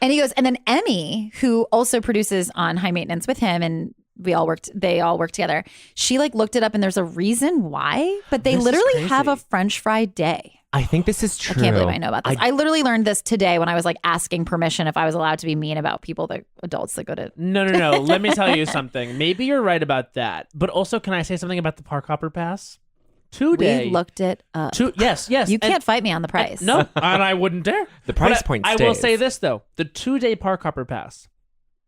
And he goes, and then Emmy, who also produces on High Maintenance with him and they all work together. She like looked it up and there's a reason why, but they This is literally have a crazy. French fry day. I think this is true. I can't believe I know about this. I literally learned this today when I was like asking permission if I was allowed to be mean about adults that go to. No. Let me tell you something. Maybe you're right about that. But also, can I say something about the Park Hopper Pass? 2 day. We looked it up. Yes. You And- can't fight me on the price. No, and I wouldn't dare. The price But point I will stays. say this though: the 2-day Park Hopper Pass,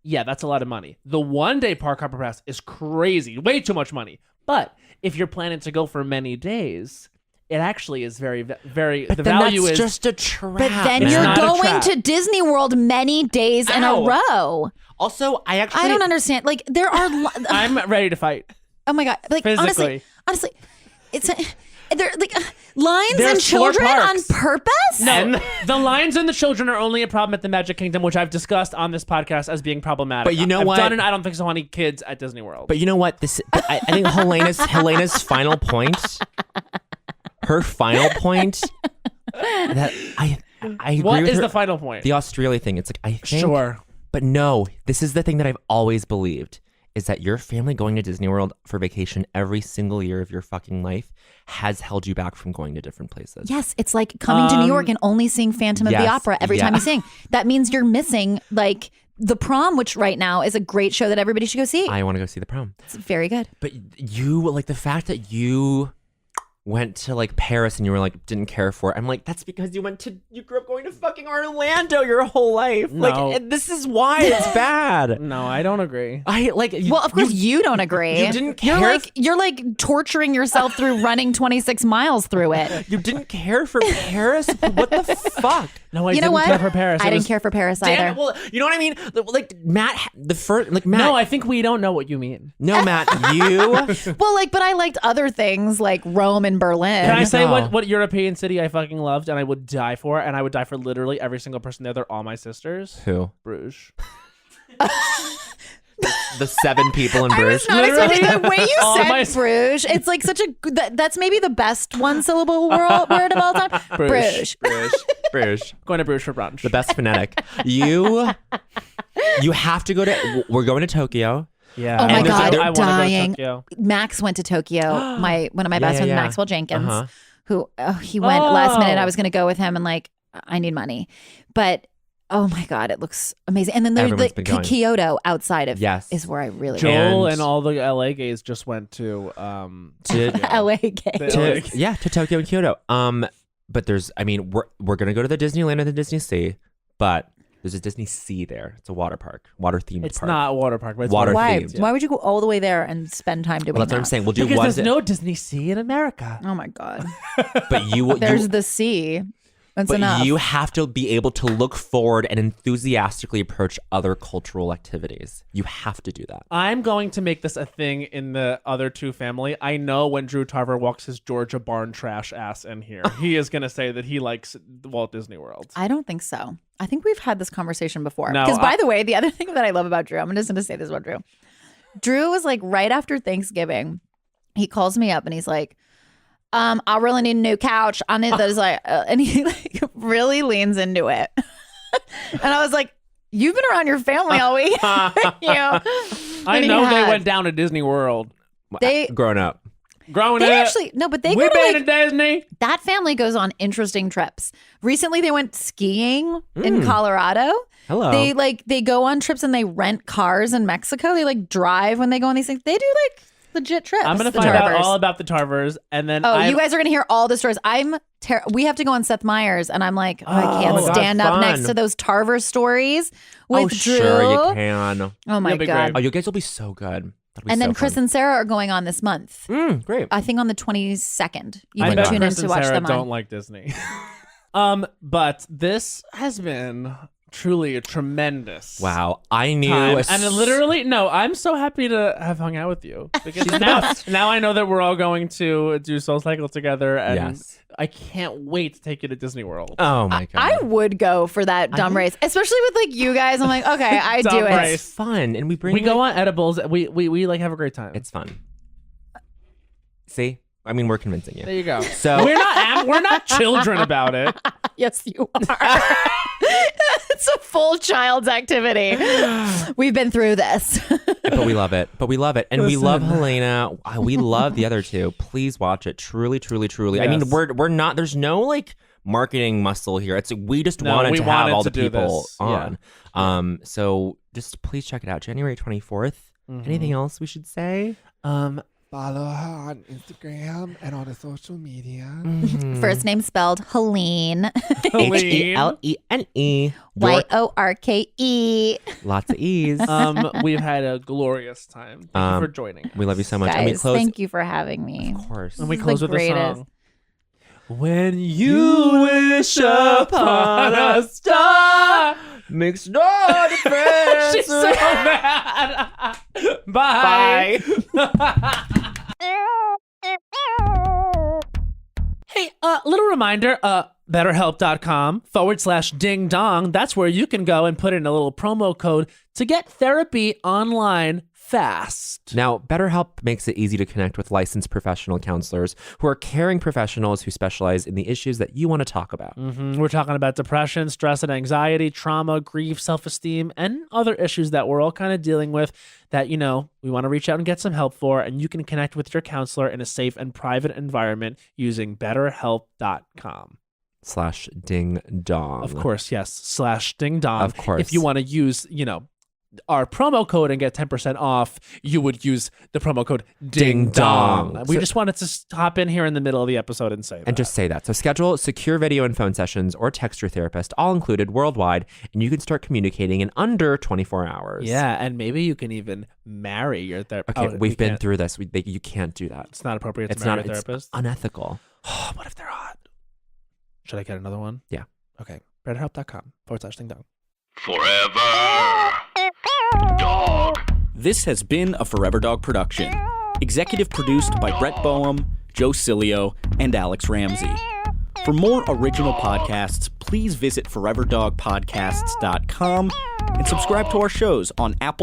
yeah, that's a lot of money. The 1-day Park Hopper Pass is crazy, way too much money. But if you're planning to go for many days, it actually is very. But the then value that's is just a trap. But then It's you're not a going trap. to Disney World many days in a Ow. row. Also, I actually I don't understand. Like there are. I'm ready to fight. Oh my god! Like Physically. honestly, it's they're like lines They're and short children on parks. purpose. No, the lions and the children are only a problem at the Magic Kingdom, which I've discussed on this podcast as being problematic. But you know I've what? done it. I don't think so many kids at Disney World. But you know what? I think Helena's final point. Her final point. That I agree what with is her. the final point? The Australia thing. It's like I think. Sure. But no, this is the thing that I've always believed is that your family going to Disney World for vacation every single year of your fucking life has held you back from going to different places. Yes, it's like coming to New York and only seeing Phantom of the yes, Opera every time yeah. you sing. That means you're missing like The Prom, which right now is a great show that everybody should go see. I want to go see the prom. It's very good. But you, like the fact that you went to like Paris and you were like, didn't care for it. I'm like, that's because you grew up going to fucking Orlando your whole life. No. Like, this is why it's bad. No, I don't agree. I like, Well, of course you don't agree. you didn't care You're like torturing yourself through running 26 miles through it. you didn't care for Paris? What the fuck? No, I You know didn't what? care for Paris. I It didn't was- care for Paris Damn either. it. Well, you know what I mean? Like Matt, Matt. No, I think we don't know what you mean. No, Matt, you. Well, like, but I liked other things like Rome and Berlin. Can I say No. what European city I fucking loved and I would die for? And I would die for literally every single person there. They're all my sisters. Who? Bruges. The 7 people in I Bruges. was not expecting the way you All said my- Bruges. It's like such a that's maybe the best one syllable word of all time. Bruges. Bruges. Going to Bruges for brunch. The best phonetic. You have to go to. We're going to Tokyo. Yeah. Oh my And God, I want to go to dying. Tokyo. Max went to Tokyo. One of my Yeah, best friends, yeah. Maxwell Jenkins, Uh-huh. who he went last minute. Oh. I was going to go with him, and like I need money, but oh my God, it looks amazing. And then there's Everyone's the been going. Kyoto outside of Yes. is where I really Joel And- and all the LA gays just went to To- LA gay. The- to Tokyo and Kyoto. But there's, I mean, we're gonna go to the Disneyland and the Disney Sea, but there's a Disney Sea there. It's a water park, water themed It's park. not a water park, but it's Water Why? themed. Why would you go all the way there and spend time doing Well, that's that? what I'm saying. We'll do Because one. there's no Disney Sea in America. Oh my God. but you, There's you, the sea. That's but enough. you have to be able to look forward and enthusiastically approach other cultural activities. You have to do that. I'm going to make this a thing in the other two family. I know when Drew Tarver walks his Georgia barn trash ass in here, he is going to say that he likes Walt Disney World. I don't think so. I think we've had this conversation before. No, Because by the way, the other thing that I love about Drew, I'm just going to say this about Drew. Drew was like right after Thanksgiving, he calls me up and he's like, I really need a new couch. I need this like, and he like really leans into it. And I was like, you've been around your family all week. You know? I And he know they had- went down to Disney World. They Grown up. Growing they up, actually no, but they we've go to been like to Disney. that family goes on interesting trips. Recently, they went skiing in Colorado. Hello. They go on trips and they rent cars in Mexico. They like drive when they go on these things. They do like legit trips. I'm going to the find out Tarvers. all about the Tarvers, and then Oh, I'm, you guys are gonna hear all the stories. We have to go on Seth Meyers, and I'm like, I Oh, can't God, stand up fun. next to those Tarver stories with oh, Drew. sure you can. Oh my You'll be God! Oh, you guys will be so good. That'll be And so then Chris fun. and Sarah are going on this month. Great. I think on the 22nd. You I can bet tune in Chris to and watch Sarah them don't on. like Disney. But this has been truly a tremendous. Wow. I knew. Time. And literally, no, I'm so happy to have hung out with you because now I know that we're all going to do Soul Cycle together, and Yes. I can't wait to take you to Disney World. Oh my God. I would go for that dumb race, especially with like you guys. I'm like, okay, I Dumb do it. race. It's fun. And we bring We go on edibles. We like have a great time. It's fun. See? I mean, we're convincing you. There you go. So we're not children about it. Yes, you are. It's a full child's activity. We've been through this. but we love it. And we love Helena. We love the other two. Please watch it. Truly, truly, truly. I mean, Yes. we're not, there's no like marketing muscle here. It's we just No, wanted we to have wanted all to the do people this. on. So just please check it out. January 24th. Anything else we should say? Follow her on Instagram and on the social media. First name spelled Helene. Helene. Yorke. Lots of E's. We've had a glorious time. Thank you for joining us. We love you so much. And we Guys, close. thank you for having me. Of course. And we This is close the with a greatest. song. When you wish upon a star. Makes no difference. She's so mad. Bye. Hey, little reminder, BetterHelp.com/ding dong. That's where you can go and put in a little promo code to get therapy online fast. Now, BetterHelp makes it easy to connect with licensed professional counselors who are caring professionals who specialize in the issues that you want to talk about. We're talking about depression, stress and anxiety, trauma, grief, self-esteem, and other issues that we're all kind of dealing with that, you know, we want to reach out and get some help for. And you can connect with your counselor in a safe and private environment using BetterHelp.com. /ding dong. Of course, yes. /ding dong. Of course. If you want to use, our promo code and get 10% off, you would use the promo code Ding dong. We So- just wanted to hop in here in the middle of the episode and say that. And just say that. So schedule secure video and phone sessions or text your therapist, all included worldwide, and you can start communicating in under 24 hours. Yeah, and maybe you can even marry your therapist. Okay, we've been through this. You can't do that. It's not appropriate It's to marry not. a It's therapist. unethical. What if they're hot? Should I get another one? Yeah. Okay. BetterHelp.com/ding dong. Forever. Dog. This has been a Forever Dog production. Executive produced by Brett Boehm, Joe Cilio, and Alex Ramsey. For more original podcasts, please visit foreverdogpodcasts.com and subscribe to our shows on Apple